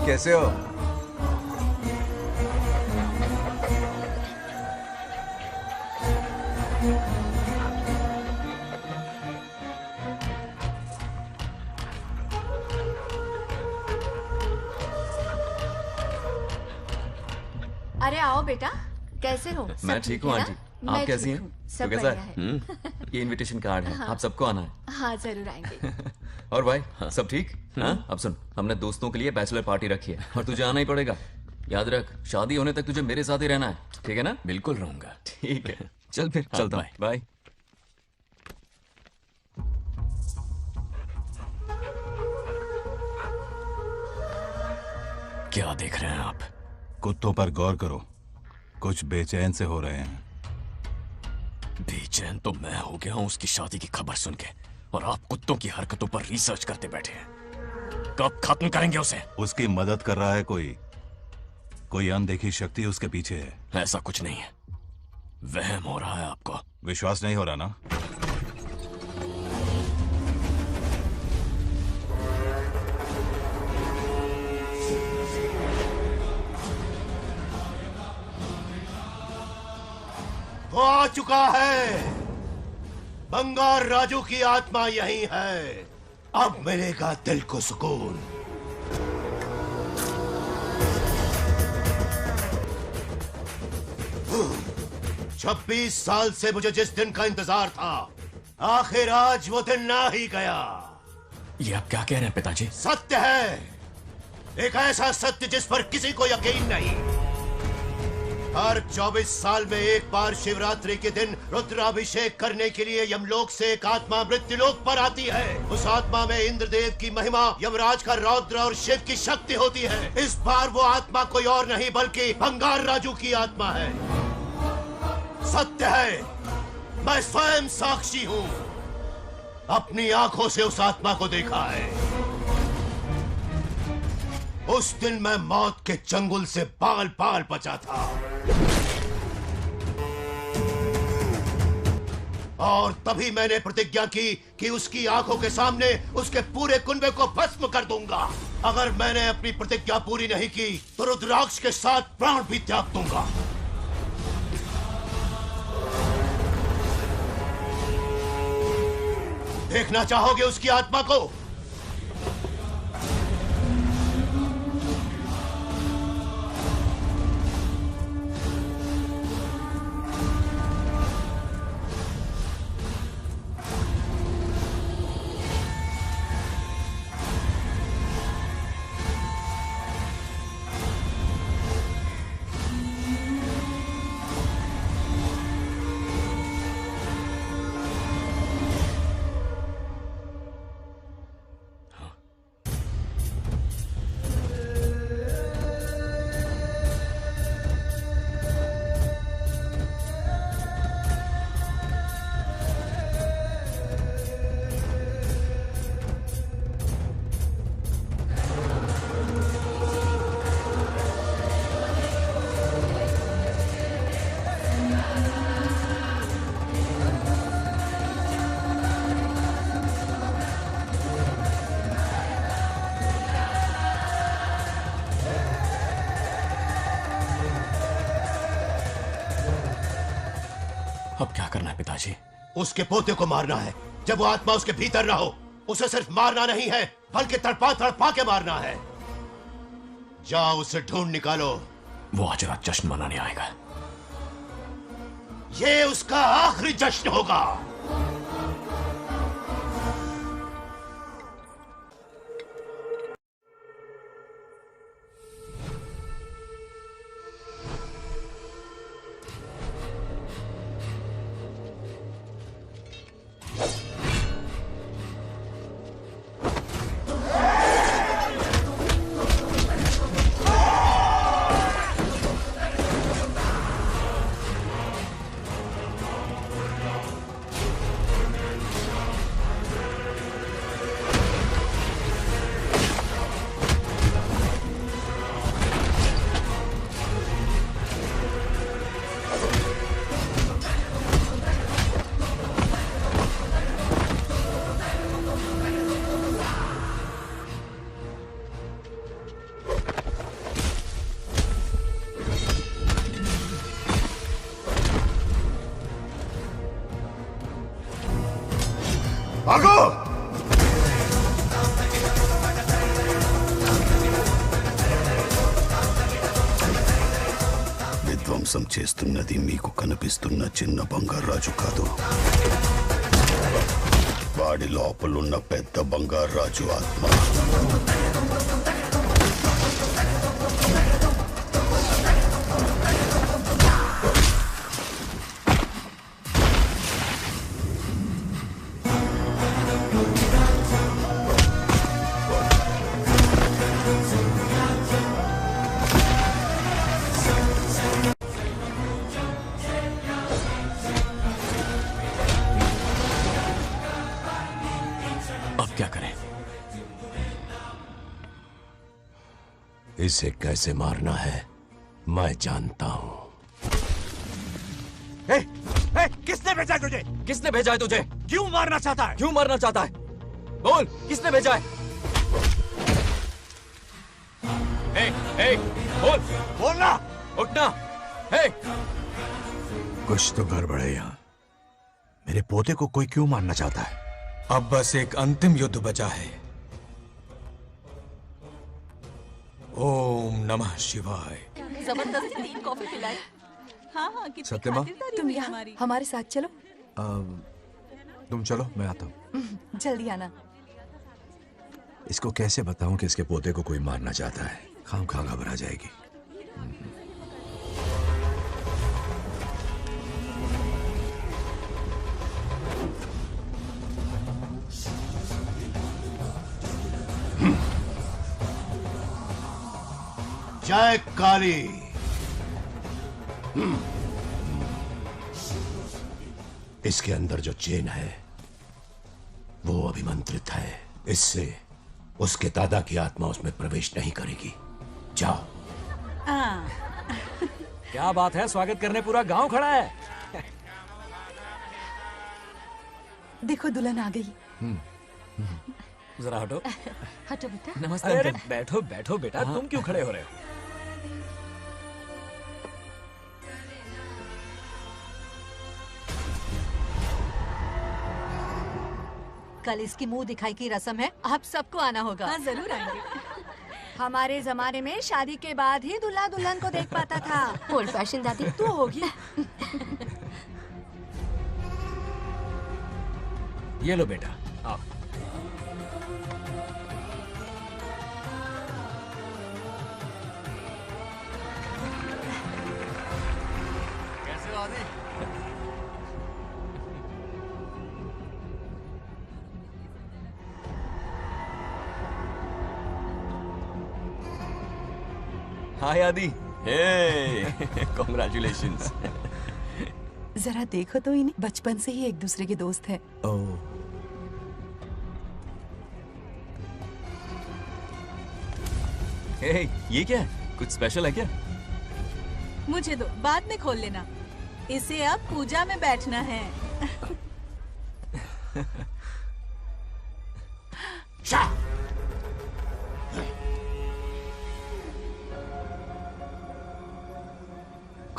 कैसे हो? अरे आओ बेटा, कैसे हो? सब मैं ठीक हूँ है आंटी। ना? आप मैं कैसी ठीक हैं? हूँ, सब तो कैसा बढ़िया है? है। ये इनविटेशन कार्ड है, हाँ। आप सबको आना है। हाँ जरूर आएंगे। और भाई सब ठीक? हाँ? अब सुन, हमने दोस्तों के लिए बैचलर पार्टी रखी है और तुझे आना ही पड़ेगा। याद रख, शादी होने तक तुझे मेरे साथ ही रहना है, ठीक है ना? बिल्कुल रहूंगा। ठीक है, चल फिर चलता हूँ। बाय। क्या देख रहे हैं आप? कुत्तों पर गौर करो, कुछ बेचैन से हो रहे हैं। बेचैन तो मैं हो गया हूं उसकी शादी की खबर सुन के, और आप कुत्तों की हरकतों पर रिसर्च करते बैठे हैं। कब खत्म करेंगे उसे? उसकी मदद कर रहा है कोई अनदेखी शक्ति उसके पीछे है। ऐसा कुछ नहीं है, वहम हो रहा है आपको। विश्वास नहीं हो रहा ना? वो आ चुका है। बंगार राजू की आत्मा यही है। अब मिलेगा दिल को सुकून। छब्बीस साल से मुझे जिस दिन का इंतजार था, आखिर आज वो दिन ना ही गया। ये आप क्या कह रहे हैं पिताजी? सत्य है, एक ऐसा सत्य जिस पर किसी को यकीन नहीं। हर 24 साल में एक बार शिवरात्रि के दिन रुद्राभिषेक करने के लिए यमलोक से एक आत्मा मृत्युलोक पर आती है। उस आत्मा में इंद्रदेव की महिमा, यमराज का रौद्र और शिव की शक्ति होती है। इस बार वो आत्मा कोई और नहीं बल्कि बंगार राजू की आत्मा है। सत्य है, मैं स्वयं साक्षी हूँ। अपनी आंखों से उस आत्मा को देखा है। उस दिन मैं मौत के चंगुल से बाल बाल बचा था, और तभी मैंने प्रतिज्ञा की कि उसकी आंखों के सामने उसके पूरे कुनबे को भस्म कर दूंगा। अगर मैंने अपनी प्रतिज्ञा पूरी नहीं की तो रुद्राक्ष के साथ प्राण भी त्याग दूंगा। देखना चाहोगे उसकी आत्मा को? अब क्या करना है पिताजी? उसके पोते को मारना है। जब वो आत्मा उसके भीतर ना हो, उसे सिर्फ मारना नहीं है बल्कि तड़पा तड़पा के मारना है। जाओ उसे ढूंढ निकालो। वो आज रात जश्न मनाने आएगा। ये उसका आखिरी जश्न होगा। మోసం చేస్తున్నది మీకు కనిపిస్తున్న చిన్న బంగారాజు కాదు, వాడి లోపలున్న పెద్ద బంగారాజు ఆత్మ. इसे कैसे मारना है मैं जानता हूं. किसने भेजा है तुझे? किसने भेजा है तुझे? क्यों मारना चाहता है? क्यों मारना चाहता है? बोल, किसने भेजा है? बोल, बोलना, उठना. कुछ तो गड़बड़ है यहाँ. मेरे पोते को कोई क्यों मारना चाहता है? अब बस एक अंतिम युद्ध बचा है. ओम नमः शिवाय. जबरदस्ती 3 कॉफी पिलाई. हाँ कितनी सत्यमा? खातिरदारी तुम हुई यहाँ हमारी. हमारे साथ चलो. तुम चलो, मैं आता हूँ. जल्दी आना. इसको कैसे बताऊं कि इसके पोते को कोई मारना चाहता है? खामखा घबरा जाएगी. जय काली. इसके अंदर जो चेन है वो अभिमंत्रित है. इससे उसके दादा की आत्मा उसमें प्रवेश नहीं करेगी. जाओ. क्या बात है, स्वागत करने पूरा गांव खड़ा है. देखो दुल्हन आ गई. जरा हटो. हटो बेटा. नमस्ते. अरे बैठो बैठो बेटा. तुम क्यों खड़े हो रहे हो? कल इसकी मुंह दिखाई की रस्म है, आप सबको आना होगा. हाँ जरूर आएंगे. हमारे जमाने में शादी के बाद ही दूल्हा दुल्हन को देख पाता था. ओल्ड फैशन दादी. तू होगी. ये लो बेटा, आओ. कैसे हो आदि? हाय आदि. कॉन्ग्रेचुलेशंस. जरा देखो तो इन्हें. बचपन से ही एक दूसरे के दोस्त हैं. ये क्या है? कुछ स्पेशल है क्या? मुझे दो, बाद में खोल लेना. इसे अब पूजा में बैठना है.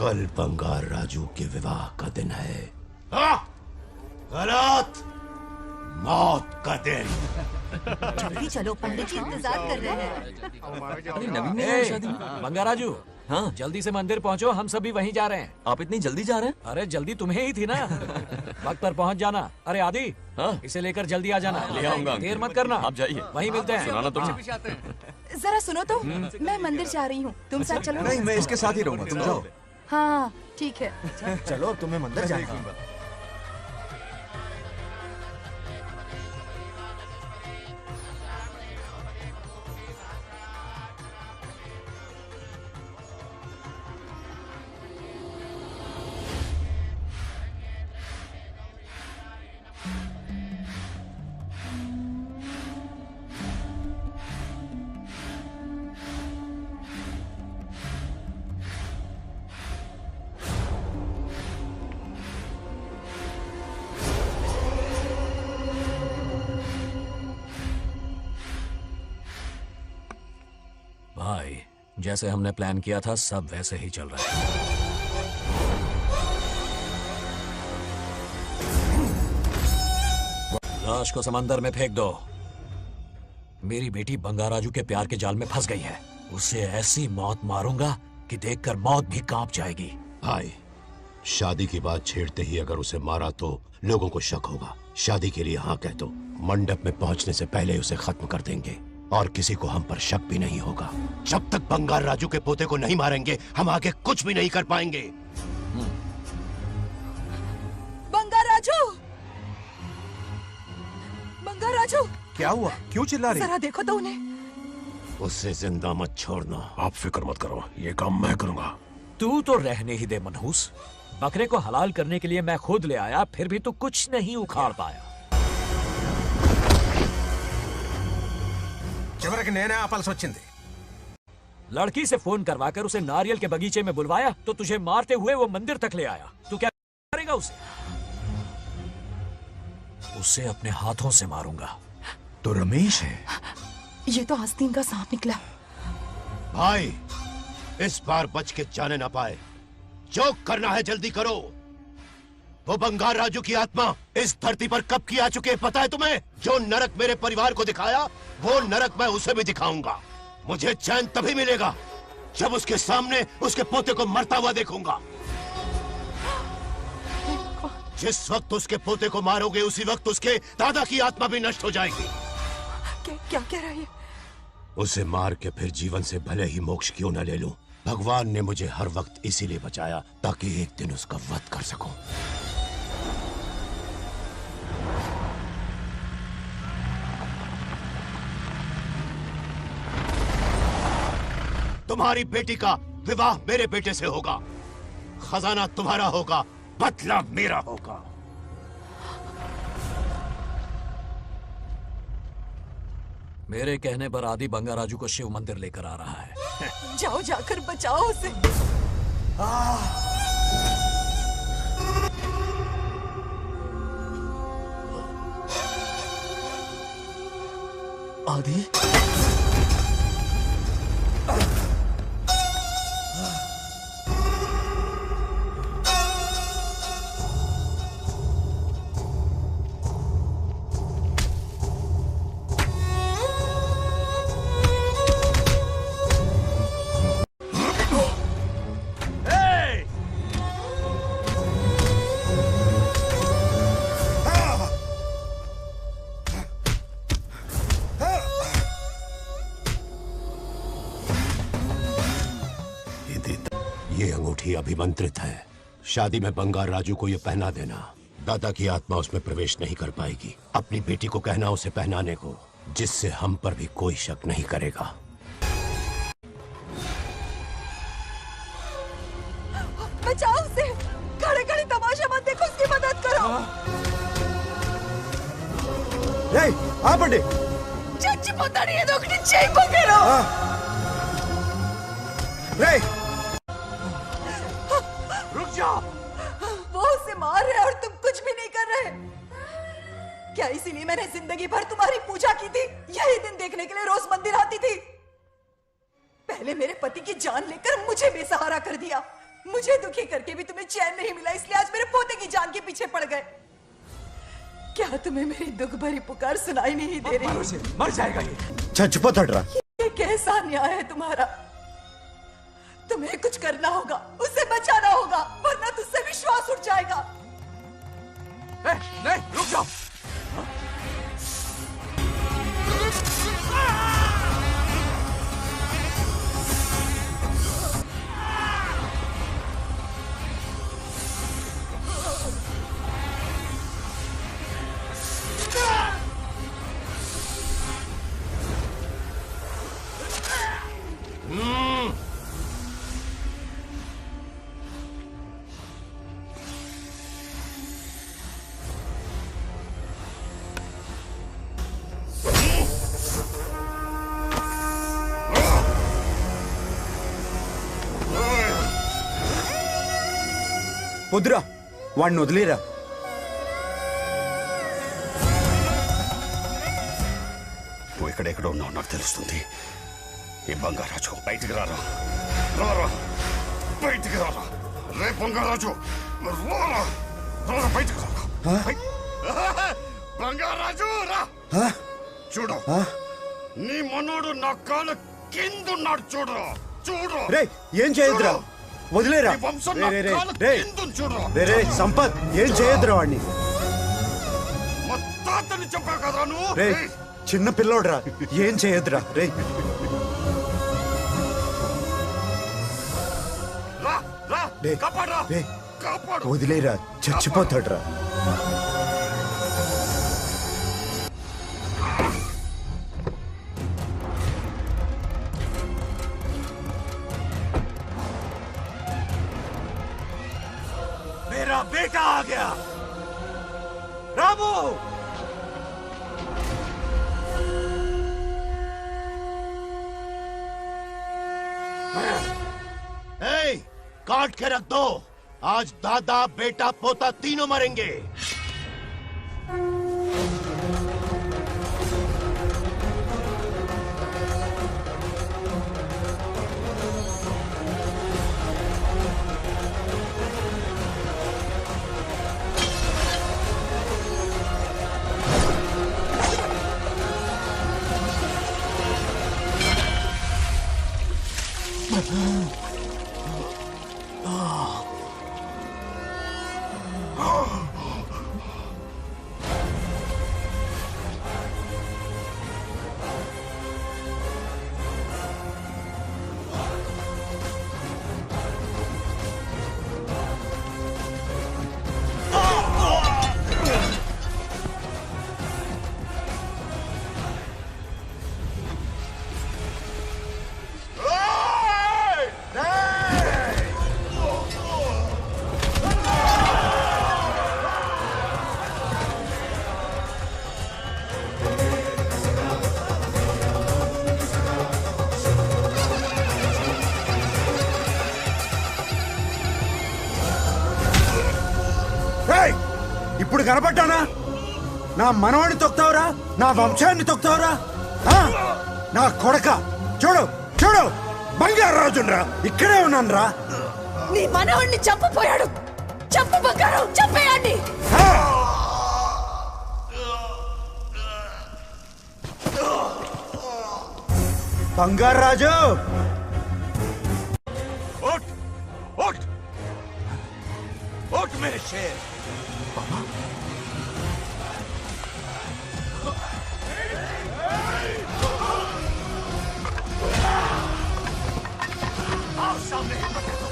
कल बंगार राजू के विवाह का दिन है. गलत. मौत का दिन. जल्दी चलो, पंडित जी इंतजार कर रहे हैं. अरे नवीन ने यहाँ शादी में? बंगाराजू. हाँ, जल्दी से मंदिर पहुँचो, हम सभी वहीं जा रहे हैं. आप इतनी जल्दी जा रहे हैं? अरे जल्दी तुम्हें ही थी ना. वक्त पर पहुँच जाना. अरे आदि, इसे लेकर जल्दी आ जाना. ले आऊंगा. देर मत करना. आप जाइए. वहीं मिलते हैं. सुनाना तुम. जरा सुनो तो. मैं मंदिर जा रही हूँ, तुम साथ चलो. नहीं, मैं इसके साथ ही रहूंगा. तुम जाओ. हाँ ठीक है. चलो, अब तुम्हें मंदिर जाना. भाई, जैसे हमने प्लान किया था सब वैसे ही चल रहा है. लाश को समंदर में फेंक दो. मेरी बेटी बंगाराजू के प्यार के जाल में फंस गई है. उसे ऐसी मौत मारूंगा कि देखकर मौत भी कांप जाएगी. भाई, शादी की बात छेड़ते ही अगर उसे मारा तो लोगों को शक होगा। शादी के लिए हाँ कह दो, मंडप में पहुंचने से पहले उसे खत्म कर देंगे और किसी को हम पर शक भी नहीं होगा। जब तक बंगार राजू के पोते को नहीं मारेंगे हम आगे कुछ भी नहीं कर पाएंगे। बंगार राजू, बंगार राजू, क्या हुआ? क्यों चिल्ला रही? जरा देखो तो उन्हें। उससे जिंदा मत छोड़ना। आप फिक्र मत करो, ये काम मैं करूंगा। तू तो रहने ही दे मनहूस। बकरे को हलाल करने के लिए मैं खुद ले आया, फिर भी तू कुछ नहीं उखाड़ पाया। చివరికి నేనే ఆపాల్సి వచ్చింది। लड़की से फोन करवाकर उसे नारियल के बगीचे में बुलवाया तो तुझे मारते हुए वो मंदिर तक ले आया। तू क्या करेगा उसे? उसे अपने हाथों से मारूंगा। तो रमेश है। ये तो आस्तीन का सांप निकला। भाई, इस बार बच के जाने ना पाए। जो करना है जल्दी करो। वो बंगार राजू की आत्मा इस धरती पर कब की आ चुके हैं पता है तुम्हें? जो नरक मेरे परिवार को दिखाया वो नरक मैं उसे भी दिखाऊंगा। मुझे चैन तभी मिलेगा जब उसके सामने उसके पोते को मरता हुआ देखूंगा। जिस वक्त उसके पोते को मारोगे उसी वक्त उसके दादा की आत्मा भी नष्ट हो जाएगी। क्या कह रहा है? उसे मार के फिर जीवन से भले ही मोक्ष क्यों न ले लूं, भगवान ने मुझे हर वक्त इसीलिए बचाया ताकि एक दिन उसका वध कर सकूं। तुम्हारी बेटी का विवाह मेरे बेटे से होगा, खजाना तुम्हारा होगा, बदला मेरा होगा। मेरे कहने पर आदि बंगार राजू को शिव मंदिर लेकर आ रहा है। जाओ, जाकर बचाओ उसे। आदि, ये अंगूठी अभिमंत्रित है। शादी में बंगार राजू को ये पहना देना। दादा की आत्मा उसमें प्रवेश नहीं कर पाएगी। अपनी बेटी को कहना उसे पहनाने को, जिससे हम पर भी कोई शक नहीं करेगा। बचाओ उसे। खड़े खड़े तमाशा मत देखो, उसकी मदद करो। ఆపండి। చచ్చిపోతాడు ఏదో ఒకటి చేయకపోయారు। रुक जाओ। वो उसे मार रहे और तुम कुछ भी नहीं कर रहे। क्या इसीलिए मैंने जिंदगी भर तुम्हारी पूजा की थी? यही दिन देखने के लिए रोज मंदिर आती थी। पहले मेरे पति की जान लेकर मुझे बेसहारा कर दिया। मुझे दुखी करके भी तुम्हें चैन नहीं मिला, इसलिए आज मेरे पोते की जान के पीछे पड़ गए। क्या तुम्हें मेरी दुख भरी पुकार सुनाई नहीं दे रही? मर जाएगा ये। చచ్చిపోతాడు రా। ये कैसा न्याय है तुम्हारा? तुम्हें कुछ करना होगा, उसे बचाना होगा, वरना तुझसे विश्वास उठ जाएगा। नहीं, रुक जाओ। వద్దురా, వాడిని వదిలేరా। నువ్వు ఎక్కడెక్కడ ఉన్నావు నాకు తెలుస్తుంది। ఈ బంగారాజు బయటికి రారా, రారా బయటికి రారా, రే బంగారాజు రారా, రారా బయటికి రారా, బంగారాజు రా। చూడు, నీ మనోడు నా కాళ్ళ కిందున్నాడు, చూడు చూడు। రే, ఏం చేయొద్దురా। వదిలేరా ఈ వంశం రే, నా రే, రే, కాళ్ళ రే. కిందుంది చూడురా. రే రే సంపత్ ఏం చేయొద్దురా వాడిని మా తాతని చెప్పావు కదరా నువ్వు. రే చిన్న పిల్లోడ్రా ఏం చేయొద్దురా రే రా రా రే, కాపాడరా రే. కాపాడు. వదిలేరా చచ్చిపోతాడ్రా मेरा बेटा आ गया रामू ए, काट के रख दो। आज दादा बेटा पोता तीनों मरेंगे। ఏయ్! ఇప్పుడు కనపడ్డానా నా మనవాడిని తొక్తావురా నా వంశాన్ని తొక్తావురా ఆ? నా కొడక చూడు చూడు బంగారు రాజునరా ఇక్కడే ఉన్నాను రా నీ మనవణ్ణి చంపపోయాడు. చంపు బంగారం, చంపేయండి. బంగారు రాజు उठ उठ उठ मेरे शेर आओ सामने हिम्मत है तो।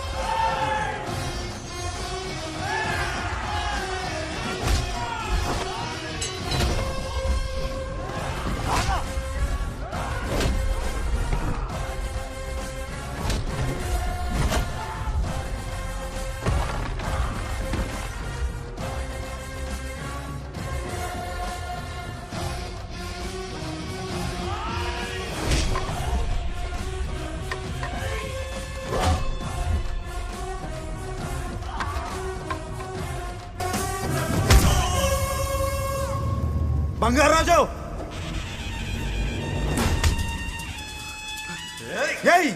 బంగారు రాజు ఏయ్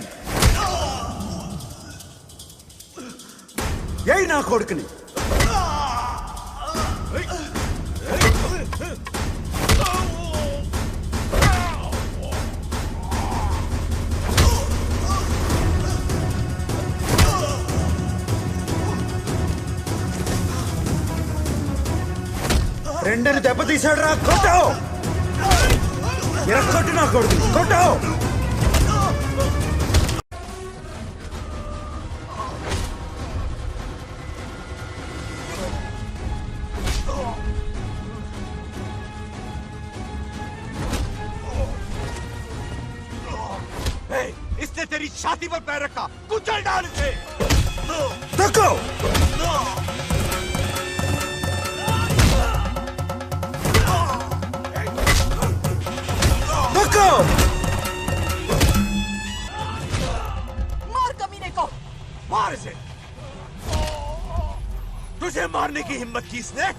ఏయ్ నా కొడుకుని రెండని దెబ్బతీశాడు రా కొట్టావు కొట్టు నా కొడుకు కొట్టావు इसने तेरी छाती पर पैर रखा कुचल डाल इसे देखो देखो मार कमीने को। मार इसे तुझे मारने की हिम्मत की इसने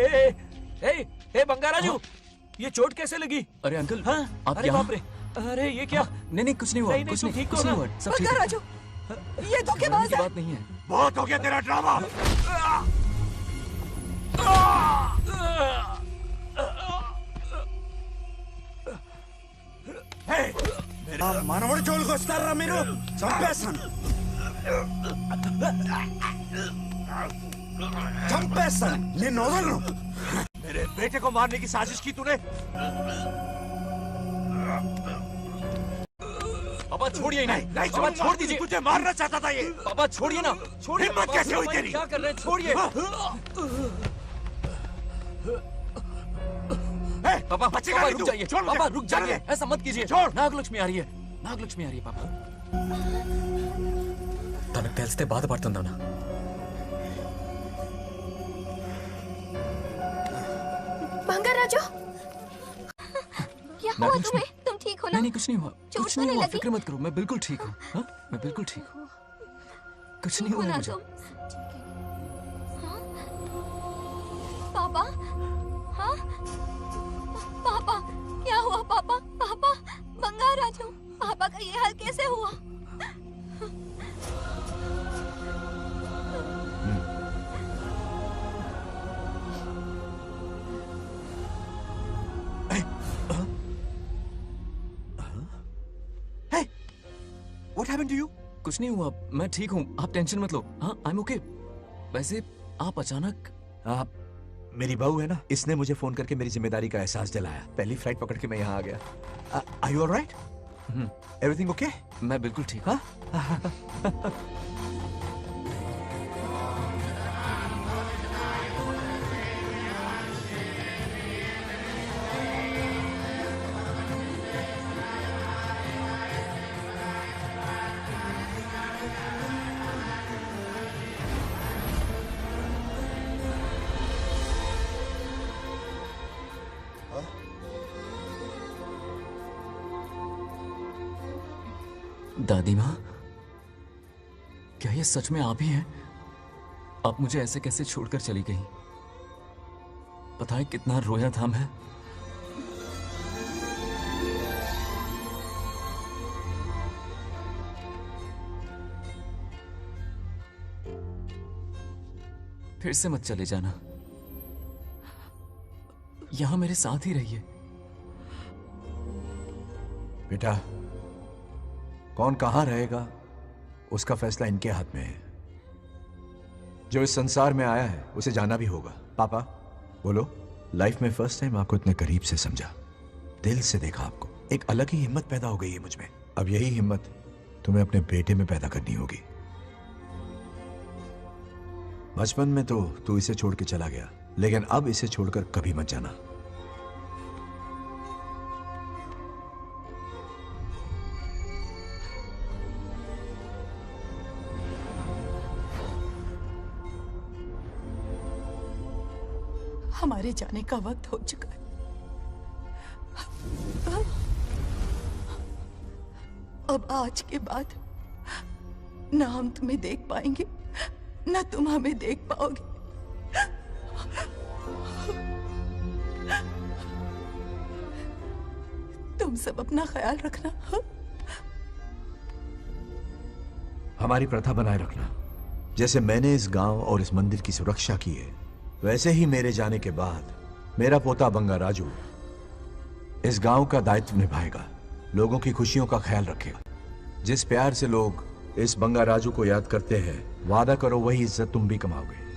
ए बंगाराजू ये चोट कैसे लगी? अरे अंकल हाँ? आप अरे यहाँ? बाप रे अरे ये क्या? नहीं कुछ नहीं हुआ, कुछ नहीं, कुछ नहीं हुआ, सब ठीक है। राजू, ये धोखेबाज है। बात नहीं है। बहुत हो गया तेरा ड्रामा। మనవడు జోలికి వస్తారా మీరు? చంపేస్తాను, చంపేస్తాను, నిన్ను వదలను। मेरे बेटे को मारने की साजिश की तूने? पापा छोड़िए नहीं, नहीं पापा छोड़ दीजिए। तुझे मारना चाहता था ये। पापा छोड़िए ना, छोड़िए। हिम्मत कैसे हुई तेरी? क्या कर रहे हैं? छोड़िए। पापा बचेगा पापा नहीं रुक तू। जाइए, छोड़ मुझे। पापा रुक चल जाइए, दे। ऐसा मत कीजिए। छोड़। नागलक्ष्मी आ रही है, नागलक्ष्मी आ रही है पापा। తనకు తెలిస్తే బాధపడుతుందన్నా। बंगाराजू, क्या हुआ तुम्हें? तुम ठीक हो ना? नहीं कुछ नहीं हुआ, चोट कुछ तो नहीं नहीं हुआ, लगी? फिक्र मत करो, मैं बिल्कुल ठीक हूँ। हाँ, मैं बिल्कुल ठीक हूँ, कुछ नहीं हुआ ना मुझे। तुम? हाँ? पापा, हाँ? पापा, क्या हुआ पापा? पापा, बंगाराजू, पापा का ये हाल कैसे हुआ? What happened to you? कुछ नहीं हुआ, मैं ठीक हूँ, आप टेंशन मत लो। हाँ, I'm okay। वैसे आप अचानक मेरी बहू है ना, इसने मुझे फोन करके मेरी जिम्मेदारी का एहसास दिलाया। पहली फ्लाइट पकड़ के मैं यहाँ आ गया। Are you all right? Everything okay? मैं बिल्कुल ठीक हूँ। दादी माँ, क्या ये सच में आप ही हैं? आप मुझे ऐसे कैसे छोड़कर चली गई? पता है कितना रोया था मैं। फिर से मत चले जाना, यहां मेरे साथ ही रहिए। बेटा, कौन कहां रहेगा उसका फैसला इनके हाथ में है। जो इस संसार में आया है उसे जाना भी होगा। पापा बोलो, लाइफ में फर्स्ट टाइम आपको इतने करीब से समझा, दिल से देखा आपको, एक अलग ही हिम्मत पैदा हो गई है मुझ में। अब यही हिम्मत तुम्हें अपने बेटे में पैदा करनी होगी। बचपन में तो तू इसे छोड़ के चला गया, लेकिन अब इसे छोड़कर कभी मत जाना। हमारे जाने का वक्त हो चुका है। अब आज के बाद ना हम तुम्हें देख पाएंगे, ना तुम हमें देख पाओगे। तुम सब अपना ख्याल रखना। हमारी प्रथा बनाए रखना। जैसे मैंने इस गांव और इस मंदिर की सुरक्षा की है, वैसे ही मेरे जाने के बाद मेरा पोता बंगाराजू इस गांव का दायित्व निभाएगा, लोगों की खुशियों का ख्याल रखेगा। जिस प्यार से लोग इस बंगाराजू को याद करते हैं, वादा करो वही इज्जत तुम भी कमाओगे।